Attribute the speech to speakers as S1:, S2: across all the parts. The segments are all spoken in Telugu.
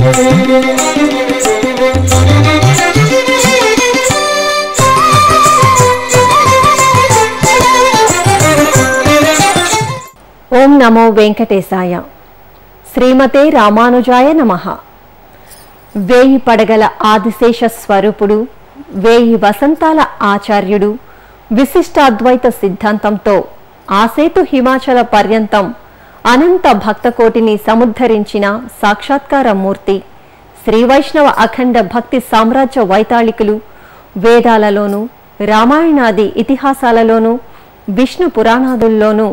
S1: ఓం నమో వెంకటేశాయ. శ్రీమతే రామానుజాయ నమః. వేయి పడగల ఆదిశేష స్వరూపుడు, వేయి వసంతాల ఆచార్యుడు, విశిష్టాద్వైత సిద్ధాంతంతో ఆసేతు హిమాచల పర్యంతం అనంత భక్తకోటిని సముద్ధరించిన సాక్షాత్కార మూర్తి, శ్రీవైష్ణవ అఖండ భక్తి సామ్రాజ్య వైతాళికులు, వేదాలలోనూ రామాయణాది ఇతిహాసాలలోనూ విష్ణు పురాణాదుల్లోనూ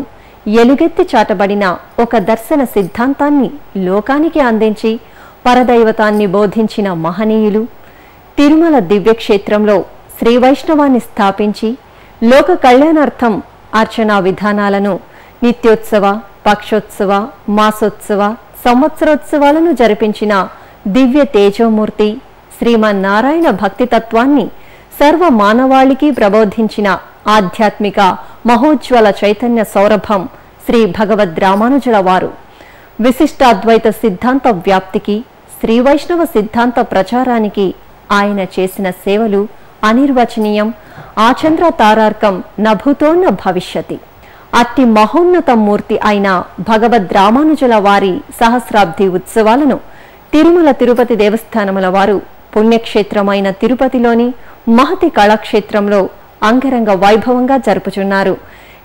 S1: ఎలుగెత్తి చాటబడిన ఒక దర్శన సిద్ధాంతాన్ని లోకానికి అందించి పరదైవతాన్ని బోధించిన మహనీయులు, తిరుమల దివ్యక్షేత్రంలో శ్రీవైష్ణవాన్ని స్థాపించి లోక కళ్యాణార్థం అర్చనా విధానాలను, నిత్యోత్సవ, పక్షోత్సవ, మాసోత్సవ, సంవత్సరోత్సవాలను జరిపించిన దివ్య తేజోమూర్తి, శ్రీమన్నారాయణ భక్తితత్వాన్ని సర్వ మానవాళికి ప్రబోధించిన ఆధ్యాత్మిక మహోజ్వల చైతన్య సౌరభం శ్రీ భగవద్ రామానుజుల వారు. విశిష్టాద్వైత సిద్ధాంత వ్యాప్తికి, శ్రీ వైష్ణవ సిద్ధాంత ప్రచారానికి ఆయన చేసిన సేవలు అనిర్వచనీయం, ఆచంద్ర తారార్కం నభూతోన్న భవిష్యతి. అట్టి మహోన్నత మూర్తి అయిన భగవద్ రామానుజుల వారి సహస్రాబ్ది ఉత్సవాలను తిరుమల తిరుపతి దేవస్థానముల వారు పుణ్యక్షేత్రమైన తిరుపతిలోని మహతి కళాక్షేత్రంలో అంగరంగ వైభవంగా జరుపుచున్నారు.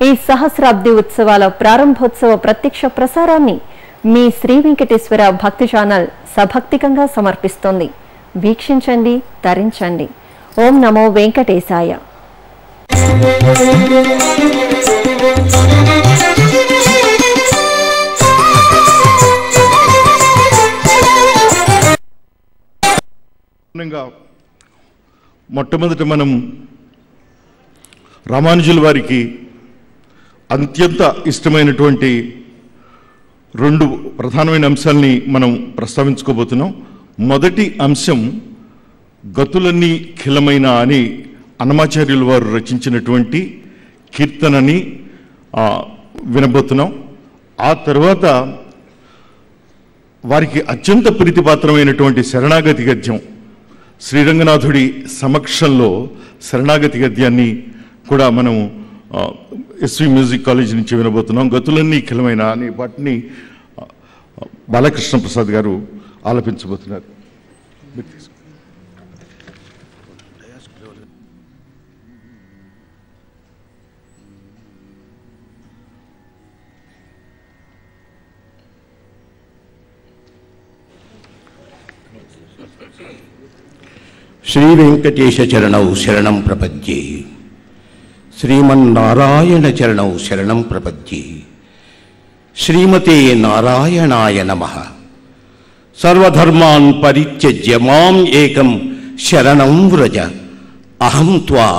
S1: ఈ సహస్రాబ్ది ఉత్సవాల ప్రారంభోత్సవ ప్రత్యక్ష ప్రసారాన్ని మీ శ్రీ వెంకటేశ్వర భక్తి ఛానల్ సభక్తికంగా సమర్పిస్తోంది. వీక్షించండి, తరించండి. ఓం నమో వెంకటేశాయ.
S2: మొట్టమొదట మనం రామానుజుల వారికి అత్యంత ఇష్టమైనటువంటి రెండు ప్రధానమైన అంశాలని మనం ప్రస్తావించుకోబోతున్నాం. మొదటి అంశం గతులన్నీ ఖిలమైన అని అన్నమాచార్యుల వారు రచించినటువంటి కీర్తనని వినబోతున్నాం. ఆ తర్వాత వారికి అత్యంత ప్రీతిపాత్రమైనటువంటి శరణాగతి గద్యం, శ్రీరంగనాథుడి సమక్షంలో శరణాగతి గద్యాన్ని కూడా మనం ఎస్వి మ్యూజిక్ కాలేజ్ నుంచి వినబోతున్నాం. గతులన్నీ ఖిలమైన అనే పాటని బాలకృష్ణ ప్రసాద్ గారు ఆలపించబోతున్నారు.
S3: శ్రీ వెంకటేశ చరణౌ శరణం ప్రపద్యే, శ్రీమన్నారాయణ చరణౌ శరణం ప్రపద్యే. శ్రీమతే నారాయణాయ నమః. సర్వధర్మాన్ పరిత్యజ్య మాం ఏకం శరణం వ్రజ, అహం త్వా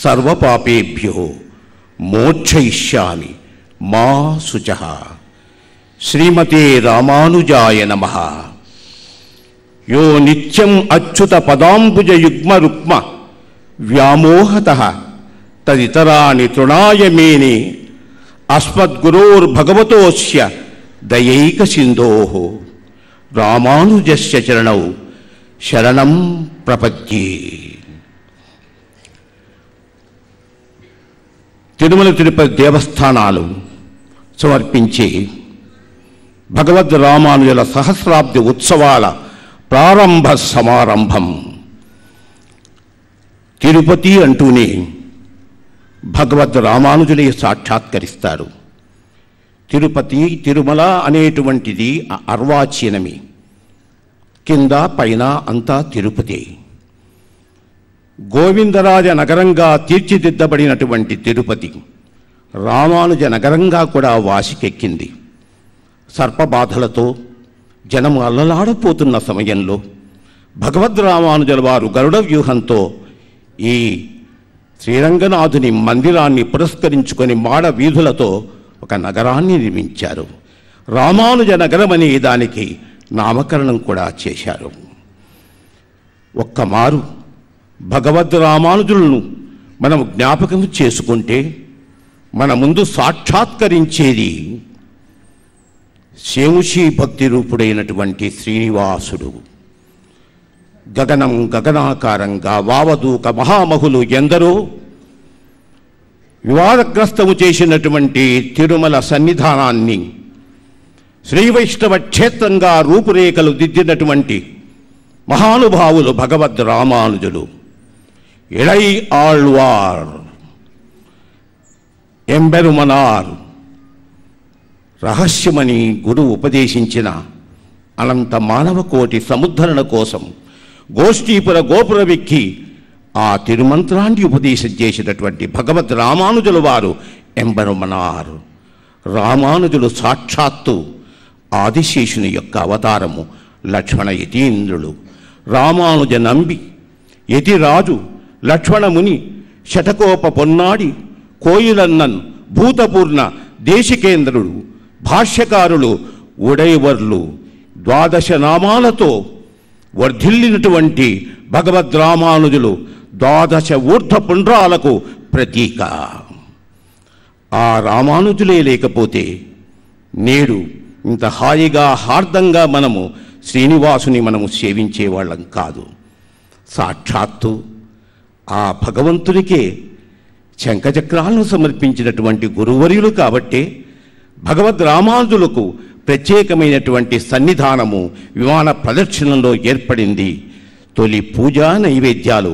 S3: సర్వపాపేభ్యో మోక్షయిష్యామి మా శుచః. శ్రీమతే రామానుజాయ నమః. యో నిత్యం అచ్యుత పదాంబుజ యుగ్మ రుక్మ వ్యామోహతః తదితరాని తృణాయ మేనే, అస్మద్గురోర్భగవతోస్య దయైక సింధోః రామానుజస్య చరణౌ శరణం ప్రపద్యే. తిరుమల తిరుపతి దేవస్థానాలు సమర్పించే భగవద్ రామానుజుల సహస్రాబ్ది ఉత్సవాల ప్రారంభ సమారంభం. తిరుపతి అంటూనే భగవద్ రామానుజులే సాక్షాత్కరిస్తారు. తిరుపతి, తిరుమల అనేటువంటిది అర్వాచీనమే. కింద పైన అంతా తిరుపతి. గోవిందరాజ నగరంగా తీర్చిదిద్దబడినటువంటి తిరుపతి రామానుజ నగరంగా కూడా వాసికెక్కింది. సర్పబాధలతో జనం అల్లలాడిపోతున్న సమయంలో భగవద్ రామానుజుల వారు గరుడ వ్యూహంతో ఈ శ్రీరంగనాథుని మందిరాన్ని పురస్కరించుకొని మాడ వీధులతో ఒక నగరాన్ని నిర్మించారు. రామానుజ నగరం అనే దానికి నామకరణం కూడా చేశారు. ఒక్కమారు భగవద్ రామానుజులను మనం జ్ఞాపకం చేసుకుంటే మన ముందు సాక్షాత్కరించేది శేముషి భక్తి రూపుడైనటువంటి శ్రీనివాసుడు గగనం గగనాకారంగా వావదూక మహామహులు ఎందరో వివాదగ్రస్తము చేసినటువంటి తిరుమల సన్నిధానాన్ని శ్రీవైష్ణవ క్షేత్రంగా రూపురేఖలు దిద్దినటువంటి మహానుభావులు భగవద్ రామానుజులు. ఇళై ఆళ్వార్ ఎంబెరుమనార్ రహస్యమని గురువు ఉపదేశించిన అనంత మానవ కోటి సముద్ధరణ కోసం గోష్ఠీపుర గోపురమెక్కి ఆ తిరుమంత్రాన్ని ఉపదేశం చేసినటువంటి భగవద్ రామానుజుల వారు ఎంబెరుమనార్. రామానుజులు సాక్షాత్తు ఆదిశేషుని యొక్క అవతారము. లక్ష్మణ యతీంద్రులు రామానుజ నంబి యతిరాజు లక్ష్మణముని శటకోప పొన్నాడి కోయిలన్నన్ భూతపూర్ణ దేశికేంద్రుడు భాష్యకారులు ఉడైవర్లు 12 నామాలతో వర్ధిల్లినటువంటి భగవద్ రామానుజులు 12 ఊర్ధ్వ పుండ్రాలకు ప్రతీక. ఆ రామానుజులే లేకపోతే నేడు ఇంత హాయిగా హార్దంగా మనము శ్రీనివాసుని మనము సేవించేవాళ్ళం కాదు. సాక్షాత్తు ఆ భగవంతునికే శంఖచక్రాలను సమర్పించినటువంటి గురువర్యులు కాబట్టే భగవద్ రామానుజులకు ప్రత్యేకమైనటువంటి సన్నిధానము విమాన ప్రదక్షిణంలో ఏర్పడింది. తొలి పూజా నైవేద్యాలు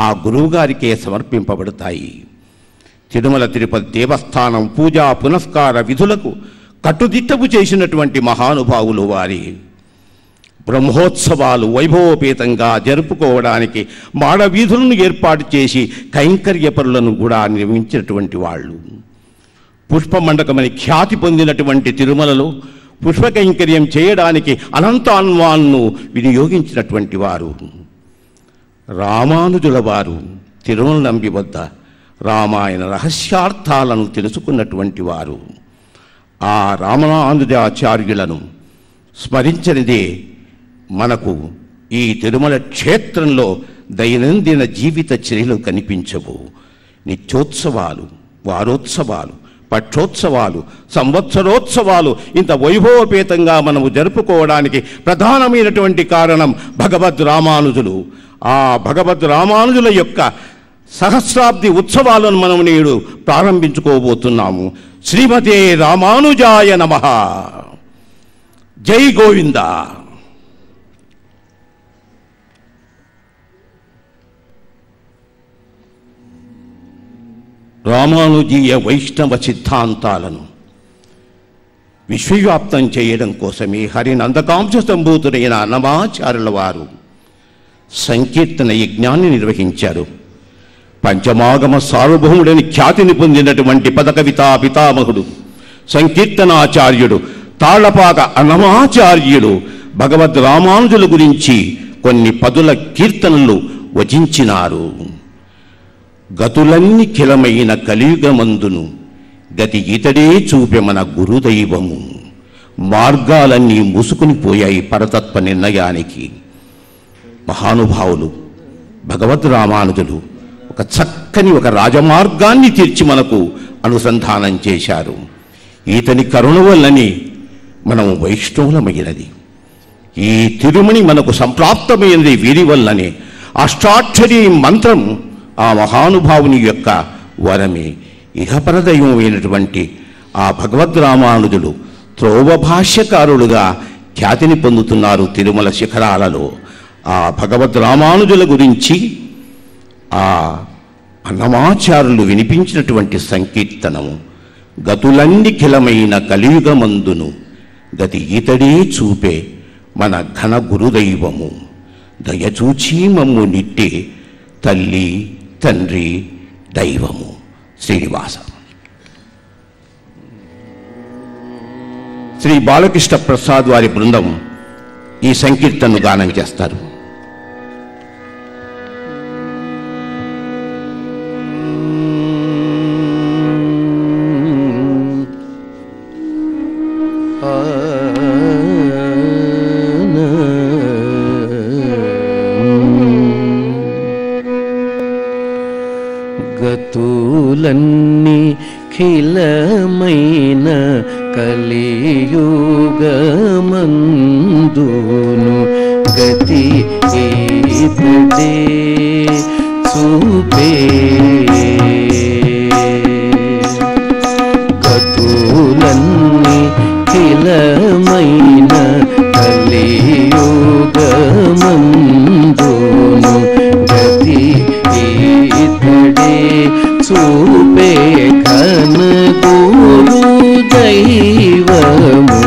S3: ఆ గురువుగారికే సమర్పింపబడతాయి. తిరుమల తిరుపతి దేవస్థానం పూజా పునస్కార విధులకు కట్టుదిట్టపు చేసినటువంటి మహానుభావులు వారి. బ్రహ్మోత్సవాలు వైభవోపేతంగా జరుపుకోవడానికి మాడవీధులను ఏర్పాటు చేసి కైంకర్యపరులను కూడా నిర్మించినటువంటి వాళ్ళు. పుష్పమండకమని ఖ్యాతి పొందినటువంటి తిరుమలలో పుష్ప కైంకర్యం చేయడానికి అనంతాన్వాన్ను వినియోగించినటువంటి వారు. రామానుజుల వారు తిరుమల నంబి వద్ద రామాయణ రహస్యార్థాలను తెలుసుకున్నటువంటి వారు. ఆ రామానుజాచార్యులను స్మరించనిదే మనకు ఈ తిరుమల క్షేత్రంలో దైనందిన జీవిత చర్యలు కనిపించవు. నిత్యోత్సవాలు, వారోత్సవాలు, పక్షోత్సవాలు, సంవత్సరోత్సవాలు ఇంత వైభవపేతంగా మనము జరుపుకోవడానికి ప్రధానమైనటువంటి కారణం భగవద్ రామానుజులు. ఆ భగవద్ రామానుజుల యొక్క సహస్రాబ్ది ఉత్సవాలను మనం నేడు ప్రారంభించుకోబోతున్నాము. శ్రీమతే రామానుజాయ నమః. జై గోవింద. రామానుజీయ వైష్ణవ సిద్ధాంతాలను విశ్వవ్యాప్తం చేయడం కోసమే హరినందకాంశ సంభూతుడైన అన్నమాచార్యుల వారు సంకీర్తన యజ్ఞాన్ని నిర్వహించారు. పంచమాగమ సార్వభౌముడని ఖ్యాతిని పొందినటువంటి పదకవితా పితామహుడు సంకీర్తనాచార్యుడు తాళ్లపాక అన్నమాచార్యుడు భగవద్ రామానుజుల గురించి కొన్ని పదుల కీర్తనలు వచించినారు. గతులన్నీ కిలమైన కలియుగమందును గతి ఇతడే చూపె మన గురుదైవము. మార్గాలన్నీ మూసుకుని పోయాయి పరతత్వ నిర్ణయానికి. మహానుభావులు భగవద్ రామానుజులు ఒక చక్కని ఒక రాజమార్గాన్ని తీర్చి మనకు అనుసంధానం చేశారు. ఈతని కరుణ వల్లని మనం వైష్ణవులమైనది. ఈ తిరుమణి మనకు సంప్రాప్తమైనది వీరి వల్లనే. అష్టాక్షరీ మంత్రం ఆ మహానుభావుని యొక్క వరమే. ఇహపరదైవమైనటువంటి ఆ భగవద్ రామానుజులు త్రోవ భాష్యకారులుగా ఖ్యాతిని పొందుతున్నారు తిరుమల శిఖరాలలో. ఆ భగవద్ రామానుజుల గురించి ఆ అన్నమాచారులు వినిపించినటువంటి సంకీర్తనము గతులన్నీ కిలమైన కలియుగమందును గతి ఇతడే చూపే మన ఘన గురుదైవము. దయచూచి మమ్ము నిట్టే తల్లి తండ్రి దైవము. శ్రీనివాస. శ్రీ బాలకృష్ణ ప్రసాద్ వారి బృందం ఈ సంకీర్తనను గానం చేస్తారు.
S4: గతులన్నీ ఖిలమైన కలియుగమందును గతి ఈతడే చూపే గతులన్నీ కిలమైన కలియుగమందును గతి ఈతడే చూపే కనగూరు దైవము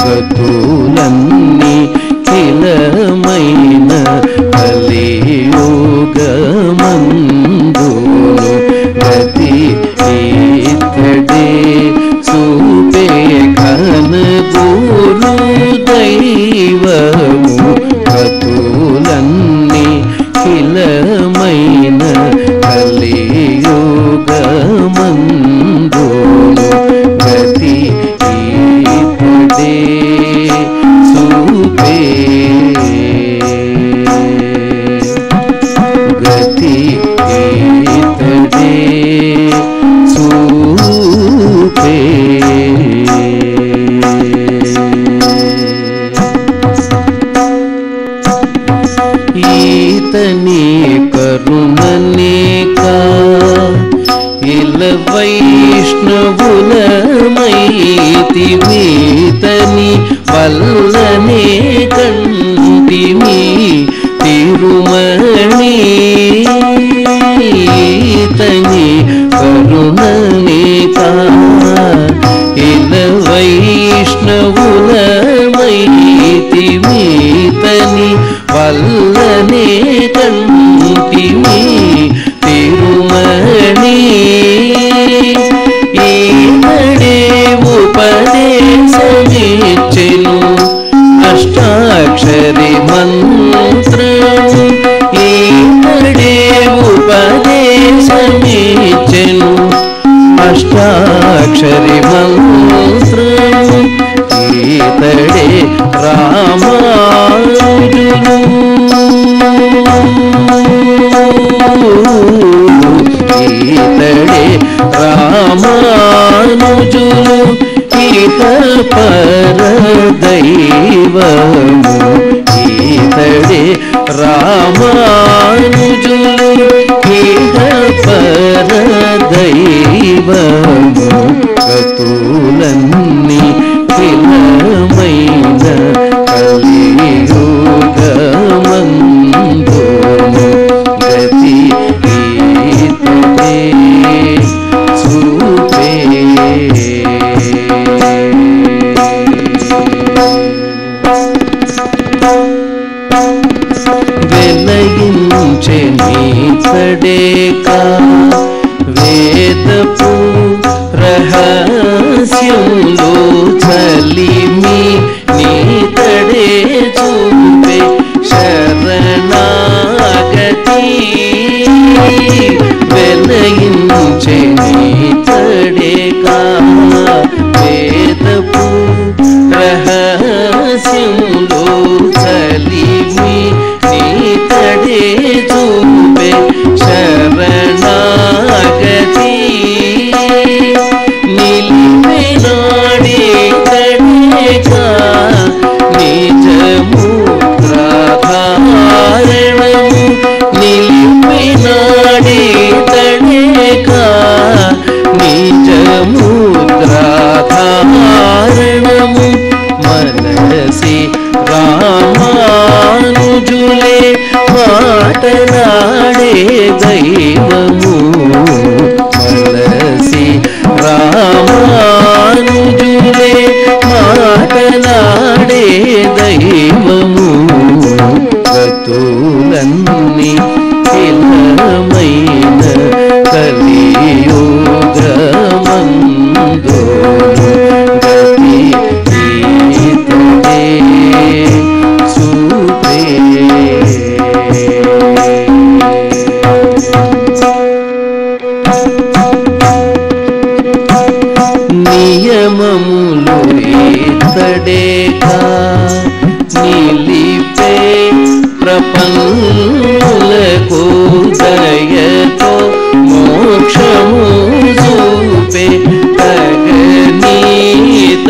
S4: గతులన్నీ కిలమైన కలియుగమందును గతి ఈతడే చూపే కనగూరు దైవము గతులన్నీ కిలమైన కలియుగమందును గతి ఈతడే చూపే గతి ఈతడే చూపే ఈతని కరుణనేకా ఇల వైష్ణవులమైతిమీతని వల్లనే కంటిమి తిరుమణి ఈతని కరుణనేకా ఇల వైష్ణవులమైతిమీతని వల్లనే కంటిమి తిరుమణి ఈతడే ఉపదేశమిచ్చెను అష్టాక్షరి మంత్రము ఈతడే ఉపదేశమిచ్చెను అష్టాక్షరి మంత్రము ఈతడే రామానుజులు ఈతడే రామానుజులు ఈత పర దైవము ఈతడే రామానుజులు ఈత పర దైవము గతులన్నీ కిలమైన కలియుగమందును గతి ఈతడే చూపే వెలయించే నీతడేకా వేదపు రహస్యములో చలిమి నీతడే చూపే శరణాగతి వెలయించే నీతడేకా వేదపు రహస్యములో చలిమి నీతడే చూపే శరణాగతి నిలిపినాడే తడేకా నిజముద్రాధారణము నిలిపినాడే తడేకా నిజముద్రాధారణము మనసి రామానుజులే మాటలాడే దైవము మనసి రామానుజులే మాటలాడే దైవము గతులన్నీ కిలమైన కలియుగమందును గతి ఈతడే చూపే నియమములు ఈతడేకా నిలిపే ప్రపన్నులకు దయతో మోక్షము చూపే తగనీత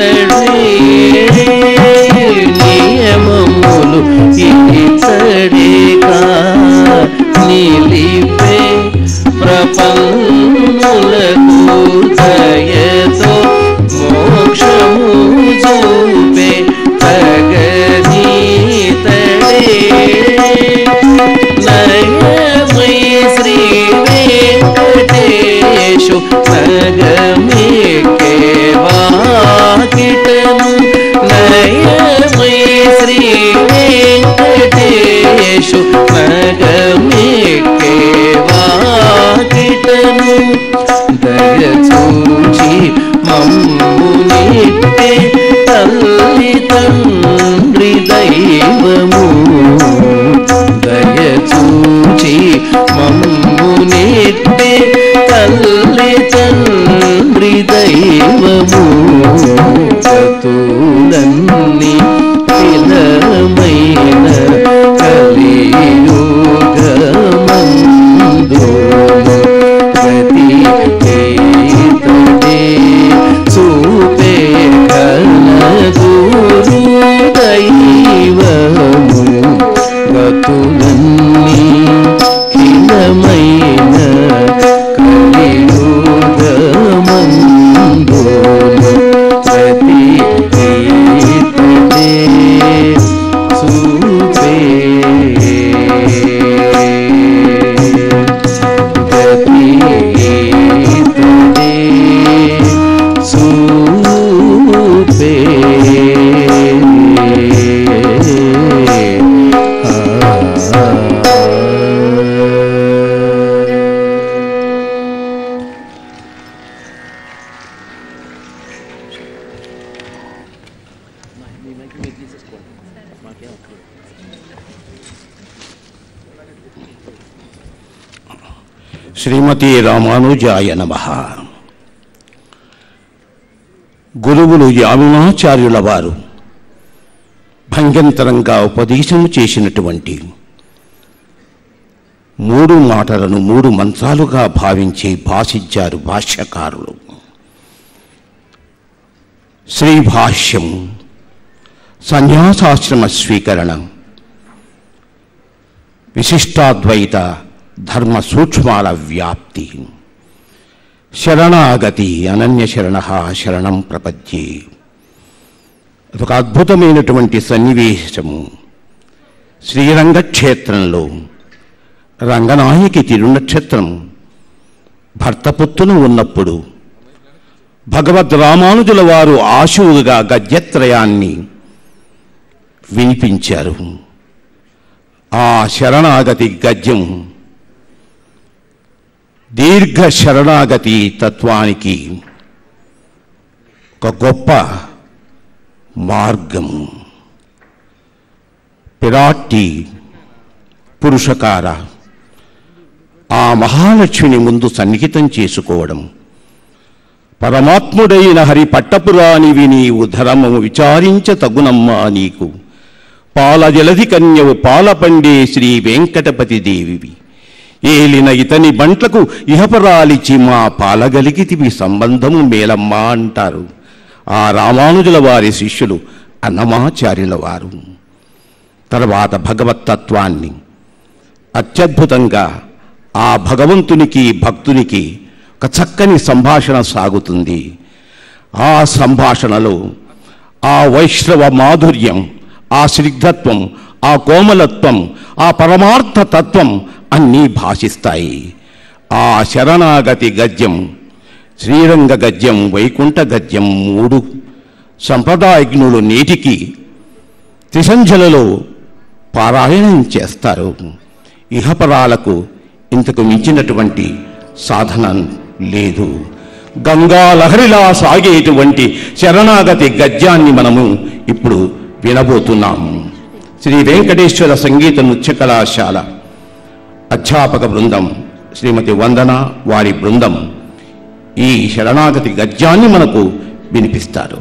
S4: నియమములు ఇతడేగా నిలిపే ప్రపన్నులకు దయతో మోక్షము చూపే తగనీతడే నయమై శ్రీ వెంకటేశు నగమేకే వాకిటను నయమై శ్రీ వెంకటేశు నగమేకే వాకిటను దయచూచి మమ్మునిట్టే తల్లి తండ్రి దైవము దయచూచి మమ్మునిట్టే తల్లి తండ్రి దైవము చతులన్ని పిలమైన కలియుగమందు ప్రతి చేతనే చూపే కనగురు దైవము గతులన్నీ హితమైన కలియుగమందు ప్రతి చేతనే చూపే
S3: శ్రీమతి రామానుజాయ నమః. గురువులు యామినాచార్యుల వారు భంగ్యంతరంగా ఉపదేశం చేసినటువంటి 3 మాటలను 3 మంత్రాలుగా భావించి భాషించారు భాష్యకారులు. శ్రీ భాష్యం సన్యాసాశ్రమ స్వీకరణ, విశిష్టాద్వైత ధర్మ సూక్ష్మాల వ్యాప్తి, శరణాగతి, అనన్య శరణ శరణం ప్రపద్యే. అదొక అద్భుతమైనటువంటి సన్నివేశము. శ్రీరంగక్షేత్రంలో రంగనాయకి తిరునక్షత్రం భర్తపుత్తును ఉన్నప్పుడు భగవద్ రామానుజుల వారు ఆశువుగా గద్యత్రయాన్ని వినిపించారు. ఆ శరణాగతి గద్యం దీర్ఘ శరణాగతి తత్వానికి ఒక గొప్ప మార్గము. పిరాట్టి పురుషకార ఆ మహాలక్ష్మిని ముందు సన్నిహితం చేసుకోవడం, పరమాత్ముడైన హరి పట్టపురాణివి నీవు ధరము విచారించ తగునమ్మా నీకు, పాల జలధి కన్యవు పాలపండే శ్రీ వెంకటపతి దేవివి, ఏలిన ఇతని బంట్లకు ఇహపరాలిచి మా పాలగలిగితివి సంబంధము మేలమ్మా అంటారు ఆ రామానుజుల వారి శిష్యులు అన్నమాచార్యుల వారు. తర్వాత భగవత్తత్వాన్ని అత్యద్భుతంగా ఆ భగవంతునికి భక్తునికి ఒక చక్కని సంభాషణ సాగుతుంది. ఆ సంభాషణలో ఆ వైష్ణవ మాధుర్యం, ఆ స్నిగ్ధత్వం, ఆ కోమలత్వం, ఆ పరమార్థ తత్వం అన్నీ భాషిస్తాయి. ఆ శరణాగతి గద్యం, శ్రీరంగ గద్యం, వైకుంఠ గద్యం 3 సంప్రదాయజ్ఞులు నేటికి త్రిసంధ్యలలో పారాయణం చేస్తారు. ఇహపరాలకు ఇంతకు మించినటువంటి సాధన లేదు. గంగా లహరిలా సాగేటువంటి శరణాగతి గద్యాన్ని మనము ఇప్పుడు వినబోతున్నాము. శ్రీ వెంకటేశ్వర సంగీత నృత్య కళాశాల అధ్యాపక బృందం శ్రీమతి వందన వారి బృందం ఈ శరణాగతి గద్యాన్ని మనకు వినిపిస్తారు.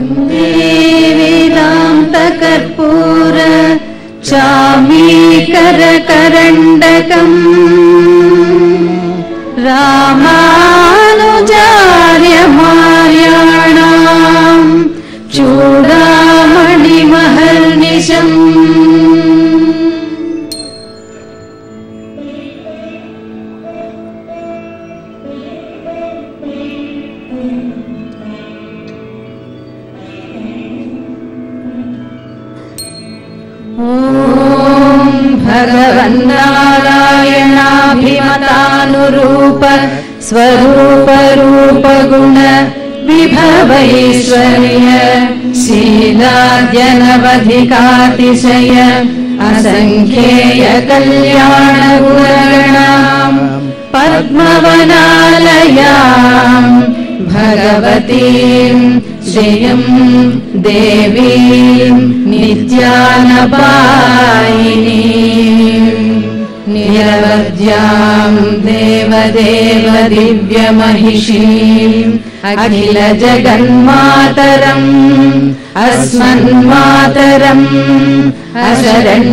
S5: वेदान्तकर्पूर चामीकरकरण्डकम् रामानुजार्यमार्याणाम् चूडामणिमहर्निशम् भगवन्नारायणाभिमतानुरूप स्वरूप रूप गुण विभवैश्वर्य शीलाद्यनवधिकातिशय असङ्ख्येय कल्याण गुणगणाम् पद्मवनालयाम् भगवतीम् श्रियम् देवीम् नित्यानपायिनीम् निरवध्याम् देवदेव दिव्यमहिषीम् अखिल जगन्मातरम् अस्मन्मातरम् अशरण्यशरण्याम्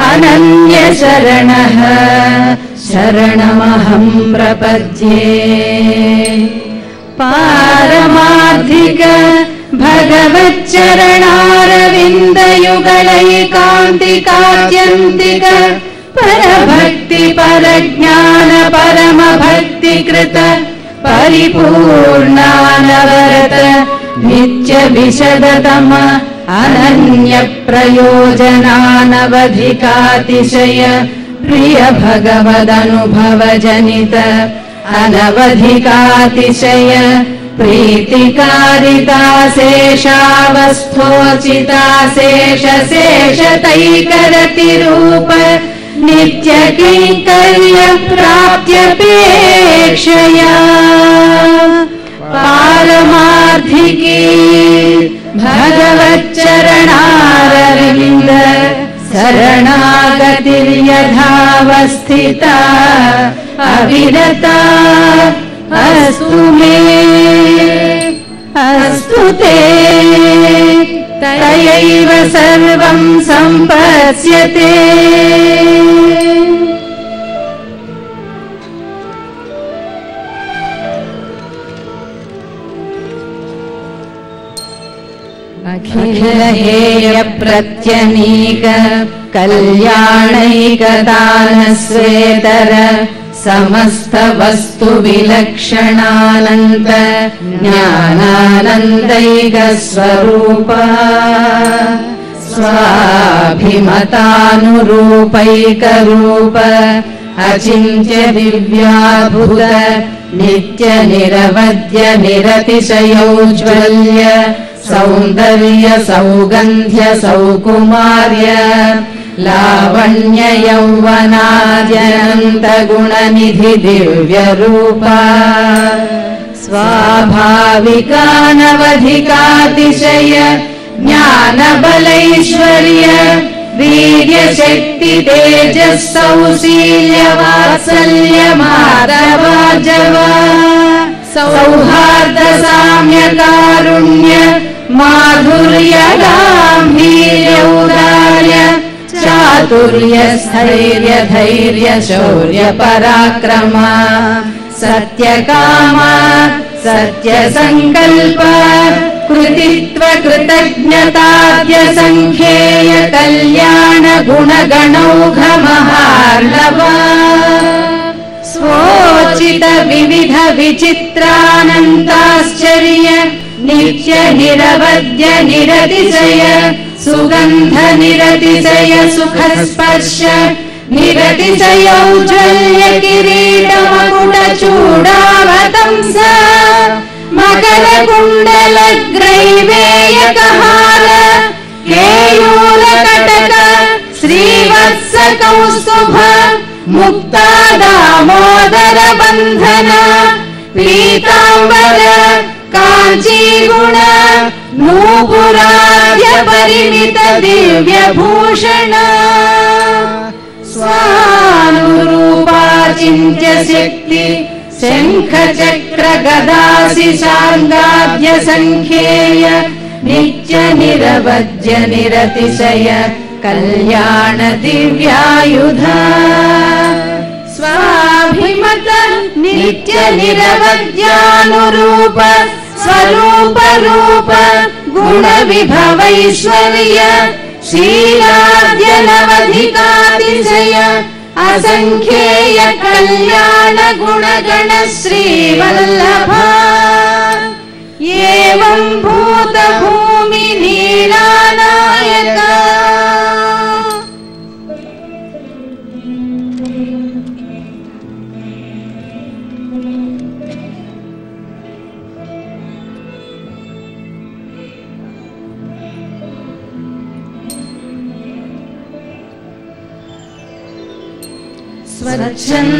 S5: अनन्यशरणः शरणमहं प्रपद्ये पारमार्थिक भगवच्चरणारविन्दयुगलैकान्तिकात्यन्तिक परभक्ति परज्ञान परमभक्तिकृत परिपूर्णानवरत नित्य विशदतम अनन्य प्रयोजनानवधिकातिशय प्रिय भगवदनुभव जनित अनवधिकातिशय प्रीतिकारिता शेषावस्थोचिता शेष शेषतैकरतिरूप नित्य किंकर्य प्राप्त्यपेक्षया पारमार्थिकी भगवच्चरणारविन्द शरणागतिर्यथावस्थिता अविरता अस्तु मे अस्तु ते तयैव सर्वं सम्पत्स्यते अखिलहेय प्रत्यनीक कल्याणैकदानस्वेतर समस्त वस्तु विलक्षणानन्द ज्ञानानन्दैक स्वरूप स्वाभिमतानुरूपैक रूप अचिन्त्य दिव्याद्भुत नित्य निरवध्य निरतिशयौज्ज्वल्य सौन्दर्य सौगन्ध्य सौकुमार्य लावण्य यौवनाद्यनन्त गुणनिधि दिव्य रूपा स्वाभाविकानवधिकातिशय ज्ञान बलैश्वर्य वीर्य शक्ति तेजः सौशील्य वात्सल्य माधवार्जव सौहार्द साम्य कारुण्य माधुर्य गाम्भीर्य औदार्य चातुर्य स्थैर्य धैर्य शौर्य पराक्रम सत्यकाम सत्य संकल्प कृतित्व कृतज्ञताद्य संख्येय कल्याण गुणगणौघ महार्णव स्वोचित विविध विचित्रानन्ताश्चर्य नित्य निरवध्य निरतिशय सुगन्ध निरतिशय सुख स्पर्श निरतिशयौज्ज्वल्य किरीट मकुट चूडावतंस मकर कुण्डल ग्रैवेयकहार केयूर कटक श्रीवत्स कौस्तुभ मुक्ता दामोदर बन्धन पीताम्बर काञ्चीगुण नूपुराद्य परिमित दिव्य भूषण स्वानुरूपा चिन्त्य शक्ति शङ्खचक्र गदासि शार्ङ्गाद्य सङ्ख्येय नित्य निरवध्य निरतिशय कल्याण दिव्यायुधा स्वाभिमत नित्य निरवध्यानुरूप स्वरूप रूप गुण विभवैश्वर्य शीलाद्यनवधिकातिशय असंख्येय कल्याण गुणगण श्रीवल्लभा एवं भूत भूमि नीलानायका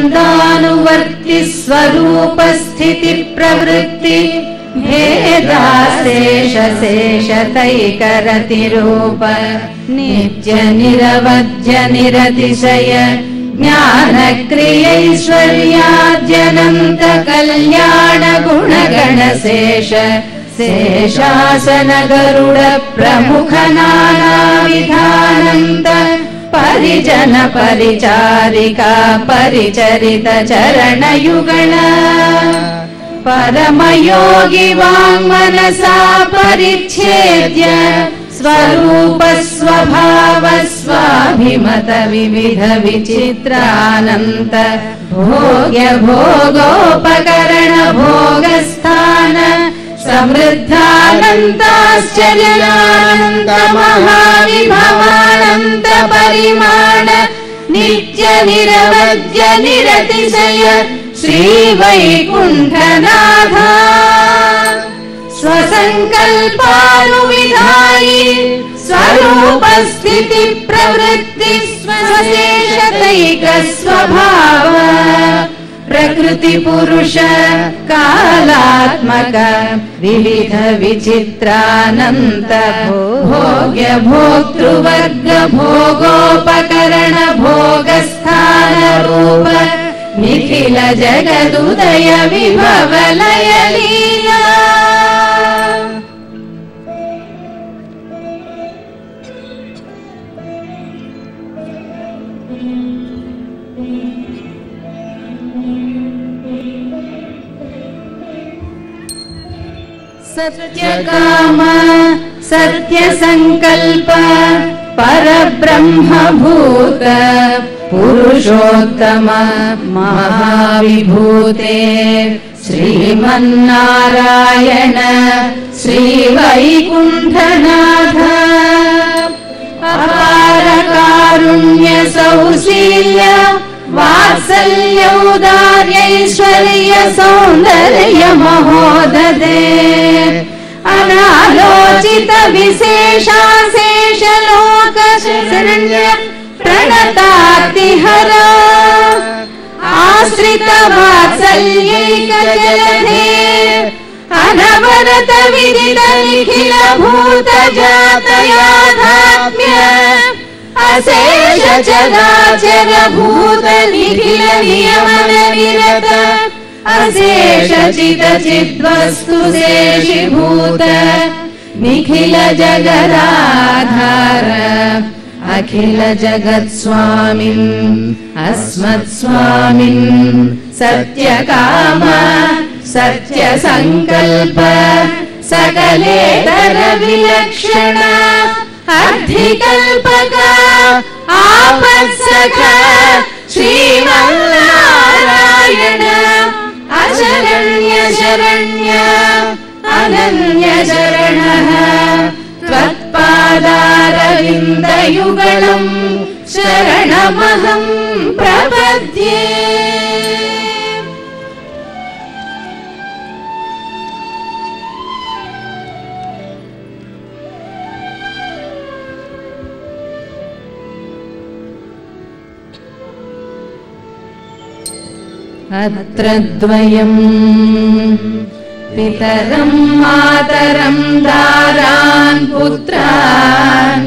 S5: स्वच्छन्दानुवर्ति स्वरूप स्थिति प्रवृत्ति भेदाशेष शेषतैकरतिरूप नित्य निरवध्य निरतिशय ज्ञान क्रियैश्वर्याद्यनन्त कल्याण गुणगण शेष शेषासन गरुड प्रमुख नाना विधानन्त परिजन परिचारिका परिचरित चरण युगण परमयोगी वाङ्मनसा परिच्छेद्य स्वरूप स्वभाव स्वाभिमत विविध विचित्रानन्त भोग्य भोगोपकरण भोगस्थान समृद्धानन्ताश्चर्यानन्त महाविभवानन्त परिमाण नित्य निरवध्य निरतिशय श्रीवैकुण्ठनाथ स्वसङ्कल्पानुविधायि स्वरूप स्थिति प्रवृत्ति स्वशेषतैक स्वभाव प्रकृति पुरुष कालात्मक विविध विचित्रानन्त भोग्य भोक्तृवर्ग भोगोपकरण भोगस्थान रूप निखिल जगदुदय विभवलय लीला सत्यकाम सत्य संकल्प परब्रह्म भूत पुरुषोत्तम महाविभूते श्रीमन्नारायण श्रीवैकुण्ठनाथ अपार कारुण्य सौशील्य वात्सल्यौदार्यैश्वर्य सौन्दर्य महोदधे अनालोचित विशेषाशेष लोक शरण्य प्रणतातिहर आश्रित वात्सल्यैक जलधे अनवरत विदित निखिल भूत जातयाधात्म्य अशेष चराचर भूत निखिल नियमन निरत अशेष चिद चिद्वस्तु शेषीभूत निखिल जगदाधार अखिल जगत् स्वामिन् अस्मत्स्वामिन् सत्यकाम सत्य संकल्प सकलेतर विलक्षण अर्धिकल्पक आपत्सख श्रीमन्नारायण अशरण्य शरण्य अनन्य शरणः त्वत्पादारविन्दयुगलम् शरणमहं प्रपद्ये अत्र द्वयम् पितरं मातरं दारान् पुत्रान्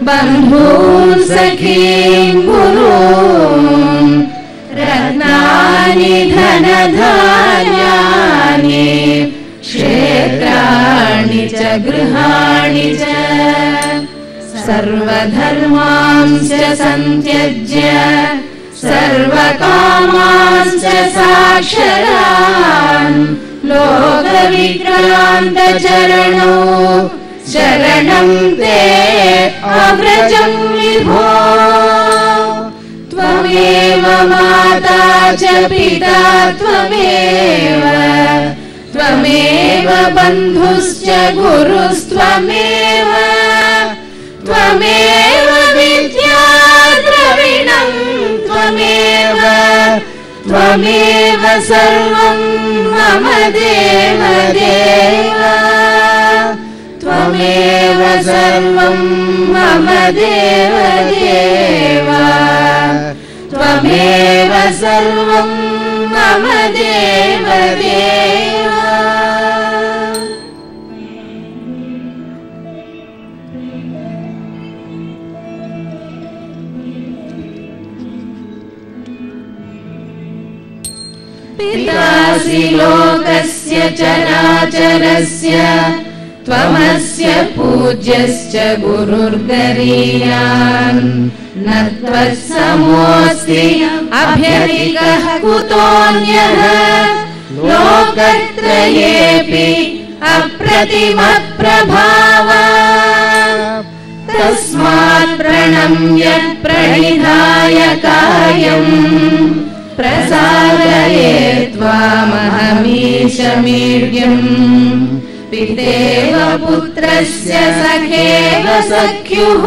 S5: बन्धून् सखीन् गुरून् रत्नान् पुत्राणि धनधान्यानि क्षेत्राणि च गृहाणि च सर्वधर्मांश्च संत्यज्य सर्वकामांश्च साक्षरान् लोकविक्रान्तचरणौ शरणं ते अव्रजं विभो त्वमेव माता च पिता त्वमेव बन्धुश्च गुरुस्त्वमेव त्वमेव विद्या द्रविणं त्वमेव सर्वं मम देवदेव त्वमेव सर्वं मम देवदेव त्वमेव सर्वं मम देवदेव। पितासि लोकस्य चराचरस्य त्वमस्य पूज्यश्च गुरुर्गरीयान् न त्वत्समोऽस्ति अभ्यधिकः कुतोऽन्यः लोकत्रयेऽपि अप्रतिमप्रभावः तस्मात् प्रणम्य प्रणिधाय कायम् प्रसादये त्वामहमीशमीड्यम् पितेव पुत्रस्य सखेव सख्युः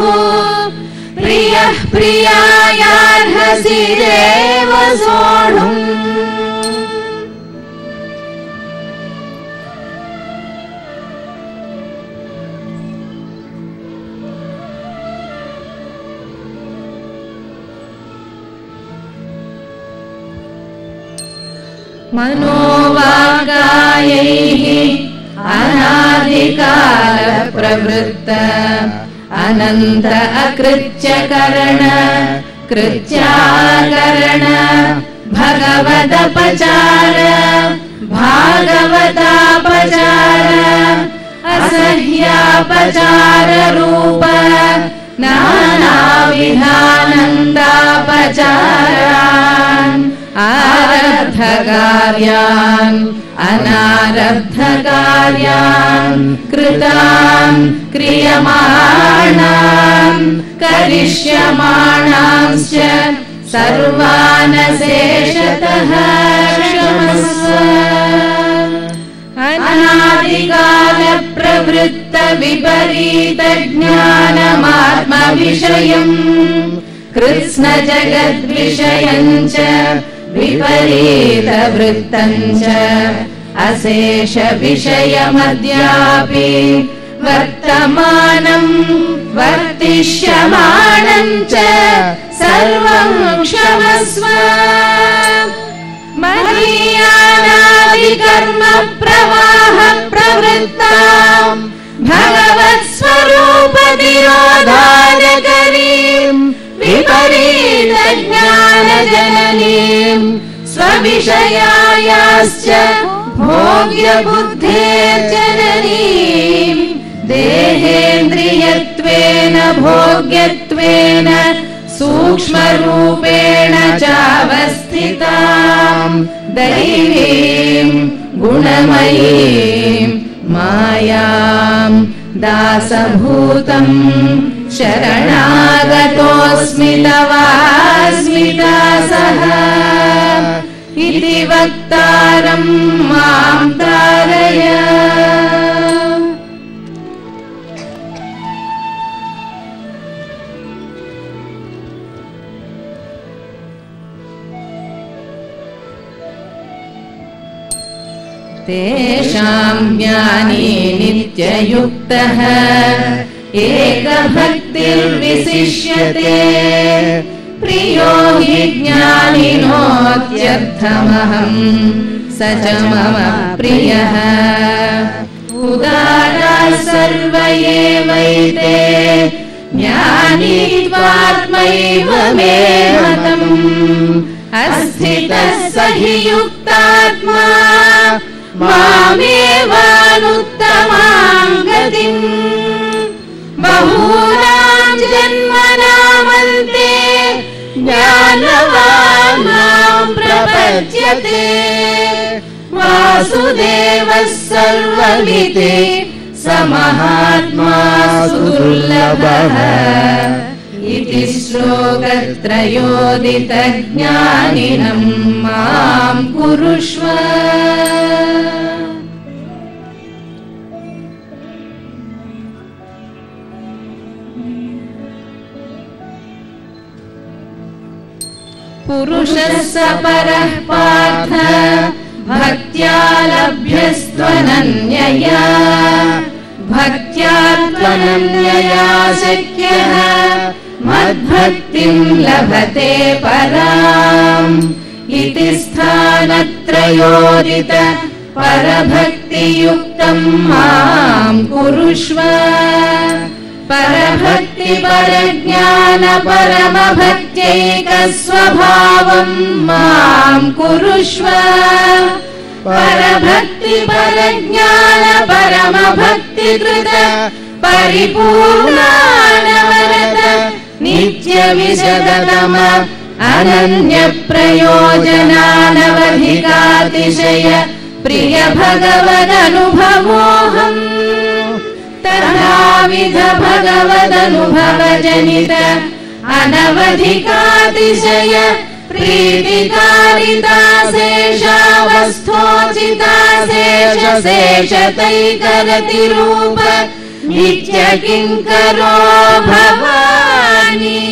S5: प्रियः प्रियायार्हसि देव सोढुम्। मनोवाक्कायैः अनादिकालप्रवृत्त अनन्त अकृत्यकरण कृत्याकरण भगवदपचार भागवतापचार असह्यापचार रूप नानाविधानन्दापचारान् आरब्धकार्यान् अनारब्धकार्यान् कृतान् क्रियमाणान् करिष्यमाणांश्च सर्वानशेषतः क्षमस्व। अनादिकालप्रवृत्त विपरीत ज्ञानमात्मविषयम् कृत्स्नजगद्विषयम् च विपरीतवृत्तम् च अशेष विषयमद्यापि वर्तमानम् वर्तिष्यमाणम् च सर्वं क्षमस्व। महीयानादिकर्म प्रवाह प्रवृत्ताम् भगवत्स्वरूप निरोधानकरीम् विपरीत ज्ञान जननीम् स्वविषयायाश्च भोग्य बुद्धेर्जननीम् देहेन्द्रियत्वेन भोग्यत्वेन सूक्ष्मरूपेण चावस्थिताम् दैवीम् गुणमयीम् मायाम् दासभूतम् शरणागतोऽस्मि तवास्मि दासः इति वक्तारम् मां तारय। तेषां ज्ञानी नित्ययुक्तः एकभक्तिर्विशिष्यते प्रियो हि ज्ञानिनोत्यर्थमहम् स च मम प्रियः। उदाराः सर्व एवैते ज्ञानी त्वात्मैव मे मतम् अस्थितः स हि युक्तात्मा मामेवानुत्तमां गतिम् बहूनां जन्मनामन्ते ज्ञानवानां प्रपद्यते वासुदेवः सर्वमिति स महात्मा सुदुर्लभः इति श्लोकत्रयोदितज्ञानिनं मां कुरुष्व। पुरुषः स परः पार्थ भक्त्या लभ्यस्त्वनन्यया भक्त्या त्वनन्यया शक्यः मद्भक्तिं लभते पराम् इति स्थानत्रयोदित परभक्तियुक्तं मां कुरुष्व। परभक्ति परज्ञान परमभक्त्यैकस्वभावं मां कुरुष्व। परभक्ति परज्ञान परमभक्तिकृत परिपूर्णानवरत नित्यविशदतम अनन्यप्रयोजनानवधिकातिशय प्रिय भगवदनुभवोऽहम्। तथाविध भगवदनुभवजनित अनवधिकातिशय प्रीतिकारिताशेषावस्थोचिताशेषशेषतैकरतिरूप नित्यकिङ्करो भवानि।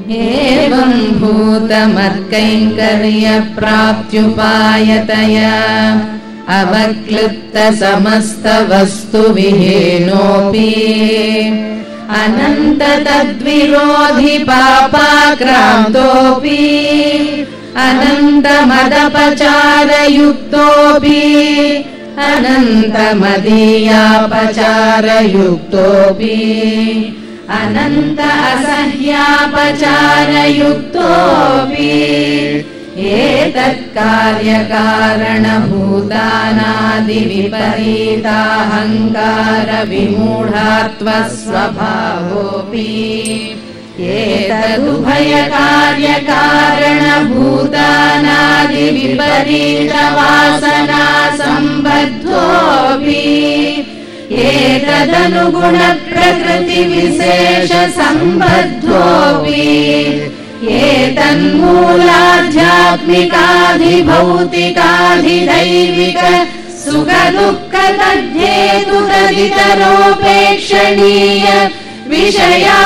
S5: एवं भूतमर्कैङ्कर्यप्राप्त्युपायतया अवक्लृप्त समस्तवस्तु विहीनोऽपि अनन्त तद्विरोधि पापाक्रान्तोऽपि अनन्तमदपचारयुक्तोऽपि अनन्तमदीयापचारयुक्तोऽपि अनन्त असह्यापचारयुक्तोऽपि एतत्कार्यकारणभूतानादिविपरीताहङ्कार विमूढात्वस्वभावोऽपि एतदुभयकार्यकारणभूतानादिविपरीतवासना सम्बद्धोऽपि एतदनुगुणप्रकृतिविशेषसम्बद्धोऽपि एतन्मूलाध्यात्मिकाधिभौतिकाधिदैविक सुखदुःखतद्धेतुतदितरोपेक्षणीय विषयानुभवज्ञान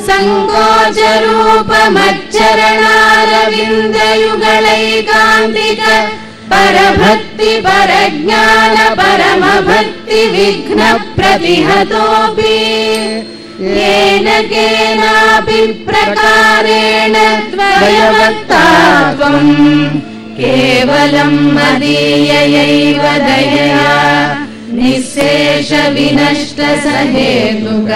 S5: सङ्कोचरूपमच्चरणारविन्दयुगलैकान्तिक परभक्ति परज्ञान परमभक्ति विघ्न प्रतिहतोऽपि येन केनापि प्रकारेण द्वयवक्तात्वम् केवलं मदीयैव दयया निःशेष विनष्ट सहेतुक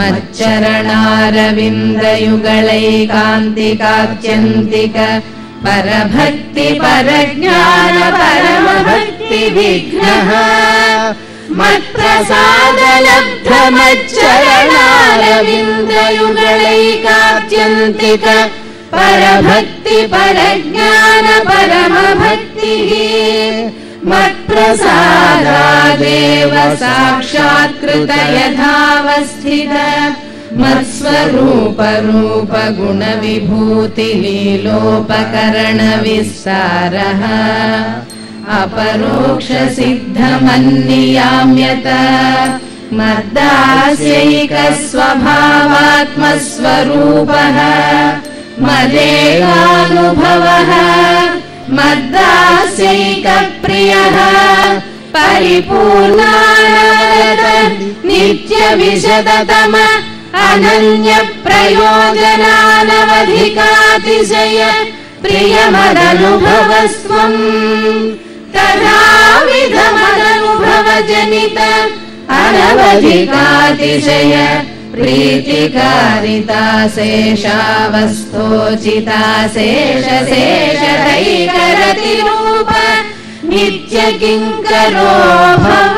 S5: मच्चरणारविन्दयुगलैकान्तिकात्यन्तिक परभक्ति परज्ञान परमभक्ति विघ्नः मत्प्रसादलब्धमच्चरणारविन्दयुगलैकात्यन्तिक परभक्ति परज्ञान परमभक्तिः मत्प्रसादादेव साक्षात्कृत यथावस्थित मत्स्वरूप रूप गुण विभूति लीलोपकरण विस्तारः अपरोक्ष सिद्धमन्नियाम्यत मद्दास्यैक स्वभावात्मस्वरूपः मदेकानुभवः मद्दास्यैक प्रियः परिपूर्णानवरत नित्यविशदतम अनन्य प्रयोजनानवधिकातिशय प्रियमदनुभवस्त्वम् तथाविधमदनुभवजनित अनवधिकातिशय प्रीतिकारिता शेषावस्थोचिता शेषदैकरतिरूप नित्यकिङ्करो भव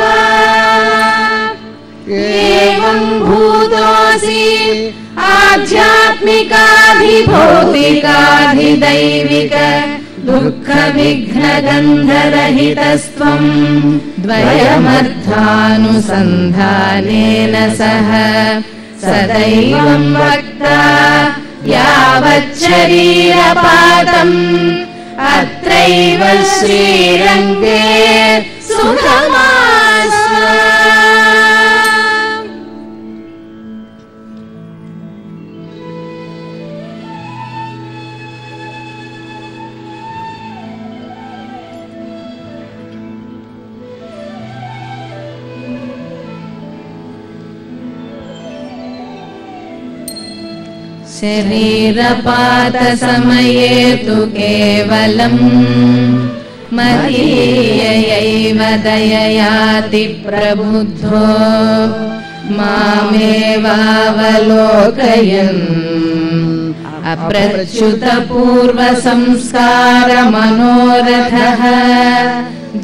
S5: एवं भूतोऽसि आध्यात्मिकाधिभौतिकाधिदैविक दुःखविघ्नगन्धरहितस्त्वम् द्वयमर्थानुसन्धानेन सह सदैवं वक्ता यावच्छरीरपातम् अत्रैव श्रीरङ्गे सुखमास्व शरीरपातसमये तु केवलम् मदीयैव दययाति प्रबुद्धो मामेवावलोकयन् अप्रच्युतपूर्वसंस्कारमनोरथः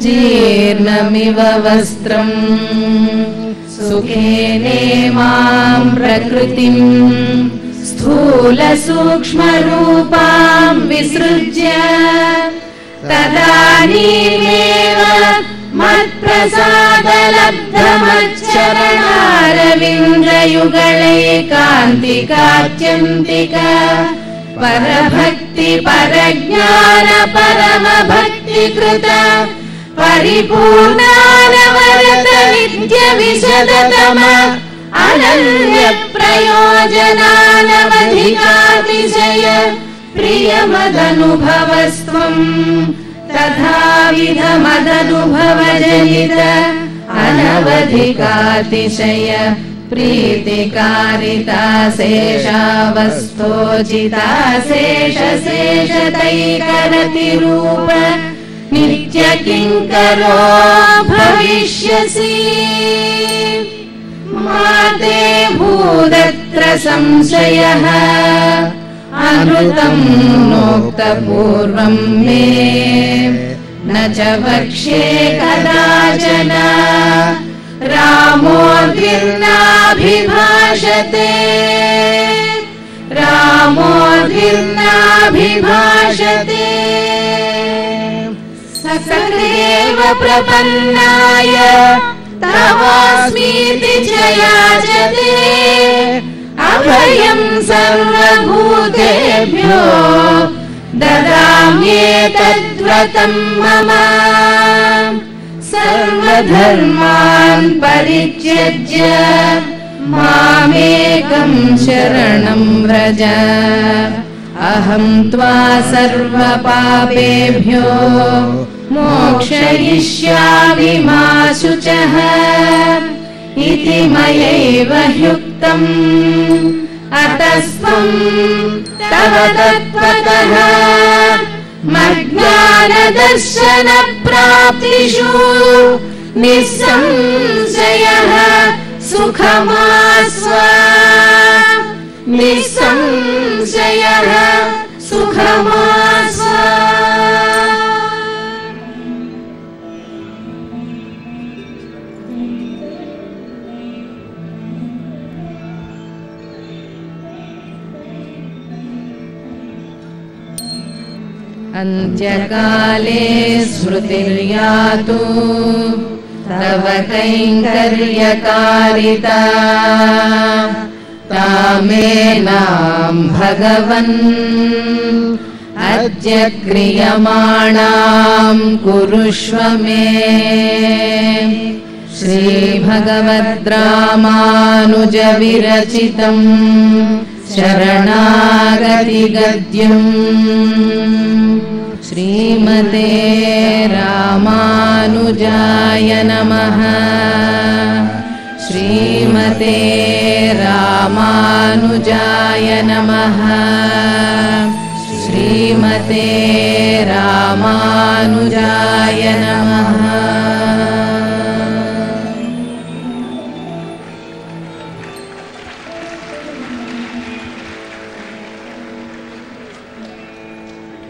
S5: जीर्णमिव वस्त्रम् सुखेनेमां प्रकृतिम् स्थूलसूक्ष्मरूपां विसृज्य तदानीमेव मत्प्रसादलब्धमच्चरणारविन्द्रयुगलैकान्तिकात्यन्तिक परभक्ति परज्ञान परमभक्तिकृत परिपूर्णानवरत नित्यविशदतम अनन्यप्रयोजनानवधिकातिशय प्रियमदनुभवस्त्वम् तथाविधमदनुभवजनित अनवधिकातिशय प्रीतिकारिता शेषावस्थोचिता शेषदैकरतिरूप नित्यकिङ्करो भविष्यसि माते भूदत्र संशयः अनृतं नोक्तपूर्वं मे न च वक्ष्ये कदाचन रामोऽधिर्नाभिभाषते रामोऽधिर्नाभिभाषते सकृदेव प्रपन्नाय तवास्मीति च याचते अभयं सर्वभूतेभ्यो ददाम्येतद्व्रतं मम सर्वधर्मान् परित्यज्य मामेकं शरणं व्रज अहं त्वा सर्वपापेभ्यो मोक्षयिष्यामि मा शुचः इति मयैव ह्युक्तम् अतस्त्वं तव तत्त्वतः मज्ञानदर्शनप्राप्तिषु निःसंशयः सुखमास्व निःसंशयः सुखमास्व अन्त्यकाले स्मृतिर्यातु तव कैङ्कर्यकारिता तामेनां भगवन् अद्य क्रियमाणां कुरुष्व मे श्रीभगवद्रामानुजविरचितम् शरणागतिगद्यम् श्रीमते रामानुजाय नमः श्रीमते रामानुजाय नमः श्रीमते श्रीमते रामानुजाय नमः।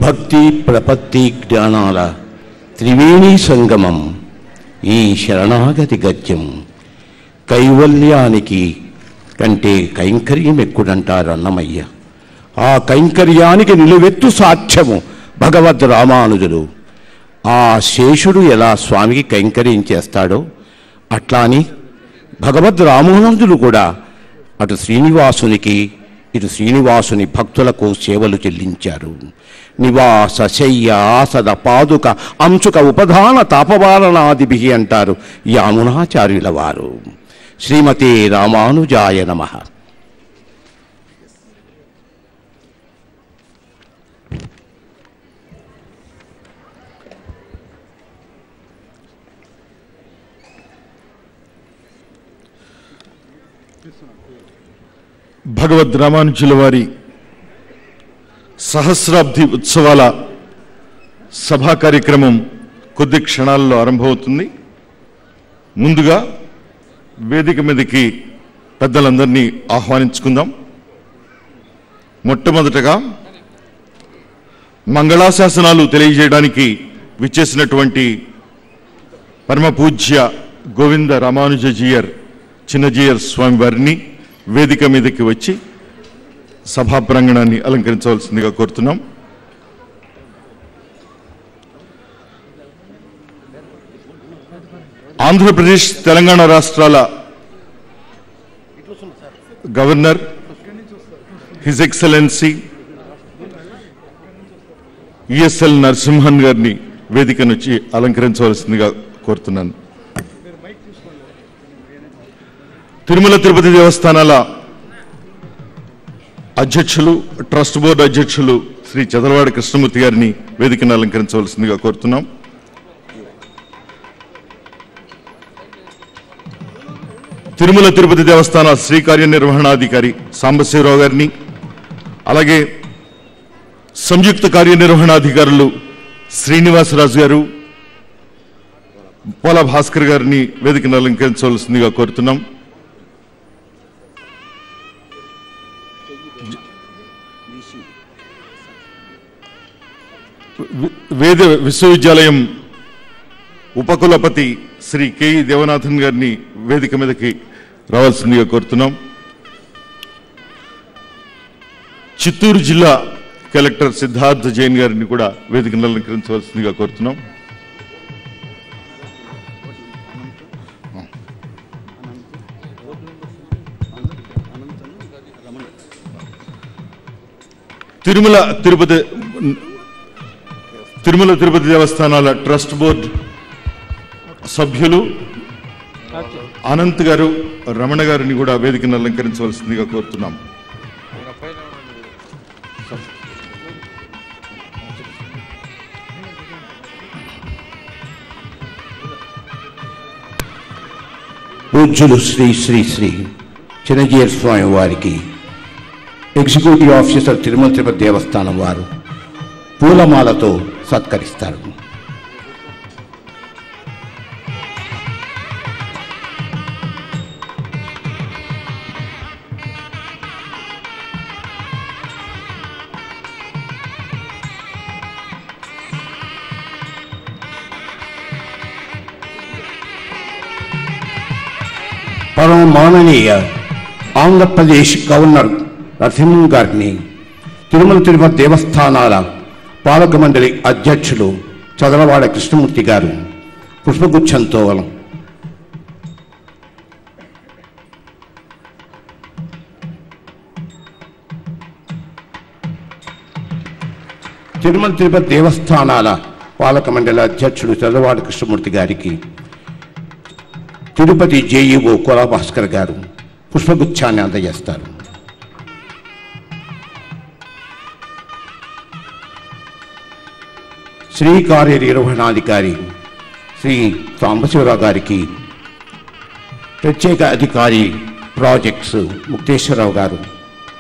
S3: భక్తి ప్రపత్తి జ్ఞానాల త్రివేణి సంగమం ఈ శరణాగతి గద్యం. కైవల్యానికి కంటే కైంకర్యం ఎక్కుడంటారు అన్నమయ్య. ఆ కైంకర్యానికి నిలువెత్తు సాక్ష్యము భగవద్ రామానుజుడు. ఆ శేషుడు ఎలా స్వామికి కైంకర్యం చేస్తాడో అట్లాని భగవద్ రామానుజులు కూడా అటు శ్రీనివాసునికి ఇటు శ్రీనివాసుని భక్తులకు సేవలు చెల్లించారు. నివాస శయ్య ఆసద పాదుక అంశుక ఉపధాన తాపవారణాదిభి అంటారు యామునాచార్యుల వారు. శ్రీమతే రామానుజాయ నమః.
S2: భగవద్ రామానుజుల వారి సహస్రాబ్ది ఉత్సవాల సభా కార్యక్రమం కొద్ది క్షణాల్లో ఆరంభమవుతుంది. ముందుగా వేదిక మీదకి పెద్దలందరినీ ఆహ్వానించుకుందాం. మొట్టమొదటగా మంగళాశాసనాలు తెలియజేయడానికి విచ్చేసినటువంటి పరమ పూజ్య గోవింద రామానుజీయర్ చిన్నజీయర్ స్వామి వారిని వేదిక మీదకి వచ్చి సభా ప్రాంగణాన్ని అలంకరించవలసిందిగా కోరుతున్నాం. ఆంధ్రప్రదేశ్ తెలంగాణ రాష్ట్రాల governor his excellency ESL Narasimhan గారిని వేదిక నుంచి అలంకరించవలసిందిగా కోరుతున్నాను. తిరుమల తిరుపతి దేవస్థానాల అధ్యక్షులు ట్రస్ట్ బోర్డు అధ్యక్షులు శ్రీ చదలవాడి కృష్ణమూర్తి గారిని వేదికను అలంకరించవలసిందిగా కోరుతున్నాం. తిరుమల తిరుపతి దేవస్థాన శ్రీ కార్యనిర్వహణాధికారి సాంబశివరావు గారిని, అలాగే సంయుక్త కార్యనిర్వహణాధికారులు శ్రీనివాసరాజు గారు, పోల భాస్కర్ గారిని వేదికను అలంకరించవలసిందిగా కోరుతున్నాం. వేద విశ్వవిద్యాలయం ఉపకులపతి శ్రీ కెఈ దేవనాథన్ గారిని వేదిక మీదకి రావాల్సిందిగా కోరుతున్నాం. చిత్తూరు జిల్లా కలెక్టర్ సిద్ధార్థ జైన్ గారిని కూడా వేదికను అలంకరించవలసిందిగా కోరుతున్నాం. తిరుమల తిరుపతి దేవస్థానాల ట్రస్ట్ బోర్డు సభ్యులు అనంత్ గారు, రమణ గారిని కూడా వేదికను అలంకరించవలసిందిగా కోరుతున్నాం.
S3: పూజ్యులు శ్రీ శ్రీ శ్రీ చిన్నజీయర్ స్వామి వారికి ఎగ్జిక్యూటివ్ ఆఫీసర్ తిరుమల తిరుపతి దేవస్థానం వారు పూలమాలతో సత్కరిస్తారు. పరమ మాననీయ ఆంధ్రప్రదేశ్ గవర్నర్ నరసింహన్ గారిని తిరుమల తిరుపతి దేవస్థానాల పాలక మండలి అధ్యక్షులు చదలవాడ కృష్ణమూర్తి గారు పుష్పగుచ్చంతో తిరుమల తిరుపతి దేవస్థానాల పాలక మండలి అధ్యక్షుడు చదలవాడ కృష్ణమూర్తి గారికి తిరుపతి జేఈఓ కోలా భాస్కర్ గారు పుష్పగుచ్ఛాన్ని అందజేస్తారు. శ్రీ కార్యనిర్వహణాధికారి శ్రీ సాంబశివరావు గారికి ప్రత్యేక అధికారి ప్రాజెక్ట్స్ ముక్తేశ్వరరావు గారు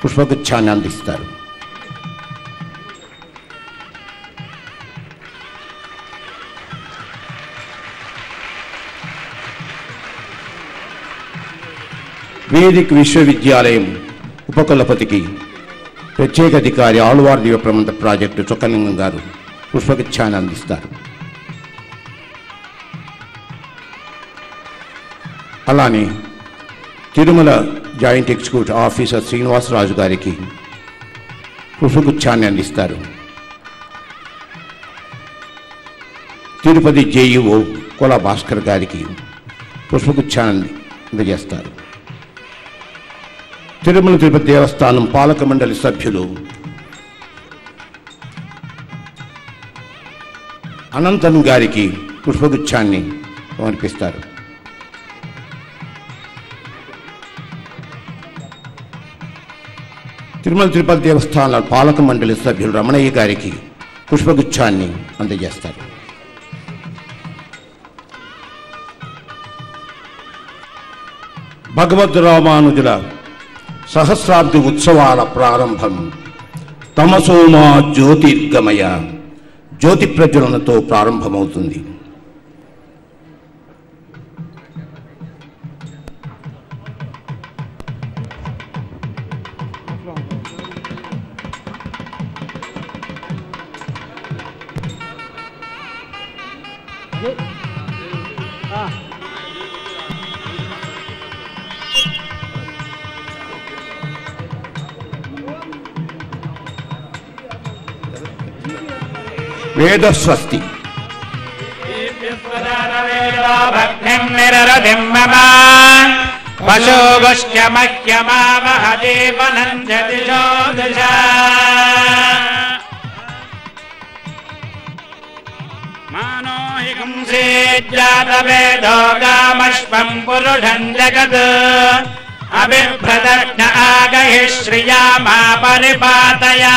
S3: పుష్పగుచ్ఛాన్ని అందిస్తారు. వేదిక్ విశ్వవిద్యాలయం ఉపకులపతికి ప్రత్యేక అధికారి ఆళ్వార్ దివ్య ప్రబంధ ప్రాజెక్టు చొక్కలింగం గారు పుష్పగుచ్ఛాన్ని అందిస్తారు. అలానే Tirumala joint executive officer Srinivasaraju గారికి పుష్పగుచ్ఛాన్ని అందిస్తారు. తిరుపతి జేఈఓ కుల భాస్కర్ గారికి పుష్పగుచ్ఛాన్ని అందజేస్తారు. తిరుమల తిరుపతి దేవస్థానం పాలక మండలి సభ్యులు అనంతన్ గారికి పుష్పగుచ్ఛాన్ని సమర్పిస్తారు. తిరుమల తిరుపతి దేవస్థానాల పాలక మండలి సభ్యులు రమణయ్య గారికి పుష్పగుచ్ఛాన్ని అందజేస్తారు. భగవద్ రామానుజుల సహస్రాబ్ది ఉత్సవాల ప్రారంభం తమసోమా జ్యోతిర్గమయ జ్యోతి ప్రజ్వలనతో ప్రారంభమవుతుంది. వేదస్వస్తి
S6: మానోహింసేజ్జాతవేదోగామశ్వం పురుషం జగత్ అభిప్రదక్ష ఆగహి శ్రియా మా పరిపాతయా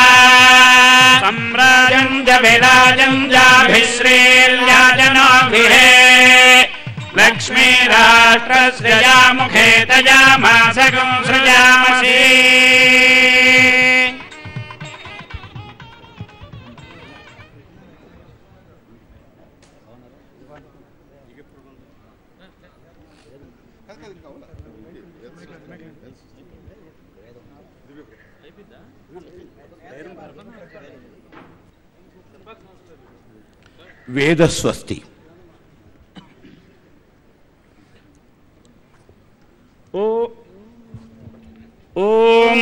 S6: సమ్రాజం జ విరాజం జాభిశ్రీర్యాజనోభిహే లక్ష్మీరాష్ట్రస్య ముఖే తజామాసకం సృజామసి
S3: వేదస్వస్తి.
S6: ఓం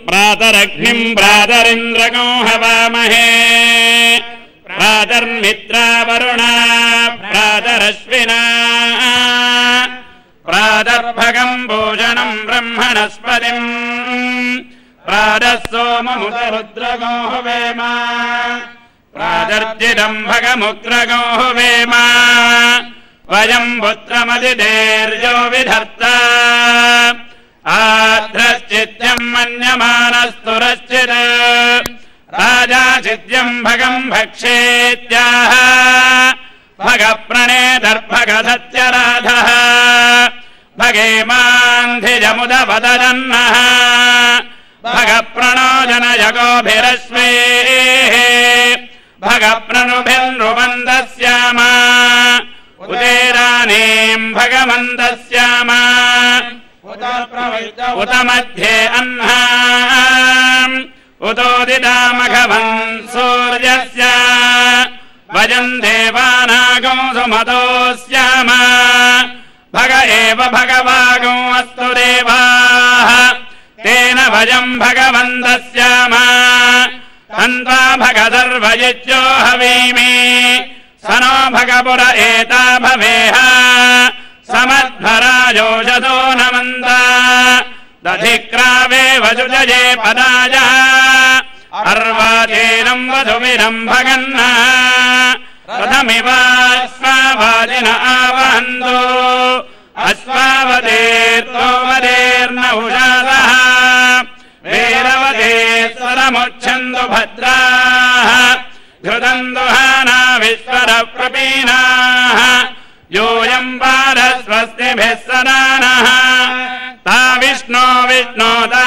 S6: ప్రాతరగ్నిం ప్రాతరింద్రగో హవామహే ప్రాతర్మిత్రావరుణా ప్రాతరశ్వినా ప్రాతర్భగం భూషణం బ్రహ్మణస్పతిం ప్రాతః సోమముదరుద్రగో హవేమ ప్రాదర్జితం భగముగ్రగో హవేమ వయం పుత్రమదిదేర్యో విధర్త ఆధ్రశ్చిత్యం మన్యమానస్తురశ్చిత్ రాజా చిత్యం భగం భక్షేత్యాహ భగ ప్రణేదర్భగ సత్యరాధః భగేమాన్ధిజముదవదన్నః భగ ప్రణోజనయగోభిరశ్వే భగ ప్రణుభిర్నుబందస్యామ ఉదేరానీం భగవంతస్యామ ఉత మధ్యే అహ్నాం ఉదోదితామఘవన్ సూర్యస్య వయం దేవానాగో సుమతోస్యామ భగ ఏవ భగవాగో అస్తు దేవాః తేన వయం భగవంతస్యామ తన్వా భగదర్వయుజ్యో హవీమి సనో భగపుర ఏతా భవేహ సమధ్వరాజోషదో నమంద దధిక్రావే వజుజయే పదాయ అర్వాచీనం వధుమిరం భగన్న రథమివాశ్వావాజిన ఆవహంతు అశ్వావతీర్తో వదేర్న ఉషాదః వీరవతేశ్వరముచ్ఛందు భద్రాః ఘృతం దుహానా విశ్వర ప్రపీనాః యోయం పారస్వస్తిభిः సదానః తా విష్ణో విష్ణో తా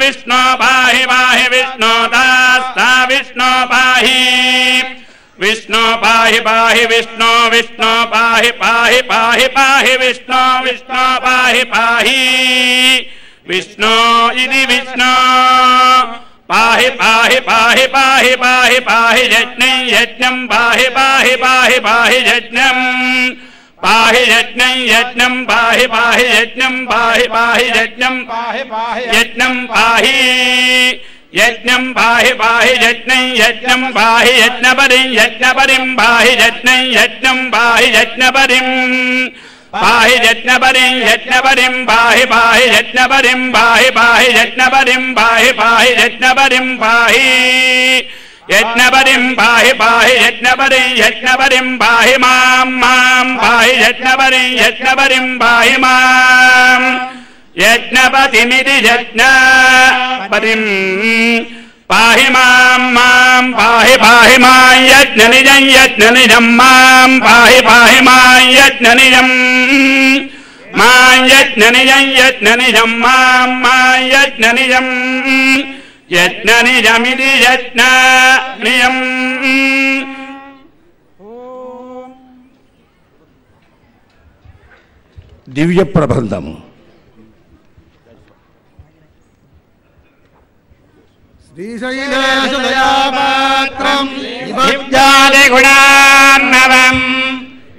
S6: విష్ణో పాహి పాహి విష్ణో తా విష్ణో పాహి विष्णु पाहि पाहि विष्णु विष्णु पाहि पाहि पाहि पाहि विष्णु विष्णु पाहि पाहि विष्णु इति विष्णु पाहि पाहि पाहि पाहि पाहि पाहि यज्ञं यज्ञं पाहि पाहि पाहि पाहि यज्ञं पाहि यज्ञं यज्ञं पाहि पाहि यज्ञं पाहि पाहि यज्ञं पाहि पाहि यज्ञं पाहि यज्ञं पाहि पाहि यज्ञं यज्ञं पाहि यज्ञपरिं यज्ञपरिं पाहि यज्ञं यज्ञं पाहि यज्ञपरिं पाहि यज्ञपरिं यज्ञपरिं पाहि पाहि यज्ञपरिं पाहि पाहि यज्ञपरिं पाहि पाहि यज्ञपरिं पाहि यज्ञपरिं पाहि पाहि यज्ञपरिं यज्ञपरिं पाहि मां मां पाहि यज्ञपरिं यज्ञपरिं पाहि मां यज्ञपतिमिति यज्ञपतिं पाहि मां मां पाहि पाहि मां यज्ञनिजं यज्ञनिजं मां पाहि पाहि मां यज्ञनिजं मां यज्ञनिजं यज्ञनिजं मां यज्ञनिजं यज्ञनिजमिति यज्ञनिजं
S3: దివ్య ప్రబంధము
S7: శ్రీశైలేశదయాపాత్రం
S6: విద్యాదిగుణాన్నవం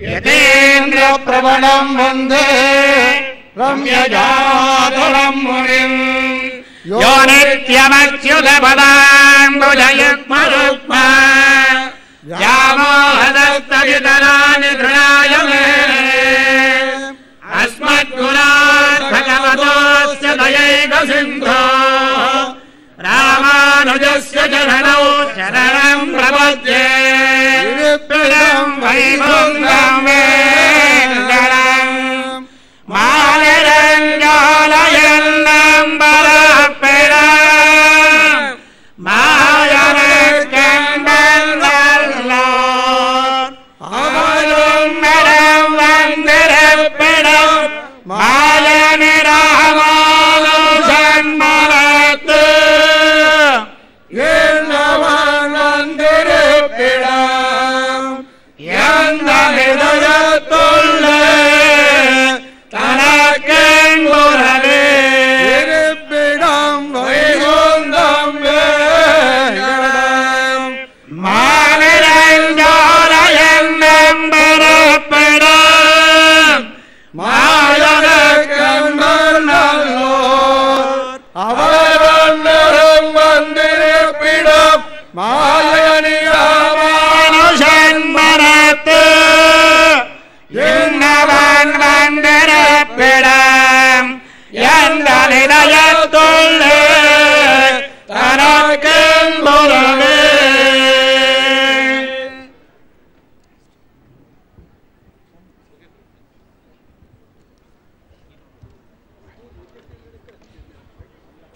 S6: యతీంద్ర
S7: ప్రబలం వందే రమ్యజాతరం మునిం
S6: यो नित्यमच्युतपदाम्बुजयुग्मरुक्मा व्यामोहदस्तवितराणि धृणाय मे अस्मद्गुणात् भगवतोऽस्य दयैकसिन्धो रामानुजस्य चरणौ शरणं प्रपद्ये पीडं वैकुण्ठं वेङ्कटम्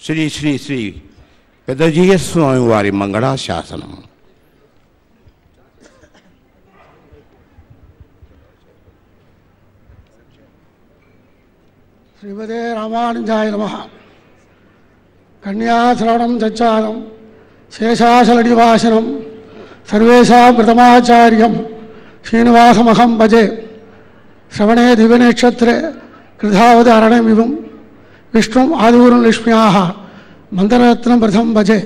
S3: శ్రీ శ్రీ శ్రీ పెద్దజీయ స్వామి వారి మంగళాశాసనం.
S7: శ్రీమతే రామానుజాయ నమః. కన్యాశ్రవణం చచ్చాదం శేషాచలనివాసనం సర్వేషాం ప్రథమాచార్యం శ్రీనివాసమహం భజే. శ్రవణే దివ్యనక్షత్రే కృధావతి అరణ్యమివం విష్ణుం ఆదిగురుం లక్ష్మ్యాః మంత్రరత్నం ప్రథం భజే.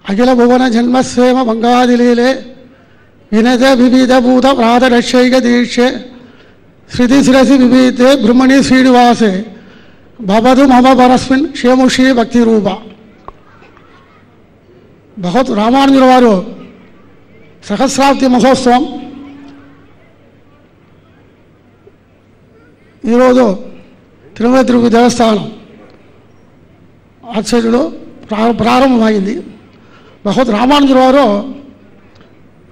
S7: అఖిల భువన జన్మస్వేమ మంగాదిలీలే వినద వివిధభూత ప్రాతరక్షైక దీక్షే श्रुति शिरसि विभीते ब्रह्मणि श्रीनिवासे भवतु मम परस्मिन् क्षेमुषी भक्ति रूपा. बहुत रामानुजुల వారు సహస్రాబ్ది మహోత్సవం ఈరోజు తిరుమల తిరుపతి దేవస్థానం ఆచార్యులు ప్రారంభమైంది. బహుత్ రామానుజుల వారు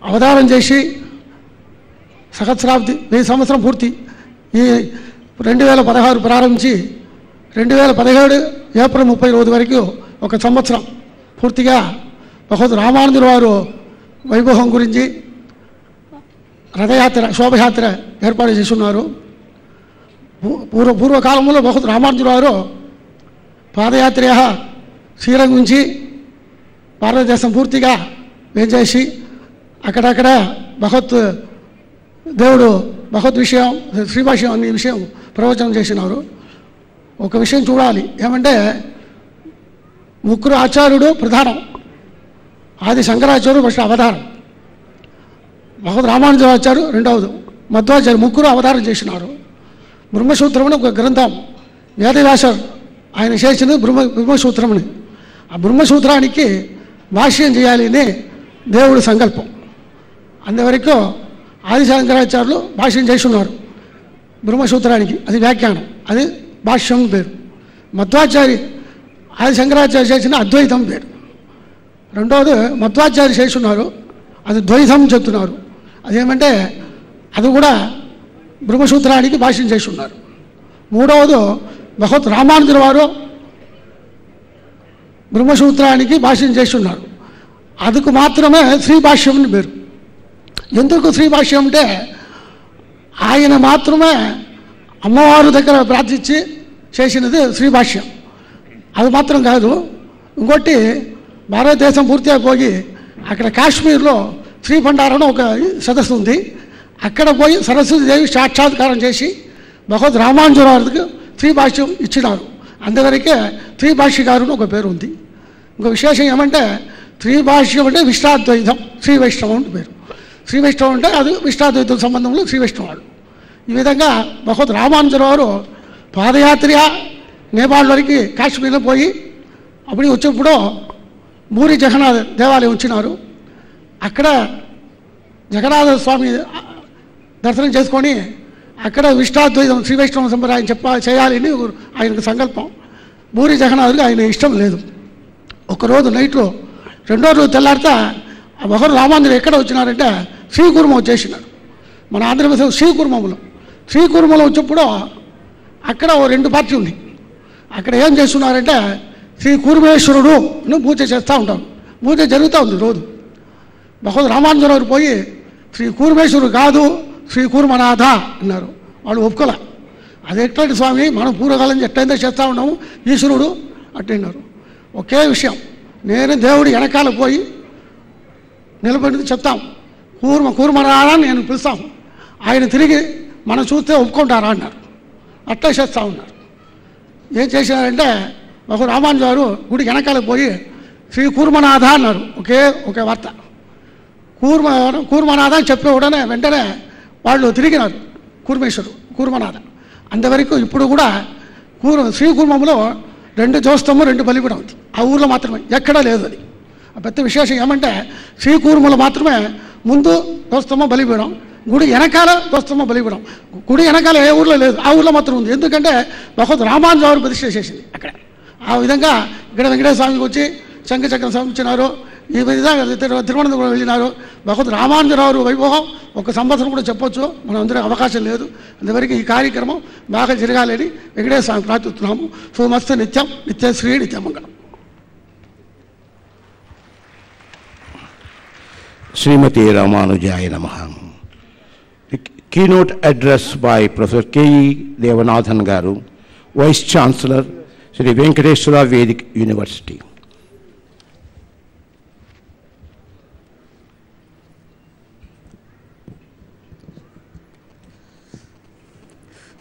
S7: అవతారం చేసి సహస్రాబ్ది 1000 సంవత్సరం పూర్తి. ఈ 2016 ప్రారంభించి 2017 ఏప్రిల్ 30 రోజు వరకు ఒక సంవత్సరం పూర్తిగా బహుత్ రామానుజుల వారు వైభవం గురించి రథయాత్ర శోభయాత్ర ఏర్పాటు చేస్తున్నారు. పూర్వకాలంలో బహుత్ రామానుజుల వారు పాదయాత్ర శ్రీరంగం నుంచి భారతదేశం పూర్తిగా వేంచేసి అక్కడక్కడ దేవుడు భగవత్ విషయం శ్రీభాష్యం అనే విషయం ప్రవచనం చేసినారు. ఒక విషయం చూడాలి ఏమంటే ముగ్గురు ఆచార్యుడు ప్రధానం. ఆది శంకరాచార్యుడు ఫస్ట్ అవతారం, భగవద్ రామానుజాచార్యుడు రెండవది, మధ్వాచార్య ముగ్గురు అవతారం చేసినారు. బ్రహ్మసూత్రమని ఒక గ్రంథం వేదవ్యాసర్ ఆయన చేసింది బ్రహ్మసూత్రమని. ఆ బ్రహ్మసూత్రానికి భాష్యం చేయాలి అని దేవుడి సంకల్పం. అందువరకు ఆది శంకరాచార్యులు భాష్యం చేస్తున్నారు బ్రహ్మసూత్రానికి, అది వ్యాఖ్యానం, అది భాష్యం పేరు. మధ్వాచార్య ఆది శంకరాచార్య చేసిన అద్వైతం పేరు. రెండవది మధ్వాచార్య చేస్తున్నారు, అది ద్వైతం చెప్తున్నారు. అదేమంటే అది కూడా బ్రహ్మసూత్రానికి భాష్యం చేస్తున్నారు. మూడవది భగవత్ రామానుజుల వారు బ్రహ్మసూత్రానికి భాష్యం చేస్తున్నారు, అందుకు మాత్రమే శ్రీభాష్యం అని పేరు. ఎందుకు శ్రీభాష్యం అంటే ఆయన మాత్రమే అమ్మవారు దగ్గర ప్రార్థించి చేసినది శ్రీభాష్యం. అది మాత్రం కాదు, ఇంకోటి భారతదేశం పూర్తిగా పోయి అక్కడ కాశ్మీర్లో శ్రీభండారం ఒక సదస్సు ఉంది. అక్కడ పోయి సరస్వతి దేవి సాక్షాత్కారం చేసి భగవద్ రామానుజుల వారికి శ్రీభాష్యం ఇచ్చినారు. అందువరకే శ్రీభాష్యకారుని ఒక పేరు ఉంది. ఇంకో విశేషం ఏమంటే శ్రీభాష్యం అంటే విష్ణాద్వైతం, శ్రీ వైష్ణవం అంటే పేరు. శ్రీ వైష్ణవం అంటే అది విష్ణాద్వైతం సంబంధంలో శ్రీ వైష్ణవాడు. ఈ విధంగా భగవద్ రామానుజుల వారు పాదయాత్ర నేపాల్ వరకు కాశ్మీర్లో పోయి అప్పుడు వచ్చినప్పుడు పూరి జగన్నాథ దేవాలయం వచ్చినారు. అక్కడ జగన్నాథ స్వామి దర్శనం చేసుకొని అక్కడ విష్ణాద్వైతం శ్రీ వైష్ణవ సంప్రదాయం చేయాలని ఆయనకు సంకల్పం. పూరి జగన్నాథుడికి ఆయన ఇష్టం లేదు. ఒకరోజు నైట్లో రెండో రోజు తెల్లారితే ఒకరు రామానుజులు ఎక్కడ వచ్చినారంటే శ్రీకుర్మ వచ్చేసినారు. మన ఆంధ్రప్రదేశ్ శ్రీకుర్మలో వచ్చినప్పుడు అక్కడ ఓ 2 పార్టీ ఉంది. అక్కడ ఏం చేస్తున్నారంటే శ్రీ కూర్మేశ్వరుడు పూజ చేస్తూ ఉంటారు. పూజ జరుగుతూ ఉంది రోజు. భగవద్ రామానుజులు పోయి శ్రీ కూర్మేశ్వరుడు కాదు శ్రీ కూర్మనాథ అన్నారు. వాళ్ళు ఒప్పుకోలే. అది ఎట్లాంటి స్వామి, మనం పూర్వకాలం ఎట్లయితే చేస్తూ ఉన్నాము, ఈశ్వరుడు అట్టిన్నారు. ఒకే విషయం, నేను దేవుడి వెనకాల పోయి నిలబడి చెప్తాం, కూర్మనాథ నేను పిలుస్తాం, ఆయన తిరిగి మనం చూస్తే ఒప్పుకుంటారా అన్నారు. అట్లా చేస్తూ ఉన్నారు. ఏం చేశారంటే ఒక రామానుజు గారు గుడి వెనకాల పోయి శ్రీ కూర్మనాథ అన్నారు. ఒకే వార్త కూర్మనాథ అని చెప్పే వెంటనే వాళ్ళు తిరిగినారు కూర్మనాథ. అంతవరకు ఇప్పుడు కూడా శ్రీకూర్మంలో 2 జ్యోస్తము 2 బలిపీఠం ఉంది. ఆ ఊర్లో మాత్రమే, ఎక్కడా లేదు. అది పెద్ద విశేషం ఏమంటే శ్రీకూర్మలో మాత్రమే ముందు జ్యోస్తమ బలిపీఠం, గుడి వెనకాల జ్యోస్తమ బలిపీఠం. గుడి వెనకాల ఏ ఊర్లో లేదు, ఆ ఊర్లో మాత్రం ఉంది. ఎందుకంటే భగవద్ రామానుజు గారు ప్రతిష్ఠ చేసింది అక్కడ. ఆ విధంగా ఇక్కడ వెంకటేశ్వర స్వామికి వచ్చి శంఖచక్రం సమర్పించినారు. ఈ విధంగా తిరువనంతపురం వెళ్ళినారు. భగవద్ రామానుజరావు వైభవం 1 సంవత్సరం కూడా చెప్పొచ్చు, మనం అందరికీ అవకాశం లేదు. అందువరకు ఈ కార్యక్రమం బాగా జరగాలని వెంకటేశ్వర స్వామి ప్రార్థిస్తున్నాము. శుభమస్తు, నిత్యం Nithyasree నిత్యమంగళం.
S3: Srimati Ramanujaya Namaha. The keynote address by Professor K.E. Devanathan Garu, Vice Chancellor, Sri Venkateswara Vedic University.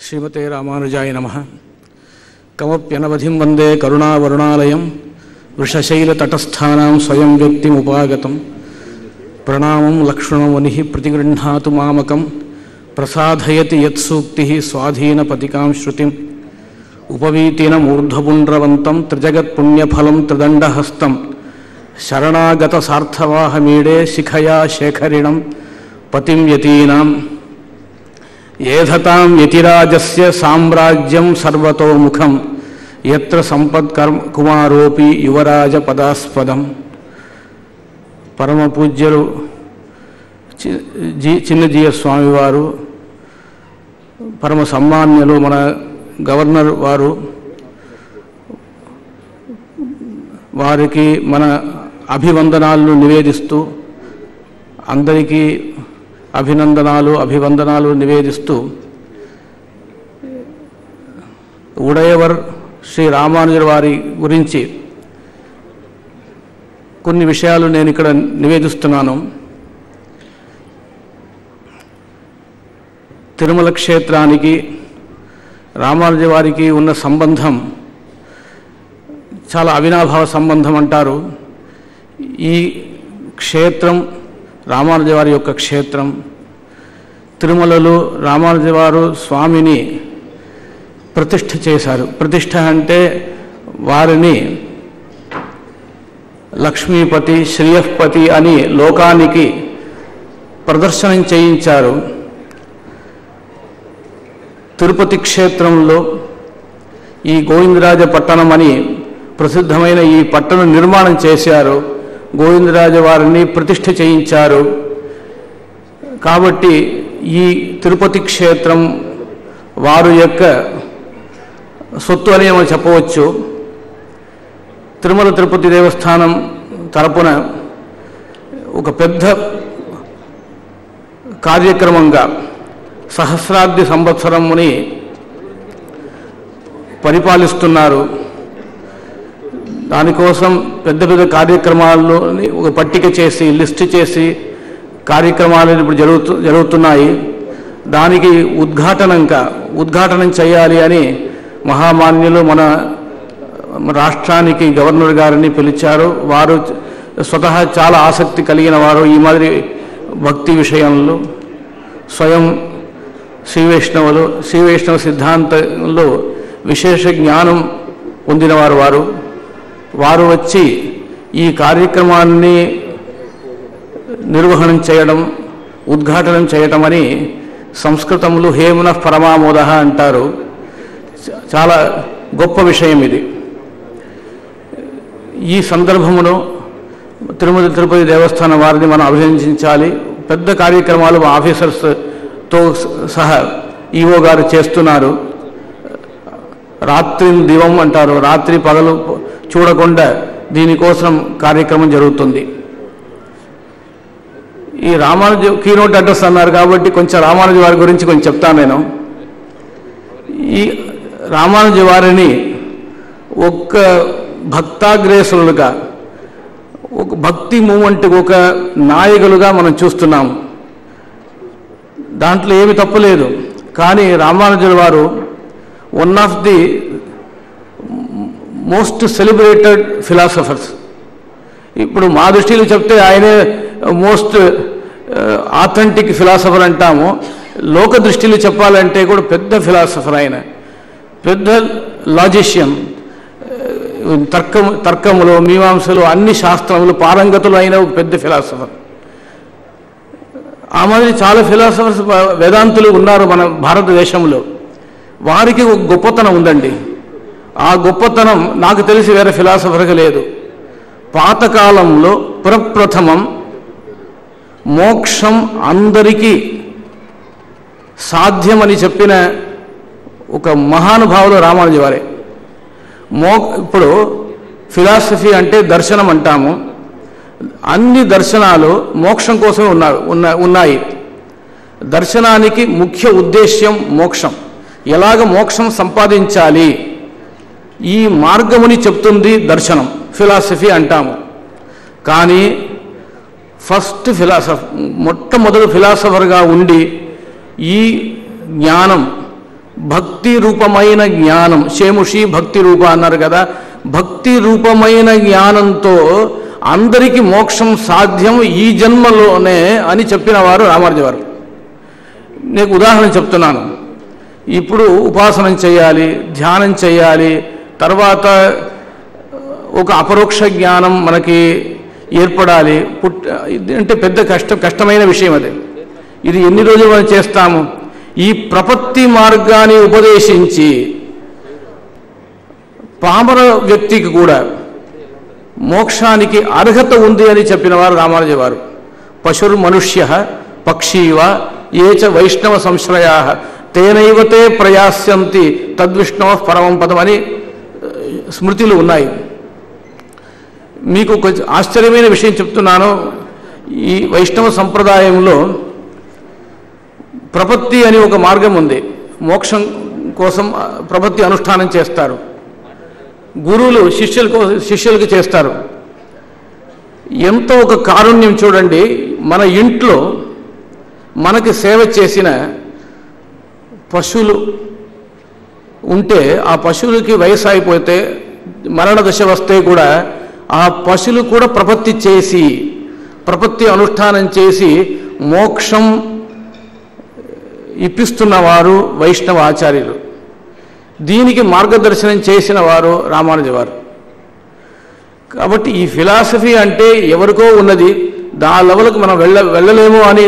S8: श्रीमते रामानुजाय नमः. कमप्यनवधिं वन्दे करुणावरुणालयं वृषशैलतटस्थानां स्वयं व्यक्तिमुपागतं प्रणामं लक्ष्मणमुनिः प्रतिगृह्णातु मामकं प्रसादयति यत्सूक्तिः स्वाधीनपतिकां श्रुतिम् उपवीतेन मूर्ध्वपुण्ड्रवन्तं त्रिजगत्पुण्यफलं त्रिदण्डहस्तं शरणागतसार्थवाहमीडे शिखया शेखरिणं पतिं यतीनां येधतां यतिराजस्य साम्राज्यं सर्वतोमुखं यत्र सम्पत्कुमारोऽपि युवराजपदास्पदं. పరమ పూజ్యులు చిన్నజీయ స్వామివారు, పరమ సమ్మాన్యులు మన గవర్నర్ వారు, వారికి మన అభివందనాలను నివేదిస్తూ, అందరికీ అభివందనాలు నివేదిస్తూ, ఉడయవర్ శ్రీ రామానుజుల వారి గురించి కొన్ని విషయాలు నేను ఇక్కడ నివేదిస్తున్నాను. తిరుమల క్షేత్రానికి రామానుజ వారికి ఉన్న సంబంధం చాలా అవినాభావ సంబంధం అంటారు. ఈ క్షేత్రం రామానుజ వారి యొక్క క్షేత్రం. తిరుమలలో రామానుజ వారు స్వామిని ప్రతిష్ఠ చేశారు. ప్రతిష్ఠ అంటే వారిని లక్ష్మీపతి, శ్రీయపతి అని లోకానికి ప్రదర్శనం చేయించారు. తిరుపతి క్షేత్రంలో ఈ గోవిందరాజ పట్టణం అని ప్రసిద్ధమైన ఈ పట్టణం నిర్మాణం చేశారు. గోవిందరాజ వారిని ప్రతిష్ఠ చేయించారు. కాబట్టి ఈ తిరుపతి క్షేత్రం వారు యొక్క సొత్తు అని మనం చెప్పవచ్చు. తిరుమల తిరుపతి దేవస్థానం తరపున ఒక పెద్ద కార్యక్రమంగా సహస్రాబ్ది సంవత్సరముని పరిపాలిస్తున్నారు. దానికోసం పెద్ద పెద్ద కార్యక్రమాల్లో ఒక పట్టిక చేసి లిస్టు చేసి కార్యక్రమాలు ఇప్పుడు జరుగుతున్నాయి. దానికి ఉద్ఘాటనం చేయాలి అని మహామాన్యులు మన రాష్ట్రానికి గవర్నర్ గారిని పిలిచారు. వారు స్వతహా చాలా ఆసక్తి కలిగిన వారు ఈ మాదిరి భక్తి విషయంలో. స్వయం శ్రీ వైష్ణవ సిద్ధాంతంలో విశేష జ్ఞానం పొందినవారు వారు వచ్చి ఈ కార్యక్రమాన్ని నిర్వహణం చేయడం, ఉద్ఘాటనం చేయటం అని సంస్కృతంలో హేమున పరమామోద అంటారు. చాలా గొప్ప విషయం ఇది. ఈ సందర్భమును తిరుమల తిరుపతి దేవస్థానం వారిని మనం అభినందించాలి. పెద్ద కార్యక్రమాలు ఆఫీసర్స్తో సహా ఈఓ గారు చేస్తున్నారు. రాత్రి దివం అంటారు, రాత్రి పగలు చూడకుండా దీనికోసం కార్యక్రమం జరుగుతుంది. ఈ రామానుజ కీనోట్ అడ్రస్ అన్నారు కాబట్టి కొంచెం రామానుజ వారి గురించి కొంచెం చెప్తాను నేను. ఈ రామానుజ వారిని ఒక భక్తాగ్రేసులుగా, ఒక భక్తి మూమెంట్, ఒక నాయకులుగా మనం చూస్తున్నాము. దాంట్లో ఏమి తప్పులేదు. కానీ రామానుజుల వారు one of the most celebrated philosophers. ఇప్పుడు మా దృష్టిలో చెప్తే ఆయనే మోస్ట్ ఆథెంటిక్ ఫిలాసఫర్ అంటాము. లోక దృష్టిలో చెప్పాలంటే కూడా పెద్ద ఫిలాసఫర్ ఆయన, పెద్ద లాజిషియన్. తర్కములో, మీమాంసలో, అన్ని శాస్త్రములు పారంగతులు అయిన పెద్ద ఫిలాసఫర్. ఆ మాదిరి చాలా ఫిలాసఫర్స్, వేదాంతులు ఉన్నారు మన భారతదేశంలో. వారికి ఒక గొప్పతనం ఉందండి. ఆ గొప్పతనం నాకు తెలిసి వేరే ఫిలాసఫర్కి లేదు. పాతకాలంలో ప్రప్రథమం మోక్షం అందరికీ సాధ్యమని చెప్పిన ఒక మహానుభావులు రామానుజ వారే. ఇప్పుడు ఫిలాసఫీ అంటే దర్శనం అంటాము. అన్ని దర్శనాలు మోక్షం కోసమే ఉన్నాయి. దర్శనానికి ముఖ్య ఉద్దేశ్యం మోక్షం. ఎలాగ మోక్షం సంపాదించాలి ఈ మార్గముని చెప్తుంది దర్శనం, ఫిలాసఫీ అంటాము. కానీ ఫస్ట్ మొట్టమొదటి ఫిలాసఫర్గా ఉండి ఈ జ్ఞానం, భక్తి రూపమైన జ్ఞానం, శేముషి భక్తి రూప అన్నారు కదా, భక్తి రూపమైన జ్ఞానంతో అందరికీ మోక్షం సాధ్యం ఈ జన్మలోనే అని చెప్పిన వారు రామానుజ వారు. నేను ఉదాహరణ చెప్తున్నాను. ఇప్పుడు ఉపాసనం చేయాలి, ధ్యానం చేయాలి, తర్వాత ఒక అపరోక్ష జ్ఞానం మనకి ఏర్పడాలి. అంటే పెద్ద కష్టమైన విషయం అది. ఇది ఎన్ని రోజులు మనం చేస్తాము? ఈ ప్రపత్తి మార్గాన్ని ఉపదేశించి పామర వ్యక్తికి కూడా మోక్షానికి అర్హత ఉంది అని చెప్పినవారు రామానుజ వారు. పశుర్మనుష్య పక్షీవ ఏచ వైష్ణవ సంశ్రయా తేనైవతే ప్రయాస్యంతి తద్విష్ణవ పరమం పదం అని స్మృతులు ఉన్నాయి. మీకు కొంచెం ఆశ్చర్యమైన విషయం చెప్తున్నాను. ఈ వైష్ణవ సంప్రదాయంలో ప్రపత్తి అని ఒక మార్గం ఉంది. మోక్షం కోసం ప్రపత్తి అనుష్ఠానం చేస్తారు. గురువులు శిష్యులకు చేస్తారు. ఎంతో ఒక కారుణ్యం చూడండి. మన ఇంట్లో మనకి సేవ చేసిన పశువులు ఉంటే ఆ పశువులకి వయసు అయిపోతే మరణ దశ వస్తే కూడా ఆ పశువులు కూడా ప్రపత్తి అనుష్ఠానం చేసి మోక్షం ఇప్పిస్తున్నవారు వైష్ణవ ఆచార్యులు. దీనికి మార్గదర్శనం చేసిన వారు రామానుజ వారు. కాబట్టి ఈ ఫిలాసఫీ అంటే ఎవరికో ఉన్నది, దా లెవెల్కి మనం వెళ్ళలేము అని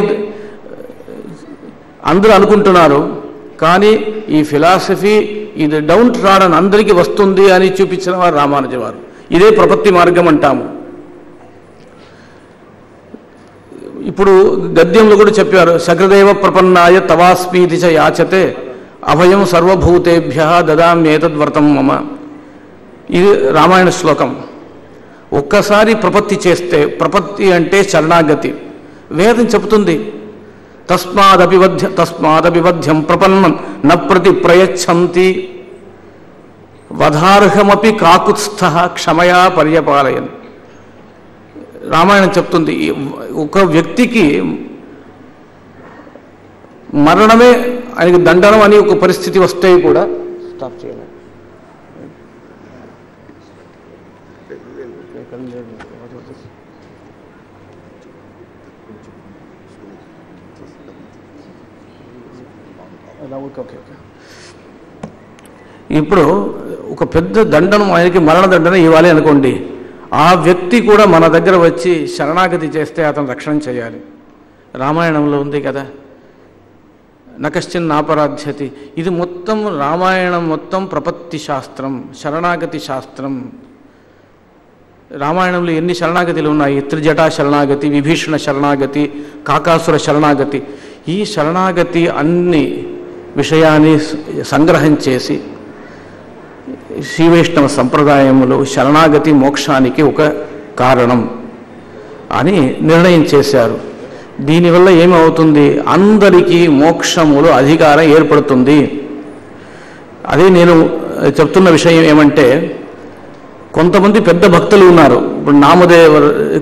S8: అందరూ అనుకుంటున్నారు. కానీ ఈ ఫిలాసఫీ ఇది డౌన్ ట్రాడన్ అందరికీ వస్తుంది అని చూపించిన వారు రామానుజ వారు. ఇదే ప్రపత్తి మార్గం అంటాము. ఇప్పుడు గద్యంలో కూడా చెప్పారు, సకృదేవ ప్రపన్నాయ తవాస్మీతి చ యాచతే అభయం సర్వభూతేభ్య దదామ్యేతద్వ్రతం మమ. ఇది రామాయణ శ్లోకం. ఒక్కసారి ప్రపత్తి చేస్తే, ప్రపత్తి అంటే శరణాగతి, వేదం చెబుతుంది తస్మాదభివధ్యం ప్రపన్నం న ప్రతి ప్రయచ్చంతి వధార్హమపి కాకుత్స్థ క్షమయా పర్యపాలయన్. రామాయణం చెప్తుంది ఒక వ్యక్తికి మరణమే ఆయనకి దండనం అని ఒక పరిస్థితి వస్తే కూడా స్టాప్ చేయాలి. ఇప్పుడు ఒక పెద్ద దండనం ఆయనకి మరణ దండన ఇవ్వాలి అనుకోండి, ఆ వ్యక్తి కూడా మన దగ్గర వచ్చి శరణాగతి చేస్తే అతను రక్షణ చేయాలి. రామాయణంలో ఉంది కదా, నకశ్చిన్ నాపరాధ్యతి. ఇది మొత్తం రామాయణం మొత్తం ప్రపత్తి శాస్త్రం, శరణాగతి శాస్త్రం. రామాయణంలో ఎన్ని శరణాగతులు ఉన్నాయి? త్రిజటా శరణాగతి, విభీషణ శరణాగతి, కాకాసుర శరణాగతి. ఈ శరణాగతి అన్ని విషయాన్ని సంగ్రహం చేసి శ్రీవైష్ణవ సంప్రదాయములో శరణాగతి మోక్షానికి ఒక కారణం అని నిర్ణయం చేశారు. దీనివల్ల ఏమవుతుంది? అందరికీ మోక్షములో అధికారం ఏర్పడుతుంది. అదే నేను చెప్తున్న విషయం ఏమంటే, కొంతమంది పెద్ద భక్తులు ఉన్నారు. ఇప్పుడు నామదేవ్,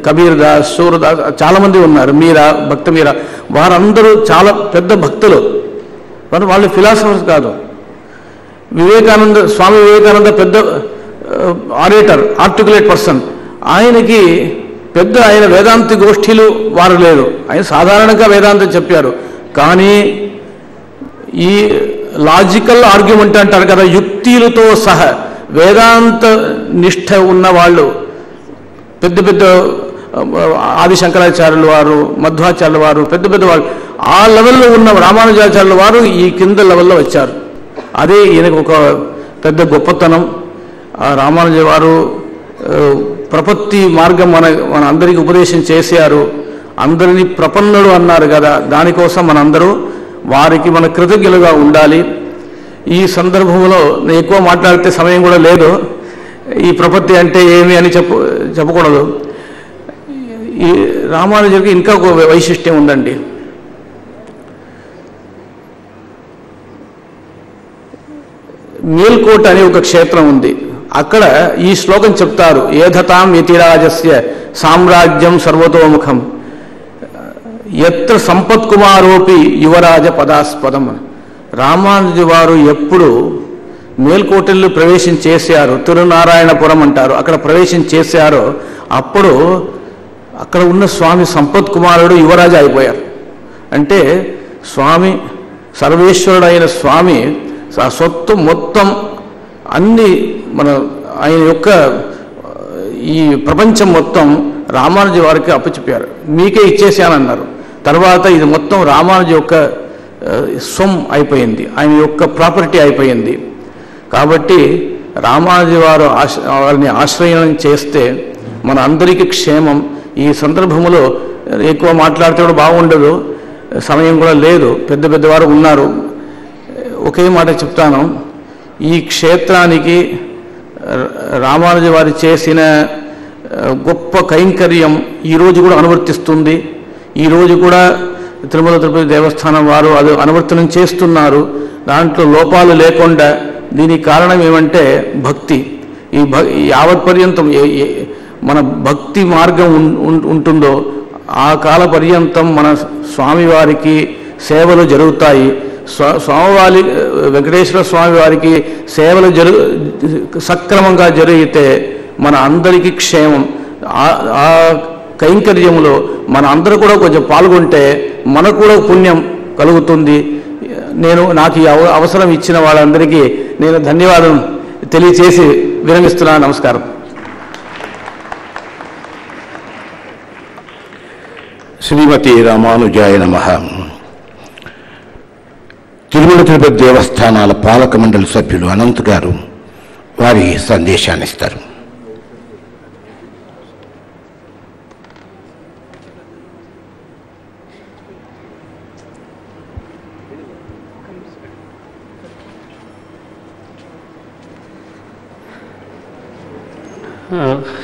S8: కబీర్ దాస్, సూరదాస్ చాలామంది ఉన్నారు, మీరా, భక్త మీరా, వారందరూ చాలా పెద్ద భక్తులు. వాళ్ళు ఫిలాసఫర్స్ కాదు. స్వామి వివేకానంద పెద్ద ఆరేటర్, ఆర్టికులేట్ పర్సన్. ఆయనకి ఆయన వేదాంతి గోష్ఠీలు వారు లేరు. ఆయన సాధారణంగా వేదాంతం చెప్పారు. కానీ ఈ లాజికల్ ఆర్గ్యుమెంట్ అంటారు కదా, యుక్తులతో సహా వేదాంత నిష్ఠ ఉన్న వాళ్ళు, పెద్ద పెద్ద ఆదిశంకరాచార్యుల వారు, మధ్వాచార్యుల వారు, పెద్ద పెద్ద వాళ్ళు, ఆ లెవెల్లో ఉన్న రామానుజాచార్యుల వారు ఈ కింద లెవెల్లో వచ్చారు. అదే ఈయనకు ఒక పెద్ద గొప్పతనం. రామానుజ వారు ప్రపత్తి మార్గం మన అందరికీ ఉపదేశం చేశారు. అందరినీ ప్రపన్నుడు అన్నారు కదా, దానికోసం మనందరూ వారికి మన కృతజ్ఞులుగా ఉండాలి. ఈ సందర్భంలో నేను ఎక్కువ మాట్లాడితే సమయం కూడా లేదు. ఈ ప్రపత్తి అంటే ఏమి అని చెప్పకూడదు. ఈ రామానుజుడికి ఇంకా ఒక వైశిష్ట్యం ఉందండి. మేల్కోట అనే ఒక క్షేత్రం ఉంది. అక్కడ ఈ శ్లోకం చెప్తారు, ఏధతాం యతిరాజస్య సామ్రాజ్యం సర్వతోముఖం ఎత్ర సంపత్కుమారోపి యువరాజ పదాస్పదం. రామానుజు వారు ఎప్పుడు మేల్కోటల్లో ప్రవేశం చేశారు, తిరునారాయణపురం అంటారు, అక్కడ ప్రవేశం చేశారో అప్పుడు అక్కడ ఉన్న స్వామి సంపత్ కుమారుడు యువరాజు అయిపోయారు. అంటే స్వామి సర్వేశ్వరుడైన స్వామి ఆ సొత్తు మొత్తం అన్ని ఆయన యొక్క ఈ ప్రపంచం మొత్తం రామానుజు వారికి అప్పచెప్పారు. మీకే ఇచ్చేసానన్నారు. తర్వాత ఇది మొత్తం రామానుజు యొక్క సొమ్ అయిపోయింది, ఆయన యొక్క ప్రాపర్టీ అయిపోయింది. కాబట్టి రామానుజు వారిని ఆశ్రయం చేస్తే మన అందరికీ క్షేమం. ఈ సందర్భంలో ఎక్కువ మాట్లాడితే కూడా బాగుండదు, సమయం కూడా లేదు, పెద్ద పెద్దవారు ఉన్నారు. ఒకే మాట చెప్తాను, ఈ క్షేత్రానికి రామానుజు వారు చేసిన గొప్ప కైంకర్యం ఈరోజు కూడా అనువర్తిస్తుంది. ఈరోజు కూడా తిరుమల తిరుపతి దేవస్థానం వారు అది అనువర్తనం చేస్తున్నారు, దాంట్లో లోపాలు లేకుండా. దీనికి కారణం ఏమంటే భక్తి. ఈ యావత్ పర్యంతం మన భక్తి మార్గం ఉంటుందో ఆ కాల పర్యంతం మన స్వామివారికి సేవలు జరుగుతాయి. స్వామివారి వెంకటేశ్వర స్వామి వారికి సేవలు సక్రమంగా జరిగితే మన అందరికీ క్షేమం. ఆ కైంకర్యంలో మన అందరూ కూడా కొంచెం పాల్గొంటే మనకు కూడా పుణ్యం కలుగుతుంది. నాకు ఈ అవసరం ఇచ్చిన వాళ్ళందరికీ నేను ధన్యవాదం తెలియచేసి విరమిస్తున్నాను. నమస్కారం.
S3: శ్రీమతి రామానుజాయ నమః. తిరుమల తిరుపతి దేవస్థానాల పాలక మండలి సభ్యులు అనంత్ గారు వారి సందేశాన్ని ఇస్తారు.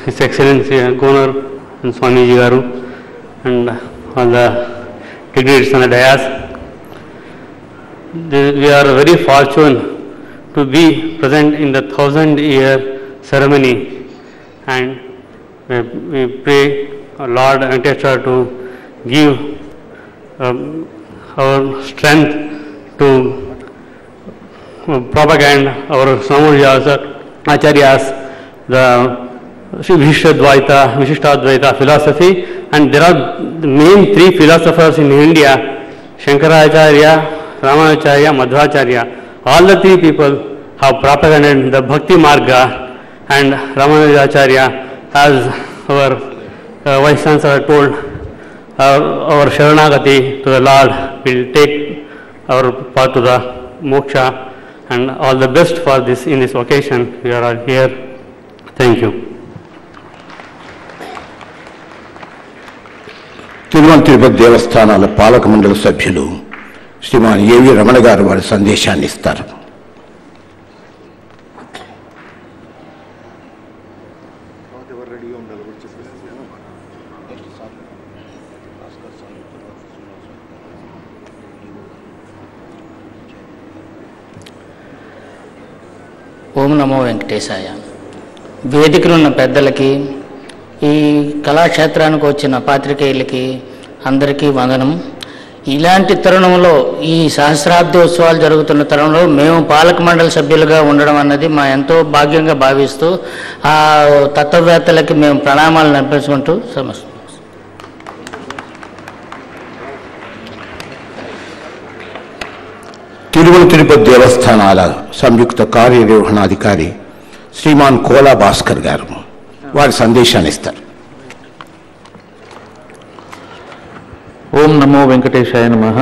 S9: His Excellency Governor and Swamiji Garu and all the dignitaries on the dais. We are very fortunate to be present in the 1000-year ceremony, and we pray Lord Venkateshwara to give our strength to propagate our Samuja Acharyas, the Vishishtadvaita philosophy, and there are the main three philosophers in India: Shankaracharya, Ramanacharya, Madhvacharya. All the three people have propagated the Bhakti Marga, and Ramanacharya, as our Vice Chancellor told, our Sharanagati to the Lord will take our path to the moksha, and all the best for this in this occasion. We are all here. Thank you.
S3: Tirumala Tirupati దేవస్థానాల పాలక మండలి సభ్యులు శ్రీమాన్ ఏవి రమణ గారు వారి సందేశాన్ని ఇస్తారు.
S10: ఓం నమో వెంకటేశాయ. వేదికలున్న పెద్దలకి, ఈ కళాక్షేత్రానికి వచ్చిన పాత్రికేయులకి అందరికీ వందనం. ఇలాంటి తరుణంలో, ఈ సహస్రాబ్దోత్సవాలు జరుగుతున్న తరుణంలో మేము పాలక మండలి సభ్యులుగా ఉండడం అన్నది మా ఎంతో భాగ్యంగా భావిస్తూ ఆ తత్వవేత్తలకి మేము ప్రణామాలు అర్పించుకుంటూ సమస్తం.
S3: తిరుమల తిరుపతి దేవస్థానాల సంయుక్త కార్యనిర్వహణాధికారి శ్రీమాన్ కోలా భాస్కర్ గారు వారి సందేశాన్ని ఇస్తారు.
S11: ఓం నమో వెంకటేశాయ నమః.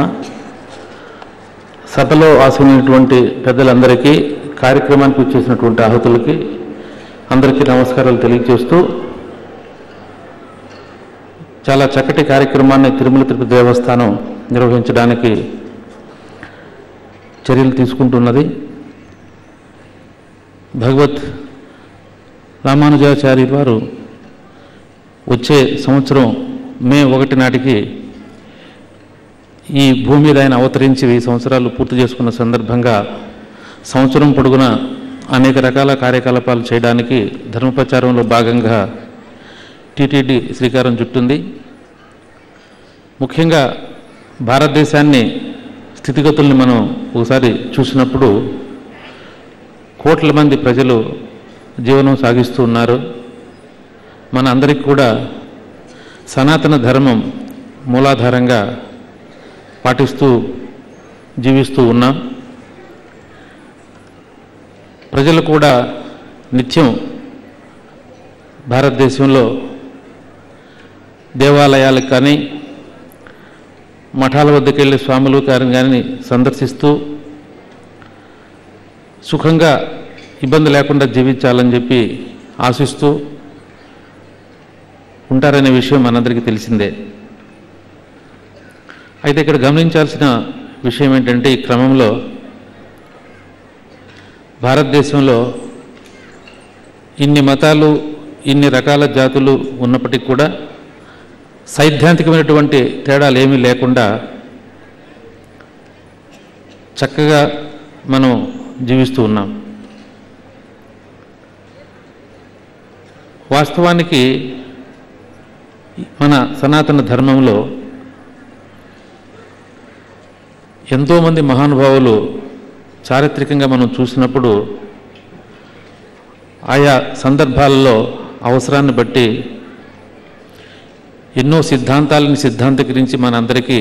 S11: సభలో ఆసీనులైనటువంటి పెద్దలందరికీ, కార్యక్రమానికి వచ్చేసినటువంటి ఆహుతులకి అందరికీ నమస్కారాలు తెలియజేస్తూ, చాలా చక్కటి కార్యక్రమాన్ని తిరుమల తిరుపతి దేవస్థానం నిర్వహించడానికి చర్యలు తీసుకుంటున్నది. భగవత్ రామానుజాచార్యుల వారు వచ్చే సంవత్సరం మే 1 నాటికి ఈ భూమి మీద ఆయన అవతరించి 1000 సంవత్సరాలు పూర్తి చేసుకున్న సందర్భంగా సంవత్సరం పొడుగున అనేక రకాల కార్యకలాపాలు చేయడానికి ధర్మప్రచారంలో భాగంగా టీటీడీ శ్రీకారం చుట్టింది. ముఖ్యంగా భారతదేశాన్ని స్థితిగతుల్ని మనం ఒకసారి చూసినప్పుడు కోట్ల మంది ప్రజలు జీవనం సాగిస్తూ ఉన్నారు. మన అందరికీ కూడా సనాతన ధర్మం మూలాధారంగా పాటిస్తూ జీవిస్తూ ఉన్నాం. ప్రజలు కూడా నిత్యం భారతదేశంలో దేవాలయాలకు కానీ మఠాల వద్దకు వెళ్ళే స్వాములు కానీ సందర్శిస్తూ సుఖంగా ఇబ్బంది లేకుండా జీవించాలని చెప్పి ఆశిస్తూ ఉంటారనే విషయం మనందరికీ తెలిసిందే. అయితే ఇక్కడ గమనించాల్సిన విషయం ఏంటంటే, ఈ క్రమంలో భారతదేశంలో ఇన్ని మతాలు, ఇన్ని రకాల జాతులు ఉన్నప్పటికీ కూడా సైద్ధాంతికమైనటువంటి తేడాలు ఏమీ లేకుండా చక్కగా మనం జీవిస్తూ ఉన్నాం. వాస్తవానికి మన సనాతన ధర్మంలో ఎంతోమంది మహానుభావులు చారిత్రకంగా మనం చూసినప్పుడు ఆయా సందర్భాలలో అవసరాన్ని బట్టి ఎన్నో సిద్ధాంతాలని సిద్ధాంతీకరించి మనందరికీ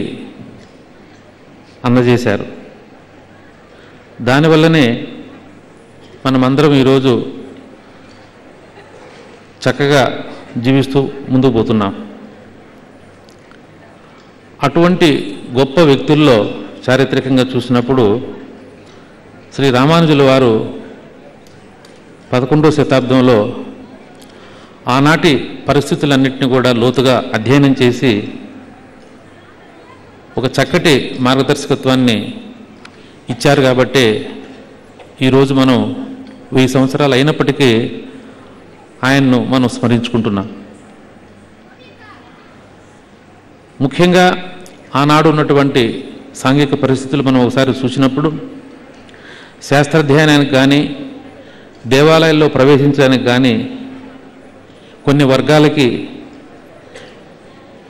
S11: అందజేశారు. దానివల్లనే మనమందరం ఈరోజు చక్కగా జీవిస్తూ ముందుకు పోతున్నాం. అటువంటి గొప్ప వ్యక్తుల్లో చారిత్రకంగా చూసినప్పుడు శ్రీ రామానుజుల వారు 11వ శతాబ్దంలో ఆనాటి పరిస్థితులన్నింటినీ కూడా లోతుగా అధ్యయనం చేసి ఒక చక్కటి మార్గదర్శకత్వాన్ని ఇచ్చారు. కాబట్టే ఈరోజు మనం 1000 సంవత్సరాలు అయినప్పటికీ ఆయన్ను మనం స్మరించుకుంటున్నాం. ముఖ్యంగా ఆనాడు ఉన్నటువంటి సాంఘిక పరిస్థితులు మనం ఒకసారి చూసినప్పుడు శాస్త్రాధ్యయనానికి కానీ దేవాలయాల్లో ప్రవేశించడానికి కానీ కొన్ని వర్గాలకి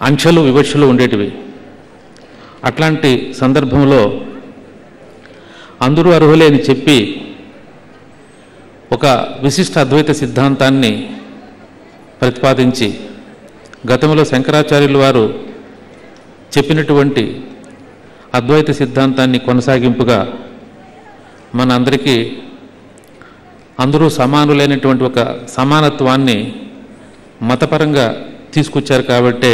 S11: అంచెలు వివక్షలు ఉండేటివి. అట్లాంటి సందర్భంలో అందరూ అర్హులే అని చెప్పి ఒక విశిష్ట అద్వైత సిద్ధాంతాన్ని ప్రతిపాదించి గతంలో శంకరాచార్యుల వారు చెప్పినటువంటి అద్వైత సిద్ధాంతాన్ని కొనసాగింపుగా మన అందరికీ అందరూ సమానులైనటువంటి ఒక సమానత్వాన్ని మతపరంగా తీసుకొచ్చారు. కాబట్టే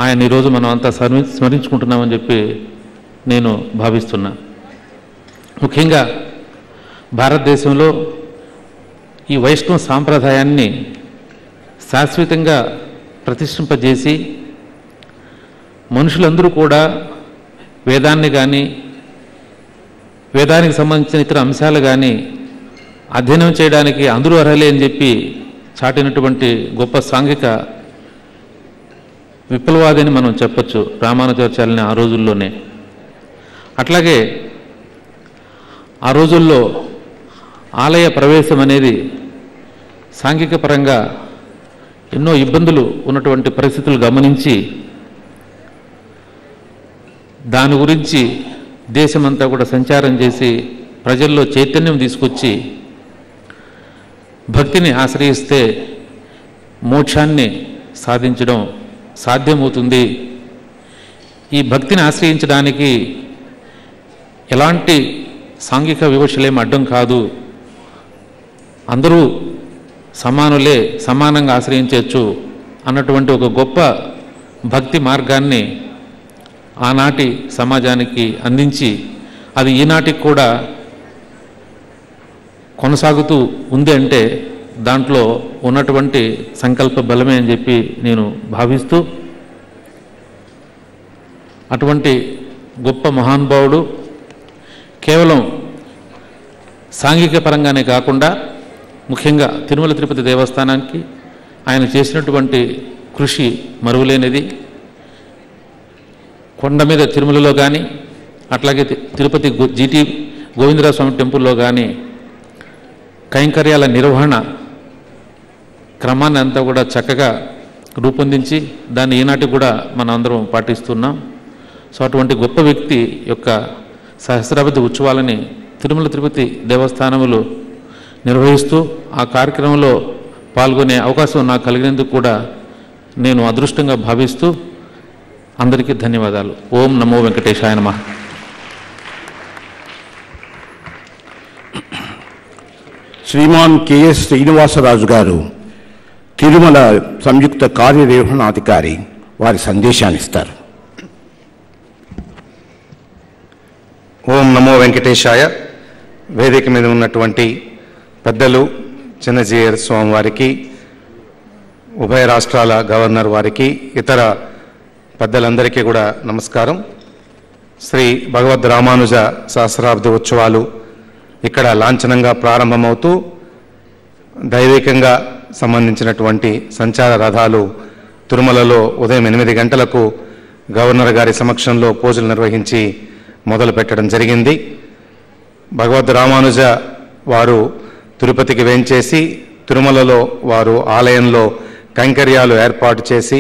S11: ఆయన ఈరోజు మనం అంతా స్మరించుకుంటున్నామని చెప్పి నేను భావిస్తున్నా. ముఖ్యంగా భారతదేశంలో ఈ వైష్ణవ సాంప్రదాయాన్ని శాశ్వతంగా ప్రతిష్ఠింపజేసి మనుషులందరూ కూడా వేదాన్ని కానీ వేదానికి సంబంధించిన ఇతర అంశాలు కానీ అధ్యయనం చేయడానికి అందరూ అర్హలే అని చెప్పి చాటినటువంటి గొప్ప సాంఘిక విప్లవాది అని మనం చెప్పచ్చు రామానుజాచార్యులని ఆ రోజుల్లోనే. అట్లాగే ఆ రోజుల్లో ఆలయ ప్రవేశం అనేది సాంఘిక పరంగా ఎన్నో ఇబ్బందులు ఉన్నటువంటి పరిస్థితులు గమనించి దాని గురించి దేశమంతా కూడా సంచారం చేసి ప్రజల్లో చైతన్యం తీసుకొచ్చి భక్తిని ఆశ్రయిస్తే మోక్షాన్ని సాధించడం సాధ్యమవుతుంది. ఈ భక్తిని ఆశ్రయించడానికి ఎలాంటి సాంఘిక వివక్షలేం అడ్డం కాదు, అందరూ సమానులే, సమానంగా ఆశ్రయించవచ్చు అన్నటువంటి ఒక గొప్ప భక్తి మార్గాన్ని ఆనాటి సమాజానికి అందించి అది ఈనాటికి కూడా కొనసాగుతూ ఉంది అంటే దాంట్లో ఉన్నటువంటి సంకల్ప బలమే అని చెప్పి నేను భావిస్తూ, అటువంటి గొప్ప మహానుభావుడు కేవలం సాంఘిక పరంగానే కాకుండా ముఖ్యంగా తిరుమల తిరుపతి దేవస్థానానికి ఆయన చేసినటువంటి కృషి మరువలేనిది. కొండ మీద తిరుమలలో కానీ అట్లాగే తిరుపతి జీటీ గోవిందరాజ స్వామి టెంపుల్లో కానీ కైంకర్యాల నిర్వహణ క్రమాన్ని అంతా కూడా చక్కగా రూపొందించి దాన్ని ఈనాటికి కూడా మనం అందరం పాటిస్తున్నాం. సో అటువంటి గొప్ప వ్యక్తి యొక్క సహస్రాబ్ది ఉత్సవాలని తిరుమల తిరుపతి దేవస్థానములు నిర్వహిస్తూ ఆ కార్యక్రమంలో పాల్గొనే అవకాశం నాకు కలిగినందుకు కూడా నేను అదృష్టంగా భావిస్తూ అందరికీ ధన్యవాదాలు. ఓం నమో వెంకటేశాయ నమః.
S3: శ్రీమాన్ కెఎస్ శ్రీనివాసరాజు గారు తిరుమల సంయుక్త కార్యనిర్వహణాధికారి వారి సందేశాన్ని ఇస్తారు.
S12: ఓం నమో వెంకటేశాయ. వేదిక మీద ఉన్నటువంటి పెద్దలు చిన్నజీయర్ స్వామి వారికి, ఉభయ రాష్ట్రాల గవర్నర్ వారికి, ఇతర పెద్దలందరికీ కూడా నమస్కారం. శ్రీ భగవద్ రామానుజ సహస్రాబ్ది ఉత్సవాలు ఇక్కడ లాంఛనంగా ప్రారంభమవుతూ దైవికంగా సంబంధించినటువంటి సంచార రథాలు తిరుమలలో ఉదయం 8 గంటలకు గవర్నర్ గారి సమక్షంలో పూజలు నిర్వహించి మొదలు పెట్టడం జరిగింది. భగవద్ రామానుజ వారు తిరుపతికి వేంచేసి తిరుమలలో వారు ఆలయంలో కైంకర్యాలు ఏర్పాటు చేసి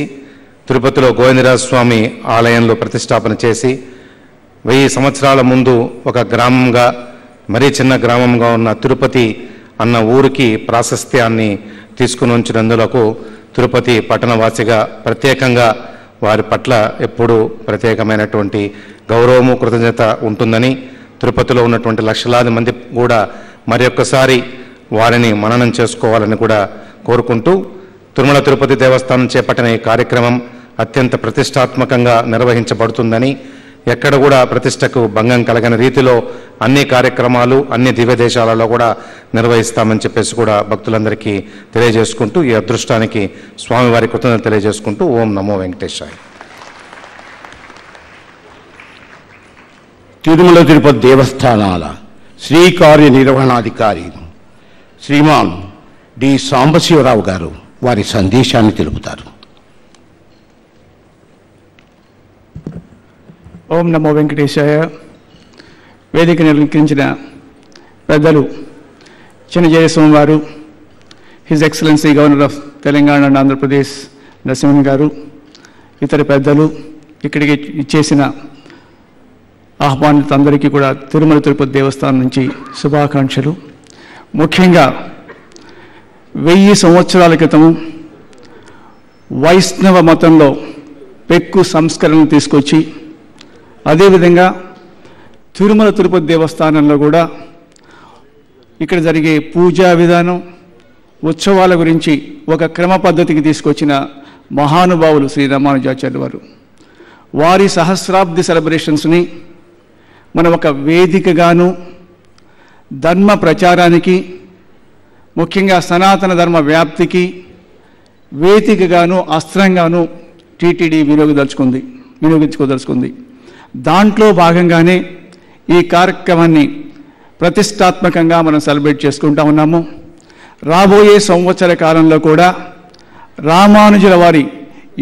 S12: తిరుపతిలో గోవిందరాజ స్వామి ఆలయంలో ప్రతిష్టాపన చేసి 1000 సంవత్సరాల ముందు ఒక గ్రామంగా, మరీ చిన్న గ్రామంగా ఉన్న తిరుపతి అన్న ఊరికి ప్రాశస్త్యాన్ని తీసుకుని ఉంచినందులకు తిరుపతి పట్టణవాసిగా ప్రత్యేకంగా వారి పట్ల ఎప్పుడూ ప్రత్యేకమైనటువంటి గౌరవము, కృతజ్ఞత ఉంటుందని, తిరుపతిలో ఉన్నటువంటి లక్షలాది మంది కూడా మరొక్కసారి వారిని మననం చేసుకోవాలని కూడా కోరుకుంటూ, తిరుమల తిరుపతి దేవస్థానం చేపట్టిన ఈ కార్యక్రమం అత్యంత ప్రతిష్టాత్మకంగా నిర్వహించబడుతుందని, ఎక్కడ కూడా ప్రతిష్టకు భంగం కలగని రీతిలో అన్ని కార్యక్రమాలు అన్ని దివ్య దేశాలలో కూడా నిర్వహిస్తామని చెప్పేసి కూడా భక్తులందరికీ తెలియజేసుకుంటూ, ఈ అదృష్టానికి స్వామివారి కృతజ్ఞతలు తెలియజేసుకుంటూ ఓం నమో వెంకటేశాయ.
S3: తిరుమల తిరుపతి దేవస్థానాల శ్రీకార్య నిర్వహణాధికారి శ్రీమాన్ డి సాంబశివరావు గారు వారి సందేశాన్ని తెలుపుతారు.
S8: ఓం నమో వెంకటేశాయ. వేదికను అలంకరించిన పెద్దలు చిన్నజయస్వామి వారు, his excellency governor of Telangana and Andhra Pradesh Narasimhan గారు, ఇతర పెద్దలు, ఇక్కడికి ఇచ్చేసిన ఆహ్వానితులందరికీ కూడా తిరుమల తిరుపతి దేవస్థానం నుంచి శుభాకాంక్షలు. ముఖ్యంగా 1000 సంవత్సరాల క్రితము వైష్ణవ మతంలో పెక్కు సంస్కరణలు తీసుకొచ్చి, అదేవిధంగా తిరుమల తిరుపతి దేవస్థానంలో కూడా ఇక్కడ జరిగే పూజా విధానం, ఉత్సవాల గురించి ఒక క్రమ పద్ధతికి తీసుకొచ్చిన మహానుభావులు శ్రీ రామానుజాచార్యులు వారు. వారి సహస్రాబ్ది సెలబ్రేషన్స్ని మనం ఒక వేదికగాను, ధర్మ ప్రచారానికి, ముఖ్యంగా సనాతన ధర్మ వ్యాప్తికి వేదికగాను, అస్త్రంగాను టీటీడీ వినియోగించుకోదలుచుకుంది. దాంట్లో భాగంగానే ఈ కార్యక్రమాన్ని ప్రతిష్టాత్మకంగా మనం సెలబ్రేట్ చేసుకుంటా ఉన్నాము. రాబోయే సంవత్సర కాలంలో కూడా రామానుజుల వారి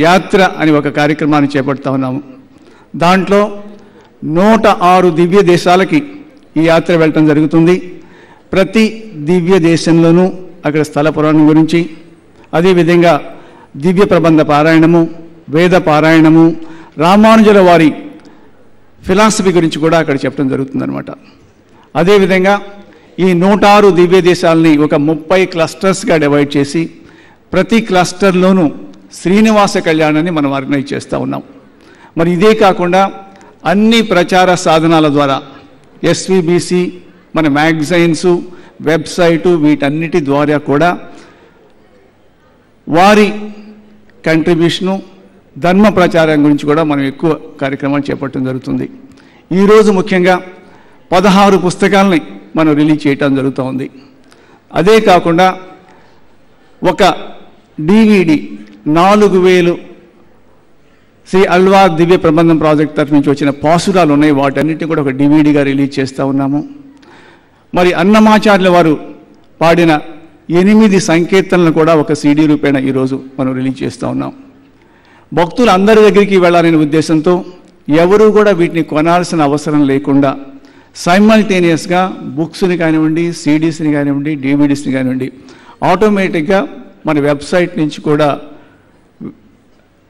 S8: యాత్ర అని ఒక కార్యక్రమాన్ని చేపడుతూ ఉన్నాము. దాంట్లో 106 దివ్య దేశాలకి ఈ యాత్ర వెళ్ళటం జరుగుతుంది. ప్రతి దివ్య దేశంలోనూ అక్కడ స్థల పురాణం గురించి, అదేవిధంగా దివ్య ప్రబంధ పారాయణము, వేద పారాయణము, రామానుజుల వారి ఫిలాసఫీ గురించి కూడా అక్కడ చెప్పడం జరుగుతుందన్నమాట. అదేవిధంగా ఈ 106 దివ్య దేశాలని ఒక 30 క్లస్టర్స్గా డివైడ్ చేసి, ప్రతి క్లస్టర్లోనూ శ్రీనివాస కళ్యాణాన్ని మనం ఆర్గనైజ్ చేస్తూ ఉన్నాం. మరి ఇదే కాకుండా అన్ని ప్రచార సాధనాల ద్వారా ఎస్విబిసి, మన మ్యాగజైన్స్, వెబ్సైటు, వీటన్నిటి ద్వారా కూడా వారి కంట్రిబ్యూషను, ధర్మ ప్రచారం గురించి కూడా మనం ఎక్కువ కార్యక్రమాలు చేపట్టడం జరుగుతుంది. ఈరోజు ముఖ్యంగా 16 పుస్తకాలని మనం రిలీజ్ చేయటం జరుగుతూ ఉంది. అదే కాకుండా ఒక DVD 4000 శ్రీ అల్వార్ దివ్య ప్రబంధం ప్రాజెక్ట్ తరఫు నుంచి వచ్చిన పాసురాలు ఉన్నాయి. వాటన్నిటిని కూడా ఒక DVDగా రిలీజ్ చేస్తూ ఉన్నాము. మరి అన్నమాచార్యుల వారు పాడిన 8 సంకీర్తనలను కూడా ఒక CD రూపేణ ఈరోజు మనం రిలీజ్ చేస్తూ ఉన్నాం. భక్తులు అందరి దగ్గరికి వెళ్ళాలనే ఉద్దేశంతో ఎవరు కూడా వీటిని కొనాల్సిన అవసరం లేకుండా సైమల్టేనియస్గా బుక్స్ని కానివ్వండి, CDస్ని కానివ్వండి, DVDస్ని కానివ్వండి ఆటోమేటిక్గా మన వెబ్సైట్ నుంచి కూడా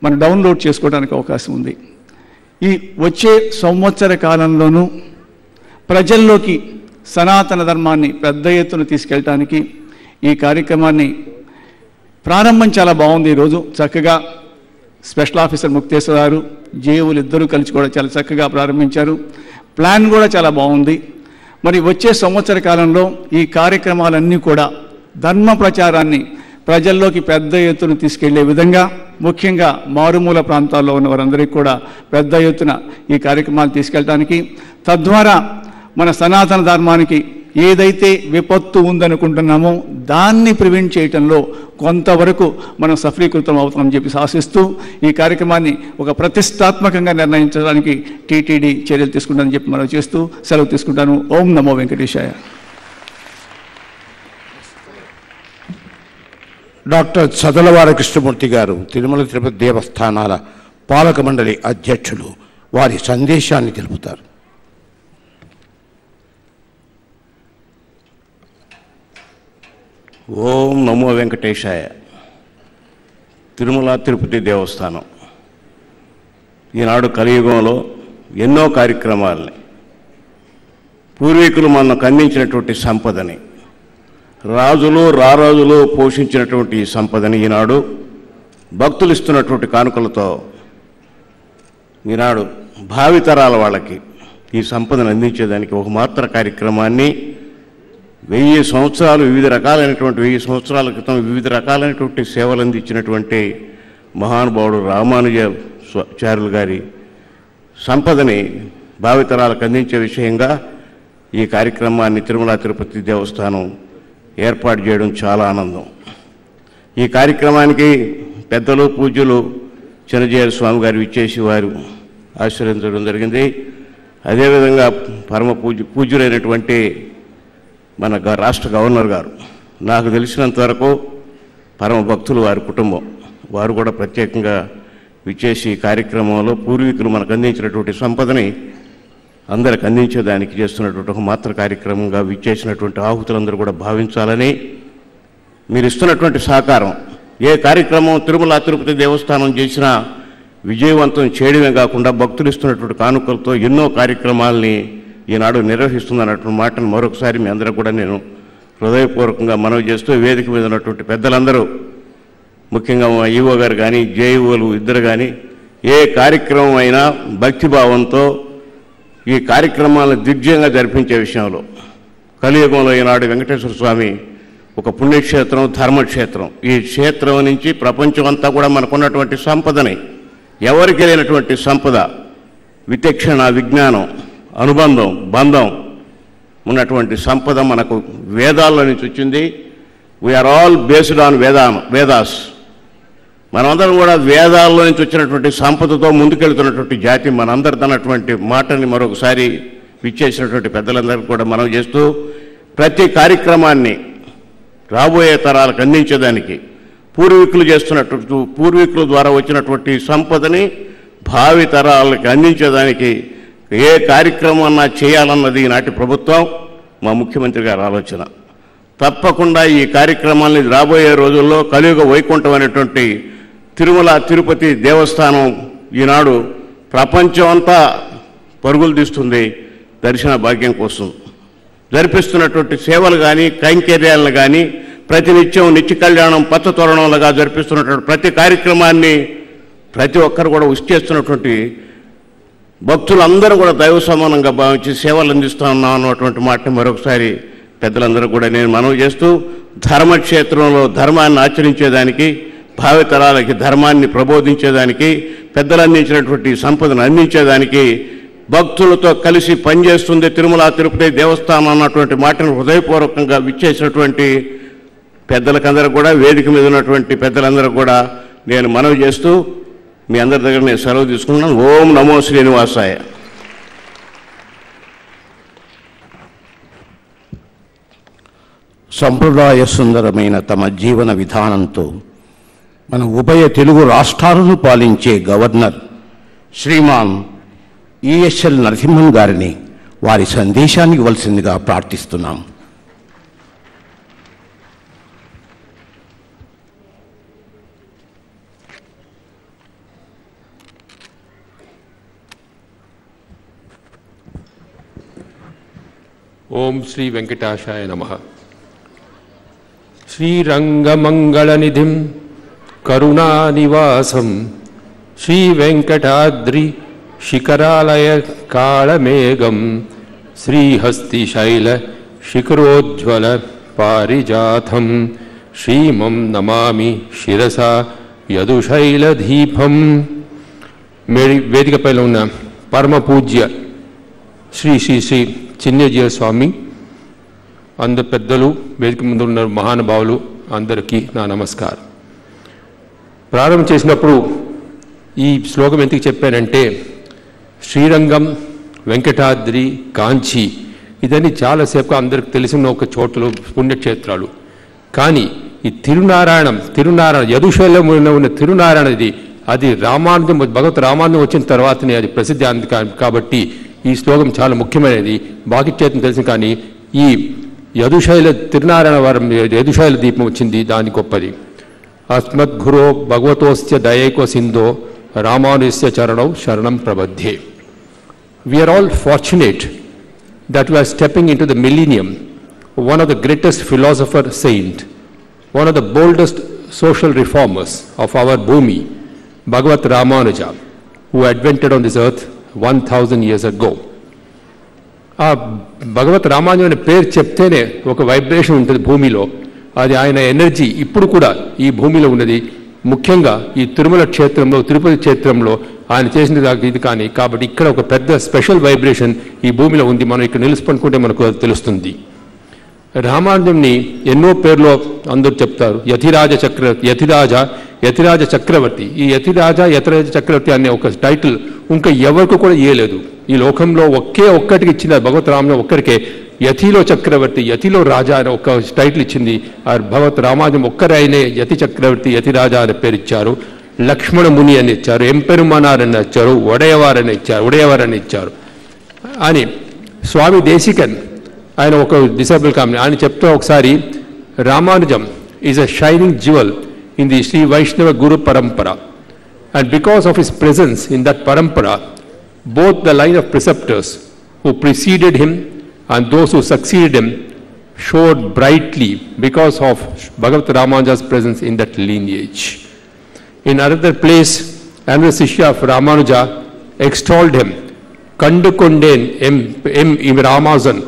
S8: మనం డౌన్లోడ్ చేసుకోవడానికి అవకాశం ఉంది. ఈ వచ్చే సంవత్సర కాలంలోనూ ప్రజల్లోకి సనాతన ధర్మాన్ని పెద్ద ఎత్తున తీసుకెళ్ళటానికి ఈ కార్యక్రమాన్ని ప్రారంభం చాలా బాగుంది. ఈరోజు చక్కగా స్పెషల్ ఆఫీసర్ ముక్తేశ్వర గారు, జేవులు ఇద్దరూ కలిసి కూడా చాలా చక్కగా ప్రారంభించారు. ప్లాన్ కూడా చాలా బాగుంది. మరి వచ్చే సంవత్సర కాలంలో ఈ కార్యక్రమాలన్నీ కూడా ధర్మ ప్రచారాన్ని ప్రజల్లోకి పెద్ద ఎత్తున తీసుకెళ్లే విధంగా, ముఖ్యంగా మారుమూల ప్రాంతాల్లో ఉన్న వారందరికీ కూడా పెద్ద ఎత్తున ఈ కార్యక్రమాలు తీసుకెళ్ళడానికి, తద్వారా మన సనాతన ధర్మానికి ఏదైతే విపత్తు ఉందనుకుంటున్నామో దాన్ని ప్రివెంట్ చేయటంలో కొంతవరకు మనం సఫలీకృతం అవుతామని చెప్పి ఆశిస్తూ ఈ కార్యక్రమాన్ని ఒక ప్రతిష్టాత్మకంగా నిర్ణయించడానికి టీటీడీ చర్యలు తీసుకుంటానని చెప్పి మనం చేస్తూ సెలవు తీసుకుంటాను. ఓం నమో వెంకటేశాయ.
S3: డాక్టర్ చదలవార కృష్ణమూర్తి గారు, తిరుమల తిరుపతి దేవస్థానాల పాలక మండలి అధ్యక్షులు, వారి సందేశాన్ని తెలుపుతారు.
S13: ఓం నమో వెంకటేశాయ. తిరుమల తిరుపతి దేవస్థానం ఈనాడు కలియుగంలో ఎన్నో కార్యక్రమాలని, పూర్వీకులు మనకు అందించినటువంటి సంపదని, రాజులు రారాజులు పోషించినటువంటి ఈ సంపదని ఈనాడు భక్తులు ఇస్తున్నటువంటి కానుకలతో ఈనాడు భావితరాల వాళ్ళకి ఈ సంపదను అందించేదానికి ఒక మాత్ర కార్యక్రమాన్ని 1000 సంవత్సరాలు వివిధ రకాలైనటువంటి 1000 సంవత్సరాల క్రితం వివిధ రకాలైనటువంటి సేవలు అందించినటువంటి మహానుభావుడు రామానుజాచార్యులు గారి సంపదని భావితరాలకు అందించే విషయంగా ఈ కార్యక్రమాన్ని తిరుమల తిరుపతి దేవస్థానం ఏర్పాటు చేయడం చాలా ఆనందం. ఈ కార్యక్రమానికి పెద్దలు పూజ్యులు చిన్నజీయర్ స్వామి గారు విచ్చేసి వారు ఆశీర్వదించడం జరిగింది. అదేవిధంగా పరమ పూజ్యులైనటువంటి మన రాష్ట్ర గవర్నర్ గారు, నాకు తెలిసినంతవరకు పరమ భక్తులు వారి కుటుంబం, వారు కూడా ప్రత్యేకంగా విచ్చేసి కార్యక్రమంలో పూర్వీకులు మనకు అందించినటువంటి సంపదని అందరికి అందించేదానికి చేస్తున్నటువంటి ఒక మాత్ర కార్యక్రమంగా విచ్చేసినటువంటి ఆహుతులందరూ కూడా భావించాలని, మీరు ఇస్తున్నటువంటి సహకారం ఏ కార్యక్రమం తిరుమల తిరుపతి దేవస్థానం చేసినా విజయవంతం చేయడమే కాకుండా భక్తులు ఇస్తున్నటువంటి కానుకలతో ఎన్నో కార్యక్రమాలని ఈనాడు నిర్వహిస్తుందన్నటువంటి మాటను మరొకసారి మీ అందరూ కూడా నేను హృదయపూర్వకంగా మనవి చేస్తూ, వేదిక మీద ఉన్నటువంటి పెద్దలందరూ, ముఖ్యంగా మా ఈవో గారు కానీ జేఈఓలు ఇద్దరు కానీ ఏ కార్యక్రమం అయినా భక్తిభావంతో ఈ కార్యక్రమాలను దిగ్విజయంగా జరిపించే విషయంలో కలియుగంలో ఈనాడు వెంకటేశ్వర స్వామి ఒక పుణ్యక్షేత్రం, ధర్మక్షేత్రం. ఈ క్షేత్రం నుంచి ప్రపంచం అంతా కూడా మనకున్నటువంటి సంపదని, ఎవరికి లేనటువంటి సంపద, విచక్షణ, విజ్ఞానం, అనుబంధం, బంధం ఉన్నటువంటి సంపద మనకు వేదాల్లో నుంచి వచ్చింది. We are all based on Vedas. మనమందరం కూడా వేదాల్లో నుంచి వచ్చినటువంటి సంపదతో ముందుకెళ్తున్నటువంటి జాతి మనందరిదన్నటువంటి మాటని మరొకసారి విచ్చేసినటువంటి పెద్దలందరికీ కూడా మనం చేస్తూ, ప్రతి కార్యక్రమాన్ని రాబోయే తరాలకు అందించేదానికి పూర్వీకుల ద్వారా వచ్చినటువంటి సంపదని భావి తరాలకు అందించేదానికి ఏ కార్యక్రమం చేయాలన్నది ఈనాటి ప్రభుత్వం, మా ముఖ్యమంత్రి గారి ఆలోచన. తప్పకుండా ఈ కార్యక్రమాన్ని రాబోయే రోజుల్లో కలియుగ వైకుంఠం అనేటువంటి తిరుమల తిరుపతి దేవస్థానం ఈనాడు ప్రపంచం అంతా పరుగులు తీస్తుంది దర్శన భాగ్యం కోసం. జరిపిస్తున్నటువంటి సేవలు కానీ కైంకర్యాలను కానీ ప్రతినిత్యం నిత్య కళ్యాణం పచ్చ తోరణంలాగా జరిపిస్తున్నటువంటి ప్రతి కార్యక్రమాన్ని ప్రతి ఒక్కరు కూడా చేస్తున్నటువంటి భక్తులందరూ కూడా దైవ సమానంగా భావించి సేవలు అందిస్తున్నాం అన్నటువంటి మాటని మరొకసారి పెద్దలందరూ కూడా నేను మనవి చేస్తూ, ధర్మక్షేత్రంలో ధర్మాన్ని ఆచరించేదానికి, భావితరాలకి ధర్మాన్ని ప్రబోధించేదానికి, పెద్దలు అందించినటువంటి సంపదను అందించేదానికి భక్తులతో కలిసి పనిచేస్తుంది తిరుమల తిరుపతి దేవస్థానం అన్నటువంటి మాటను హృదయపూర్వకంగా విచ్చేసినటువంటి పెద్దలకందరూ కూడా, వేదిక మీద ఉన్నటువంటి పెద్దలందరూ కూడా నేను మనవి చేస్తూ మీ అందరి దగ్గర నేను సెలవు తీసుకున్నాను. ఓం నమో శ్రీనివాసాయ.
S3: సంప్రదాయ సుందరమైన తమ జీవన విధానంతో మన ఉభయ తెలుగు రాష్ట్రాలను పాలించే గవర్నర్ శ్రీమాన్ ఈఎస్ఎల్ నరసింహన్ గారిని వారి సందేశాన్ని ఇవ్వాల్సిందిగా ప్రార్థిస్తున్నాం.
S14: ఓం శ్రీ వెంకటాశాయ నమః. శ్రీరంగమంగళనిధిం కరుణానివాసం శ్రీవెంకటాద్రి శిఖరాలయ కాళమేఘం శ్రీహస్తిశైల శిఖరోజ్వల పారిజాతం శ్రీమం నమామి శిరసా యదుశైలదీపం. వేదికపైన ఉన్న పరమ పూజ్య శ్రీ శ్రీ శ్రీ చిన్నజీయర్ స్వామి, అందరు పెద్దలు, వేదిక ముందు ఉన్న మహానుభావులు అందరికీ నా నమస్కారం. ప్రారంభం చేసినప్పుడు ఈ శ్లోకం ఎందుకు చెప్పానంటే, శ్రీరంగం, వెంకటాద్రి, కాంచి ఇదని చాలాసేపు అందరికి తెలిసిన ఒక చోట్ల పుణ్యక్షేత్రాలు. కానీ ఈ తిరునారాయణ యదుశైలంలో ఉన్న తిరునారాయణది అది రామానుజం, భగవత్ రామానుజం వచ్చిన తర్వాతనే అది ప్రసిద్ధి అంది. కాబట్టి ఈ శ్లోకం చాలా ముఖ్యమైనది. బాకిచేతం తెలుసు, కానీ ఈ యదుశైల తిరునారాయణ వారం యదుశైల దీపం వచ్చింది, దాని గొప్పది. అస్మద్గురో భగవతోస్య దయైక సింధో రామానుజస్య చరణం శరణం ప్రబద్ధే. we are all fortunate that we are stepping into the millennium. One of the greatest philosopher saint, one of the boldest social reformers of our Bhumi, Bhagavat Ramanuja, who advented on this earth 1000 years ago. ఆ భగవత్ రామానుజం అనే పేరు చెప్తేనే ఒక వైబ్రేషన్ ఉంటుంది భూమిలో. అది ఆయన ఎనర్జీ ఇప్పుడు కూడా ఈ భూమిలో ఉన్నది. ముఖ్యంగా ఈ తిరుమల క్షేత్రంలో, తిరుపతి క్షేత్రంలో ఆయన చేసిన ఇది కానీ, కాబట్టి ఇక్కడ ఒక పెద్ద స్పెషల్ వైబ్రేషన్ ఈ భూమిలో ఉంది. మనం ఇక్కడ నిలుసుకుంటే మనకు తెలుస్తుంది. రామానుజంని ఎన్నో పేర్లో అందరూ చెప్తారు. యతిరాజ చక్రవర్తి. ఈ యతిరాజ చక్రవర్తి అనే ఒక టైటిల్ ఇంకా ఎవరికి కూడా ఇయ్యలేదు. ఈ లోకంలో ఒక్కటికి ఇచ్చింది భగవత్ రామానుజం ఒక్కరికే. యతిలో చక్రవర్తి, యతిలో రాజా అని ఒక టైటిల్ ఇచ్చింది. ఆ భగవత్ రామానుజం ఒక్కరే ఆయనే యతి చక్రవర్తి, యతి రాజా అనే పేరు ఇచ్చారు. లక్ష్మణ ముని అని ఇచ్చారు, ఎంపెరుమనార్ అని ఇచ్చారు, ఒడయవారని ఇచ్చారు అని. స్వామి దేశికన్ ఆయన ఒక డిసేబుల్ కామెడీ ఆయన చెప్తూ ఒకసారి, Ramanujam is a shining jewel in the Sri Vaishnava Guru Parampara, and because of his presence in that parampara, both the line of preceptors who preceded him and those who succeeded him showed brightly because of Bhagavat Ramanuja's presence in that lineage. In another place, another Shishya of Ramanuja extolled him, Kandu Konden em Ramazan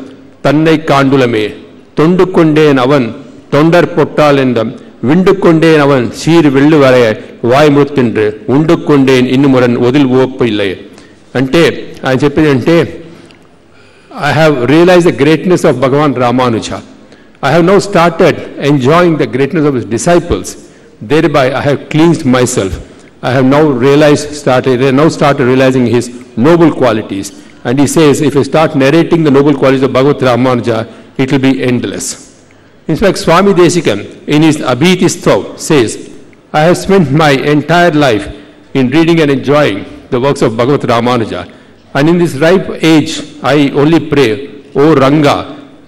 S14: Tannai Kandulame, Tondu Konden Avan Tondar Pottalendam, விண்டுக்கொண்டேன் அவன் சீர் வெள்ளு வரைய వాయుమృత్యుండ్రు ఉండుకొండేన్ ఇన్నుమురన్ వదిలిపోయిల్లే. అంటే ఆయన చెప్పేది అంటే, I have realized the greatness of Bhagavan Ramanuja. I have now started enjoying the greatness of his disciples. Thereby I have cleansed myself. I have now started realizing his noble qualities. And he says, if I start narrating the noble qualities of Bhagavat Ramanuja, it will be endless. In fact, Swami Desikan in his Abhitistav says, I have spent my entire life in reading and enjoying the works of Bhagavat Ramanuja. And in this ripe age, I only pray, O Ranga,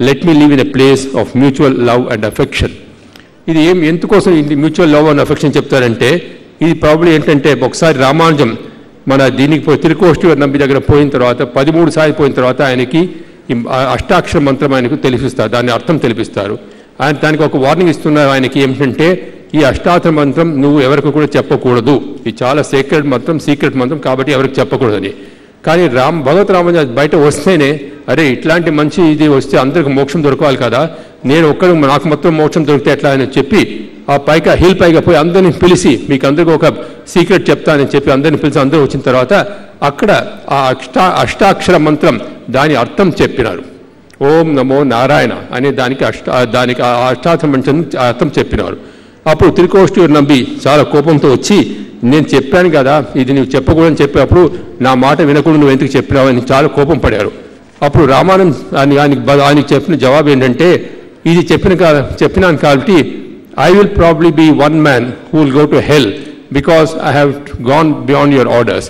S14: let me live in a place of mutual love and affection. ఇది ఎందుకోసం ఇది మ్యూచువల్ లవ్ అండ్ అఫెక్షన్ చెప్తారంటే, ఇది ప్రాబ్లీ ఏంటంటే, ఒకసారి రామానుజం మన దీనికి తిరుకోష్టి నంబి దగ్గర పోయిన తర్వాత 13 సార్లు పోయిన తర్వాత ఆయనకి అష్టాక్షర మంత్రం ఆయనకు తెలిపిస్తారు, దాని అర్థం తెలిపిస్తారు. ఆయన దానికి ఒక వార్నింగ్ ఇస్తున్నారు ఆయనకి ఏమిటంటే, ఈ అష్టాక్షర మంత్రం నువ్వు ఎవరికి కూడా చెప్పకూడదు, ఇది చాలా సీక్రెట్ మంత్రం కాబట్టి ఎవరికి చెప్పకూడదని. కానీ భగవత్ రామానుజ బయట వస్తేనే, అరే ఇట్లాంటి మంచి ఇది వస్తే అందరికి మోక్షం దొరకాలి కదా, నాకు మొత్తం మోక్షం దొరికితే ఎట్లా అని చెప్పి ఆ హిల్ పైగా పోయి అందరిని పిలిచి, మీకు అందరికీ ఒక సీక్రెట్ చెప్తానని చెప్పి అందరిని పిలిచి అందరూ వచ్చిన తర్వాత అక్కడ ఆ అష్టాక్షర మంత్రం దాని అర్థం చెప్పినారు. ఓం నమో నారాయణ అనే దానికి అష్టాక్షర మంత్రం అర్థం చెప్పినారు. అప్పుడు తిరుకోష్టి నంబి చాలా కోపంతో వచ్చి, నేను చెప్పాను కదా ఇది నువ్వు చెప్పకూడదని చెప్పినప్పుడు నా మాట వినకూడదు, నువ్వు ఎందుకు చెప్పినావు అని చాలా కోపం పడారు. అప్పుడు రామానంద్ ఆయనకి చెప్పిన జవాబు ఏంటంటే, ఇది చెప్పినాను కాబట్టి I will probably be one man who will go to hell because I have gone beyond your orders,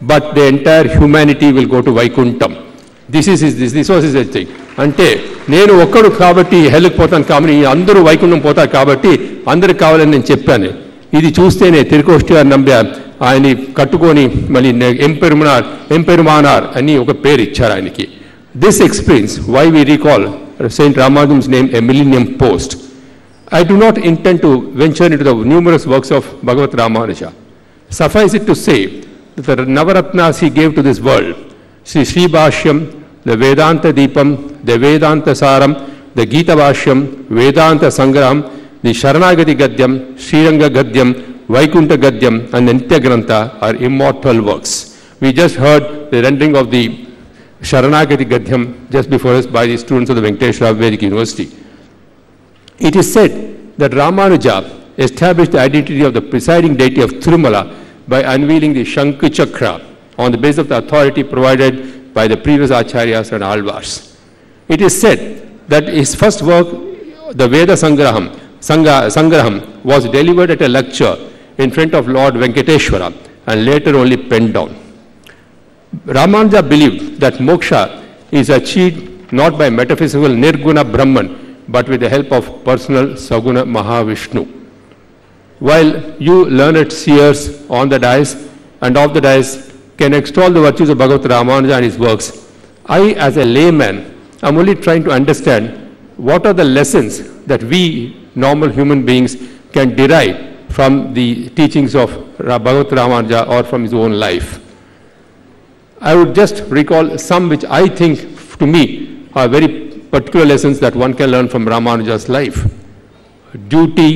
S14: but the entire humanity will go to Vaikuntham. This was his thing. అంటే నేను ఒక్కడు కాబట్టి హెల్కి పోతాను కాబట్టి అందరూ వైకుంఠం పోతారు కాబట్టి అందరికి కావాలని నేను చెప్పాను. ఇది చూస్తేనే తిరుకోష్టి గారు నంబి ఆయన్ని కట్టుకొని మళ్ళీ ఎంపెరుమానార్ అని ఒక పేరు ఇచ్చారు ఆయనకి. This explains why we recall Saint Ramanujan's name a millennium post. I do not intend to venture into the numerous works of Bhagavat Ramanuja. Suffice it to say that the Navaratnas he gave to this world, Sri Bhashyam, the Vedanta Deepam, the Vedanta Saram, the Gita Bhashyam, Vedanta Sangraham, the Sharanagati Gadyam, Sriranga Gadyam, Vaikuntha Gadyam and the Nitya Grantha are immortal works. We just heard the rendering of the Sharanagati Gadyam just before us by the students of the Venkateshwara Vedic University. It is said that Ramanuja established the identity of the presiding deity of Tirumala by unveiling the Shankha Chakra on the basis of the authority provided by the previous Acharyas and Alvars. It is said that his first work, the Veda Sangraham, was delivered at a lecture in front of Lord Venkateshwara and later only penned down. Ramanuja believed that moksha is achieved not by metaphysical Nirguna Brahman, but with the help of personal Saguna Mahavishnu. While you learned seers on the dais and off the dais can extol the virtues of Bhagavad Ramanuja and his works. I, as a layman, am only trying to understand what are the lessons that we normal human beings can derive from the teachings of Bhagavad Ramanuja or from his own life. I would just recall some which I think to me are very particular lessons that one can learn from Ramanuja's life. Duty,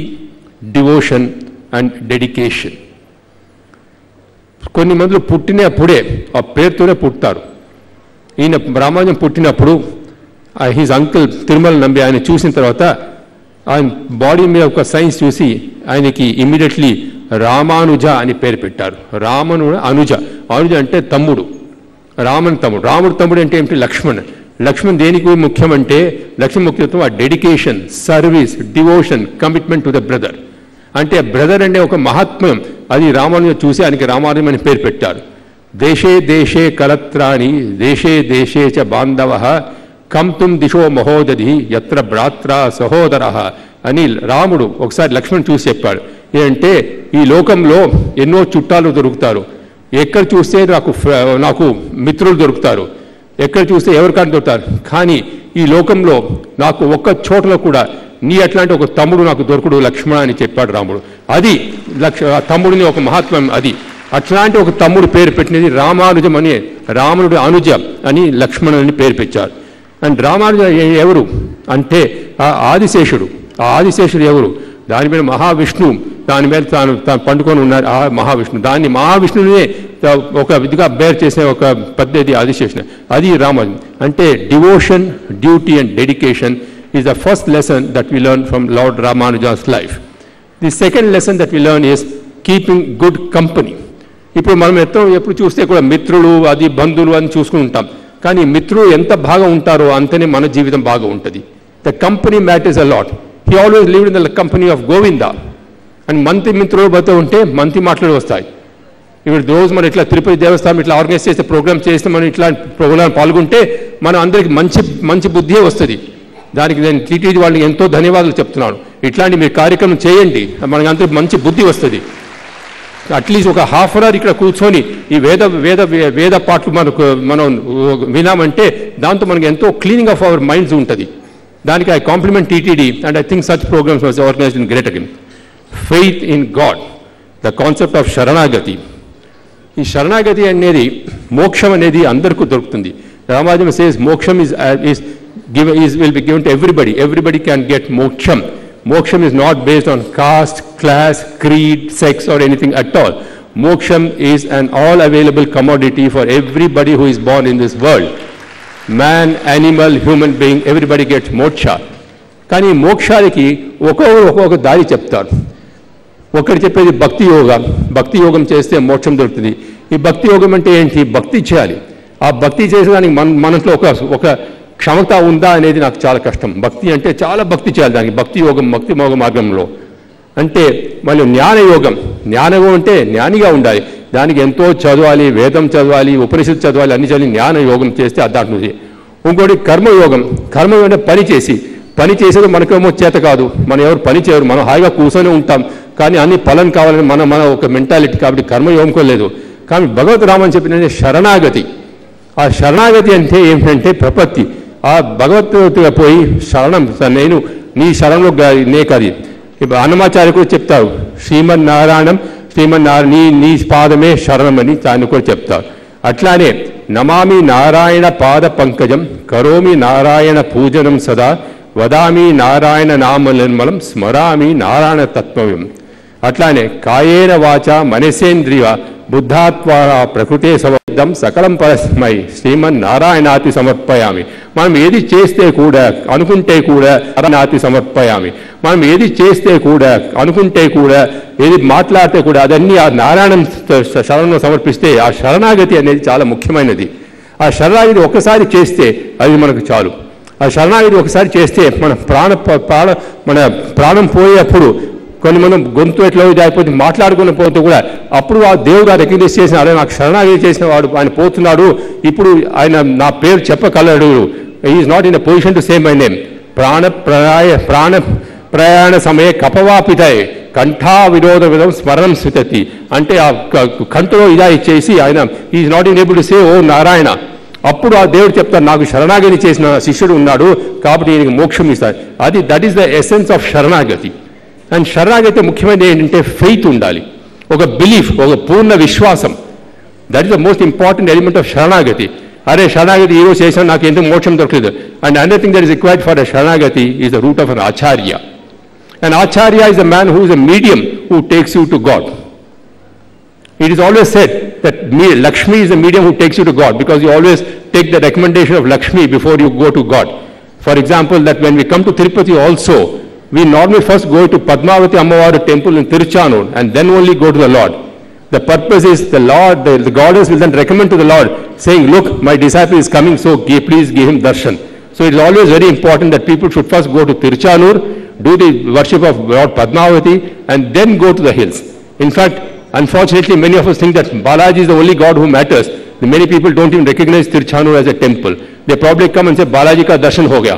S14: devotion and dedication. కొన్ని మందులు పుట్టినప్పుడే ఆ పేరుతోనే పుట్టారు. ఈయన రామానుజం పుట్టినప్పుడు హిజ్ అంకుల్ తిరుమల నంబి ఆయన చూసిన తర్వాత ఆయన బాడీ మీద ఒక సైన్స్ చూసి ఆయనకి ఇమ్మీడియట్లీ రామానుజ అని పేరు పెట్టారు. అనుజ అంటే తమ్ముడు, రామన్ తమ్ముడు. రాముడు తమ్ముడు అంటే ఏమిటి? లక్ష్మణ్. లక్ష్మణ్ దేనికి ముఖ్యమంటే లక్ష్మణ్ ముఖ్యత్వం ఆ dedication, service, devotion, commitment to the brother. అంటే బ్రదర్ అంటే ఒక మహాత్మ్యం, అది రామానుజ చూసి ఆయనకి రామానుజం అని పేరు పెట్టారు. దేశే దేశే కలత్రాణి దేశే దేశే చ బాంధవః కంతుం దిశో మహోదధి యత్ర భ్రాత్ర సహోదరః అని రాముడు ఒకసారి లక్ష్మణ్ చూసి చెప్పాడు. ఏంటంటే ఈ లోకంలో ఎన్నో చుట్టాలు దొరుకుతారు, ఎక్కడ చూస్తే నాకు మిత్రులు దొరుకుతారు, ఎక్కడ చూస్తే ఎవరికైనా దొరుకుతారు, కానీ ఈ లోకంలో నాకు ఒక్క చోటలో కూడా నీ అట్లాంటి ఒక తమ్ముడు నాకు దొరకడు లక్ష్మణ అని చెప్పాడు రాముడు. అది తమ్ముడిని ఒక మహాత్మ్యం. అది అట్లాంటి ఒక తమ్ముడు పేరు పెట్టినది రామానుజం అని, రామునుడు అనుజ అని లక్ష్మణ్ అని పేరు పెట్టారు. అండ్ రామానుజ ఎవరు అంటే ఆ ఆదిశేషుడు. ఆ ఆదిశేషుడు ఎవరు? దాని మీద మహావిష్ణు దాని మీద తాను పండుకొని ఉన్నారు. ఆ మహావిష్ణు దాన్ని మహావిష్ణువునే ఒక విధిగా బేర్ చేసిన ఒక పద్ధతి ఆదిశేషుడు. అది రామానుజం అంటే devotion, duty and dedication is the first lesson that we learn from Lord Ramanuja's life. The second lesson that we learn is keeping good company. ఇప్పుడు మనం ఎప్పుడు చూస్తే కూడా మిత్రులు, అది బంధువులు అని చూసుకుని ఉంటాం, కానీ మిత్రులు ఎంత బాగా ఉంటారో అంతనే మన జీవితం బాగా ఉంటుంది. The company matters a lot. He always lived in the company of Govinda. And మంత్రి మిత్రులు పోతూ ఉంటే మంత్రి మాటలు వస్తాయి. ఇప్పుడు రోజు మనం ఇట్లా తిరుపతి దేవస్థానం ఇట్లా ఆర్గనైజ్ చేస్తే ప్రోగ్రామ్ చేస్తే మనం ఇట్లా ప్రోగ్రామ్ పాల్గొంటే మన అందరికి మంచి బుద్ధియే వస్తుంది. దానికి నేను టీటీడీ వాళ్ళకి ఎంతో ధన్యవాదాలు చెప్తున్నాను. ఇట్లాంటి మీరు కార్యక్రమం చేయండి, మనకి అందరికి మంచి బుద్ధి వస్తుంది. అట్లీస్ట్ ఒక హాఫ్ అన్ అవర్ ఇక్కడ కూర్చొని ఈ వేద పాటలు మనం వినామంటే దాంతో మనకి ఎంతో క్లీనింగ్ ఆఫ్ అవర్ మైండ్స్ ఉంటుంది. దానికి I compliment TTD and I think such programmes was organised in great again. Faith in God, the concept of sharanagati. ఈ శరణాగతి అనేది మోక్షం అనేది అందరికీ దొరుకుతుంది. Ramanujam says moksham will be given to everybody. Everybody can get moksham. Moksham is not based on caste, class, creed, sex or anything at all. Moksham is an all available commodity for everybody who is born in this world. Man, animal, human being, everybody gets moksha. కానీ మోక్షానికి ఒక్కొక్క దారి చెప్తారు. ఒకటి చెప్పేది భక్తి యోగం. భక్తి యోగం చేస్తే మోక్షం దొరుకుతుంది. ఈ భక్తి యోగం అంటే ఏంటి? భక్తి చేయాలి. ఆ భక్తి చేసేదానికి మనలో ఒక క్షమత ఉందా అనేది నాకు చాలా కష్టం. భక్తి అంటే చాలా భక్తి చేయాలి. దానికి భక్తి మోగ మార్గంలో అంటే మళ్ళీ జ్ఞానయోగం. జ్ఞానయోగం అంటే జ్ఞానిగా ఉండాలి. దానికి ఎంతో చదవాలి, వేదం చదవాలి, ఉపనిషత్తు చదవాలి, అన్ని చదివి జ్ఞానయోగం చేస్తే దాంట్లో. ఇంకోటి కర్మయోగం. కర్మయోగం అంటే పని చేసేది మనకేమో చేత కాదు, మనం ఎవరు పని చేయరు, మనం హాయిగా కూర్చొని ఉంటాం, కానీ అన్ని ఫలం కావాలని మన ఒక మెంటాలిటీ. కాబట్టి కర్మయోగం లేదు. కానీ భగవద్ రామని చెప్పిన శరణాగతి. ఆ శరణాగతి అంటే ఏమిటంటే ప్రపత్తి. ఆ భగవద్గీతగా పోయి శరణం, నేను నీ శరణంలో నేకది. ఇప్పుడు అన్నమాచార్య కూడా చెప్తారు శ్రీమన్నారాయణం, నీ పాదమే శరణమని ఆయన కూడా చెప్తారు. అట్లానే నమామి నారాయణ పాద పంకజం కరోమి నారాయణ పూజనం సదా వదామి నారాయణ నామ నిర్మలం స్మరామి నారాయణ తత్వం. అట్లానే కాయేన వాచ మనసేంద్రియ బుద్ధాత్వా ప్రకృతే సమర్థం సకలం పరస్మై శ్రీమన్నారాయణాతి సమర్పయామి. మనం ఏది చేస్తే కూడా అనుకుంటే కూడా నారాయణాతి సమర్పయామి. మనం ఏది చేస్తే కూడా అనుకుంటే కూడా ఏది మాట్లాడితే కూడా అదన్నీ ఆ నారాయణ శరణంలో సమర్పిస్తే ఆ శరణాగతి అనేది చాలా ముఖ్యమైనది. ఆ శరణాగతి ఒకసారి చేస్తే అది మనకు చాలు. ఆ శరణాగతి ఒకసారి చేస్తే మన ప్రాణం పోయేప్పుడు కొన్ని మనం గొంతు ఎట్లా అయిపోతే మాట్లాడుకుని పోతే కూడా అప్పుడు ఆ దేవుడు రికగ్నైజ్ చేసిన అదే నాకు శరణాగతి చేసిన వాడు ఆయన పోతున్నాడు, ఇప్పుడు ఆయన నా పేరు చెప్పగలడు. Is not in a position to say my name. ప్రయాణ సమయే కపవాపితాయే కంఠా విరోధ విధం స్మరణం స్వితతి అంటే ఆ కంఠలో ఇదా ఇచ్చేసి ఆయన is not in able to say O Narayana. అప్పుడు ఆ దేవుడు చెప్తారు నాకు శరణాగతి చేసిన శిష్యుడు ఉన్నాడు కాబట్టి ఈయనకి మోక్షం ఇస్తాడు. అది that is the essence of శరణాగతి. అండ్ శరణాగతి ముఖ్యమైనది ఏంటంటే ఫెయిత్ ఉండాలి, ఒక బిలీఫ్, ఒక పూర్ణ విశ్వాసం. That is the most important element of sharanagati. అరే శరణాగతి ఈరోజు చేశాను నాకు ఎందుకు మోక్షం దొరకలేదు. And another thing that is required for a sharanagati is the root of an acharya. An acharya is a man who is a medium who takes you to God. It is always said that Lakshmi is the medium who takes you to God because you always take the recommendation of Lakshmi before you go to God. For example, that when we come to Tirupati also, we normally first go to Padmavati Ammavaru temple in Tiruchanur and then only go to the Lord. The purpose is the Lord, the goddess will then recommend to the Lord saying, look, my disciple is coming, so please give him darshan. So it is always very important that people should first go to Tiruchanur, do the worship of Lord Padmavati and then go to the hills. In fact, unfortunately, many of us think that Balaji is the only God who matters. Many people don't even recognize Tiruchanur as a temple. They probably come and say, Balaji ka darshan ho gaya.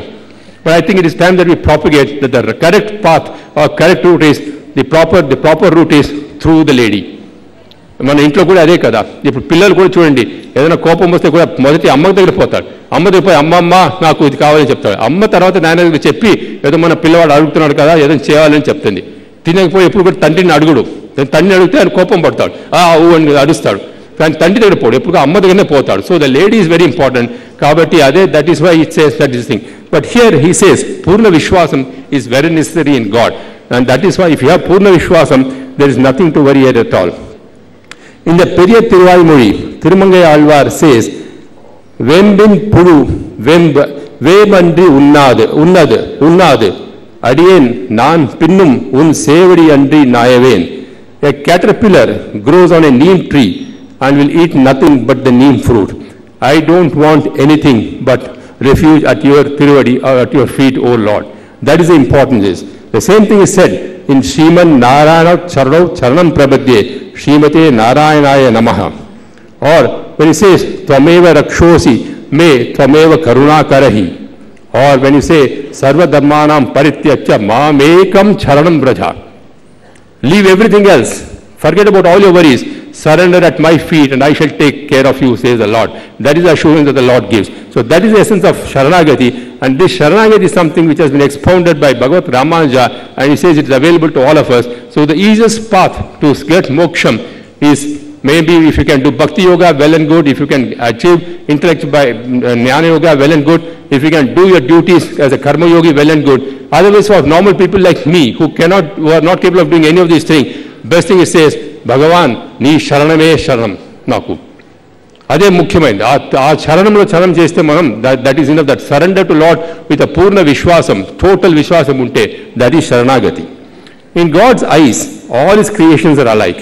S14: But I think it is time that we propagate that the correct path or correct route is, the proper route is through the lady. మన ఇంట్లో కూడా అదే కదా. ఇప్పుడు పిల్లలు కూడా చూడండి, ఏదైనా కోపం వస్తే కూడా మొదటి అమ్మ దగ్గర పోతాడు. అమ్మ దగ్గర పోయి అమ్మ నాకు ఇది కావాలని చెప్తాడు. అమ్మ తర్వాత నాన్న దగ్గర చెప్పి ఏదో మన పిల్లవాడు అడుగుతున్నాడు కదా ఏదైనా చేయాలని చెప్తుంది. తినకపోయి ఎప్పుడు కూడా తండ్రిని అడుగుడు. తండ్రిని అడిగితే ఆయన కోపం పడతాడు, ఊ అని అడుస్తాడు. కానీ తండ్రి దగ్గర పోడు, ఎప్పుడు అమ్మ దగ్గరనే పోతాడు. So the lady is very important. కాబట్టి అదే that is why it says that is thing. But here he says purna vishwasam is very necessary in God. And that is why if you have purna vishwasam there is nothing to worry at all. In the Periya Thiruvaimozhi, Thirumangai Alvar says, Vembin Puru, Vemandri Unnadu, Adiyen Nan Pinnum Un Sevadi Andri Nayaven. A caterpillar grows on a neem tree and will eat nothing but the neem fruit. I don't want anything but refuge at your Tiruvadi or at your feet, O Lord. That is the importance. The same thing is said in Sriman Narayana Charanam Prabhadye, Srimate Narayanaya Namaha. Or when he says, Tvameva Rakshosi, Me Tvameva Karuna Karahi. Or when you say, Sarva Dharmanam Parityacha Mamekam Charanam Braja. Leave everything else. Forget about all your worries. Surrender at my feet and I shall take care of you, says the Lord. That is the assurance that the Lord gives. So that is the essence of Sharanagati. And this Sharanagati is something which has been expounded by Bhagavat Ramanuja, and he says it is available to all of us. So the easiest path to get moksham is maybe if you can do Bhakti Yoga, well and good. If you can achieve intellect by Jnana Yoga, well and good. If you can do your duties as a Karma Yogi, well and good. Otherwise, for normal people like me who are not capable of doing any of these things, best thing it says, Bhagavan, nee sharaname sharanam naku. అదే ముఖ్యమైనది. ఆ చరణంలో చరణం చేస్తే మనం that is enough. That surrender to Lord with a purna vishwasam, total విశ్వాసం ఉంటే that is sharanagati. In God's eyes all his creations are alike.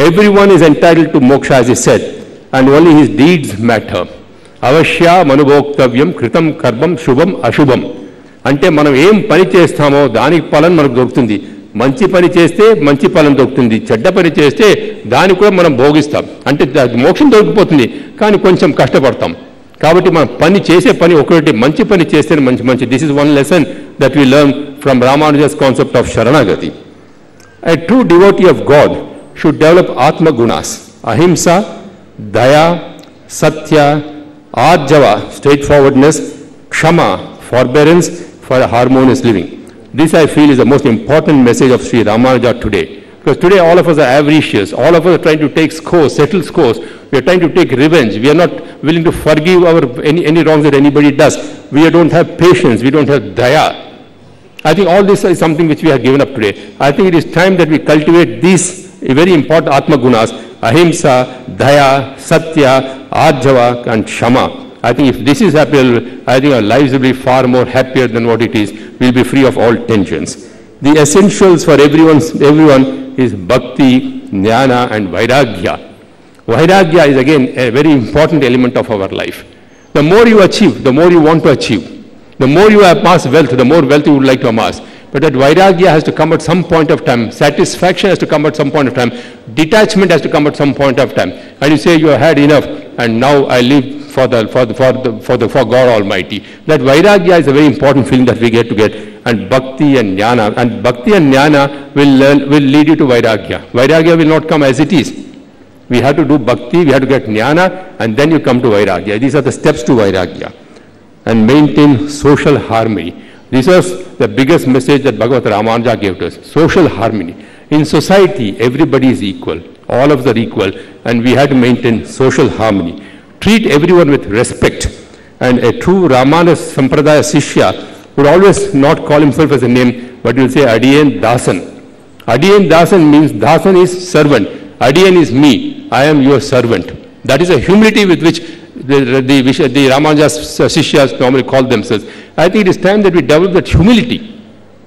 S14: Everyone is entitled to moksha as is said and only his deeds matter. అవశ్యమనుభోక్తవ్యం కృతం కర్మం శుభం అశుభం. అంటే మనం ఏం పని చేస్తామో దానికి ఫలం మనకు దొరుకుతుంది. మంచి పని చేస్తే మంచి ఫలం దొరుకుతుంది, చెడ్డ పని చేస్తే దాన్ని కూడా మనం భోగిస్తాం. అంటే మోక్షం దొరికిపోతుంది కానీ కొంచెం కష్టపడతాం. కాబట్టి మనం పని చేసే పని ఒకటి మంచి పని చేస్తే మంచి. This is one lesson that we learn from Ramanuja's concept of sharanagati. A true devotee of God should develop Atma Gunas, Ahimsa, Daya, Satya, Arjava, straightforwardness, Kshama, forbearance for a harmonious living. This I feel is the most important message of Sri Ramanuja today. Because today all of us are avaricious. All of us are trying to take scores, settle scores. We are trying to take revenge. We are not willing to forgive any wrongs that anybody does. We don't have patience. We don't have daya. I think all this is something which we have given up today. I think it is time that we cultivate these very important Atma Gunas, Ahimsa, Daya, Satya, Arjava and Shama. I think if this is happening, I think our lives will be far more happier than what it is. We will be free of all tensions. The essentials for everyone is Bhakti, Jnana and Vairagya. Vairagya is again a very important element of our life. The more you achieve, the more you want to achieve. The more you amass wealth, the more wealth you would like to amass. But that Vairagya has to come at some point of time. Satisfaction has to come at some point of time. Detachment has to come at some point of time. And you say you have had enough and now I live for God Almighty. That Vairagya is a very important feeling that we get to get, and Bhakti and Jnana. And Bhakti and Jnana will lead you to Vairagya. Vairagya will not come as it is. We have to do Bhakti, we have to get Jnana, and then you come to Vairagya. These are the steps to Vairagya. And maintain social harmony. This was the biggest message that Bhagavad Ramanuja gave to us. Social harmony. In society, everybody is equal. All of us are equal, and we have to maintain social harmony. Treat everyone with respect. And a true Ramanus Sampradaya Sishya would always not call himself as a name, but will say Adiyan Dasan. Adiyan Dasan means Dasan is servant. Adiyan is me. I am your servant. That is a humility with which the Ramanuja Sishyas normally call themselves. I think it is time that we develop that humility.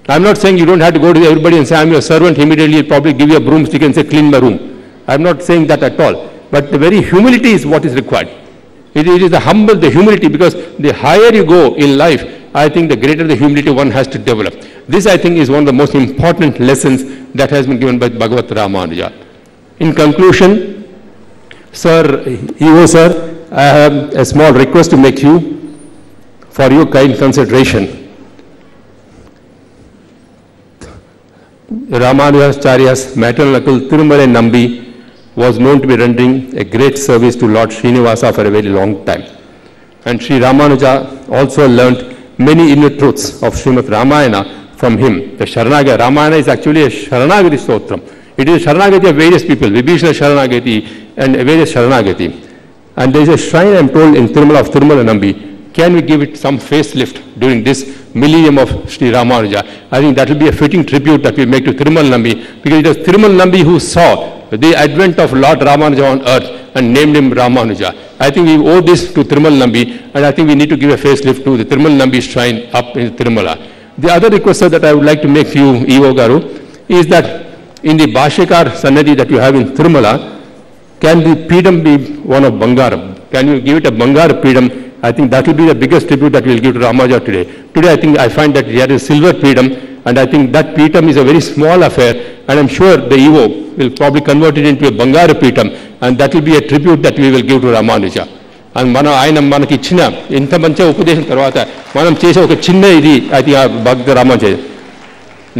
S14: I'm not saying you don't have to go to everybody and say, I'm your servant, immediately he'll probably give you a broomstick and say, clean my room. I'm not saying that at all. But the very humility is what is required. It is the humility, because the higher you go in life, I think the greater the humility one has to develop. This, I think, is one of the most important lessons that has been given by Bhagavad Ramanuja. In conclusion, Sir, I have a small request to make you for your kind consideration. Ramanujacharya's maternal uncle Tirumala Nambi was known to be rendering a great service to Lord Srinivasa for a very long time. And Sri Ramanuja also learnt many inner truths of Srimad Ramayana from him. The Sharanagati, Ramayana is actually a Sharanagati Stotram. It is a Sharanagati of various people, Vibhishana Sharanagati and various Sharanagati. And there is a shrine, I am told, in Tirumala of Tirumala Nambi. Can we give it some facelift during this millennium of Sri Ramanuja? I think that will be a fitting tribute that we make to Tirumala Nambi, because it was Tirumala Nambi who saw the advent of Lord Ramanuja on earth and named him Ramanuja. I think we owe this to Tirumala Nambi, and I think we need to give a facelift to the Tirumala Nambi shrine up in Tirumala. The other request, sir, that I would like to make to you, E.O. Garu, is that in the Bhashyakar Sannadhi that you have in Tirumala, can the Peedam be one of Bangaram? Can you give it a Bangara Peedam? I think that will be the biggest tribute that we will give to Ramanuja today. Today, I find that there is a silver Peedam, and I think that Peedam is a very small affair, and I'm sure the EO will probably convert it into a Bangara Peedam, and that will be a tribute that we will give to Ramanuja. And ఆయన మనకి ఇచ్చిన ఇంత మంచి ఉపదేశం తర్వాత మనం చేసే ఒక చిన్న ఇది అది భక్త రామానుజ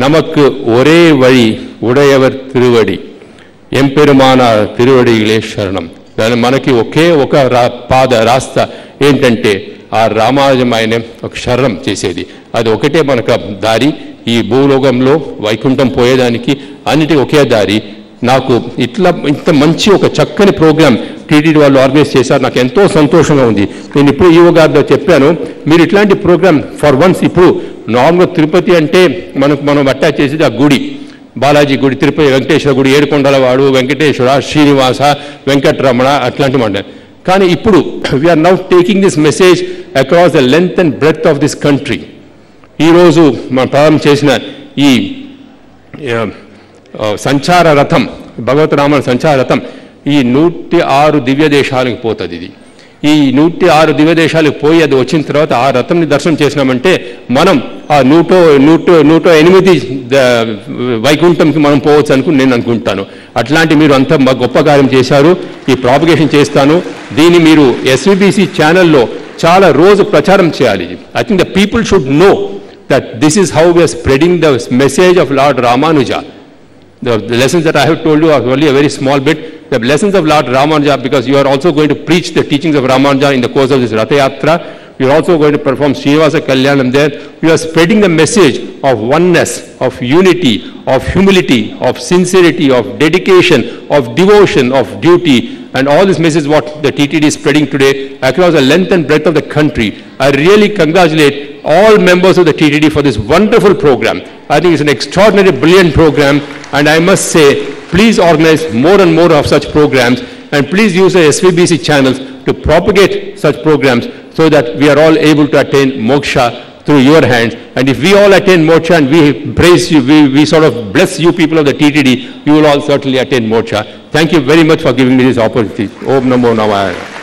S14: நமக்கு ஒரே வழி உடையவர் திருவடி ఎంపెరుమాన తిరువడిలే శరణం. మనకి ఒకే ఒక రాస్తా ఏంటంటే ఆ రామానుజం ఆయన ఒక శరణం చేసేది. అది ఒకటే మనకు దారి. ఈ భూలోకంలో వైకుంఠం పోయేదానికి అన్నిటి ఒకే దారి. నాకు ఇంత మంచి ఒక చక్కని ప్రోగ్రాం టీటీడీ వాళ్ళు ఆర్గనైజ్ చేశారు. నాకు ఎంతో సంతోషంగా ఉంది. నేను ఇప్పుడు ఈవో గారితో చెప్పాను, మీరు ఇట్లాంటి ప్రోగ్రాం ఫర్ వన్స్ ఇప్పుడు నార్మల్గా తిరుపతి అంటే మనం అటాచ్ చేసేది ఆ గుడి, బాలాజీ గుడి, తిరుపతి వెంకటేశ్వర గుడి, ఏడుకొండలవాడు, వెంకటేశ్వర, శ్రీనివాస, వెంకటరమణ అట్లాంటివి మాట. కానీ ఇప్పుడు we are now taking this message across the length and breadth of this country. ఈరోజు మనం ప్రారంభం చేసిన ఈ సంచార రథం, భగవత్ రామాయణ సంచార రథం ఈ 106 దివ్య దేశాలకు పోతుంది. ఇది ఈ 106 దివ్య దేశాలకు పోయి అది వచ్చిన తర్వాత ఆ రథంని దర్శనం చేసినామంటే మనం ఆ 108 వైకుంఠంకి మనం పోవచ్చు నేను అనుకుంటాను. అట్లాంటి మీరు అంత గొప్ప కార్యం చేశారు. ఈ ప్రాపగేషన్ చేస్తాను. దీన్ని మీరు SVBC ఛానల్లో చాలా రోజు ప్రచారం చేయాలి. I think the people should know that this is how we are spreading the message of Lord Ramanuja. The lessons that I have told you are only a very small bit. The lessons of Lord Ramanuja, because you are also going to preach the teachings of Ramanuja in the course of this Ratha Yatra. You are also going to perform Srinivasa Kalyanam there. You are spreading the message of oneness, of unity, of humility, of sincerity, of dedication, of devotion, of duty. And all this message is what the TTD is spreading today across the length and breadth of the country. I really congratulate all members of the TTD for this wonderful program. I think it's an extraordinary, brilliant program, and I must say, please organize more and more of such programs, and please use the SVBC channels to propagate such programs so that we are all able to attain moksha through your hands. And if we all attain moksha and we praise you, we sort of bless you people of the TTD, you will all certainly attain moksha. Thank you very much for giving me this opportunity. Om Namo Namah.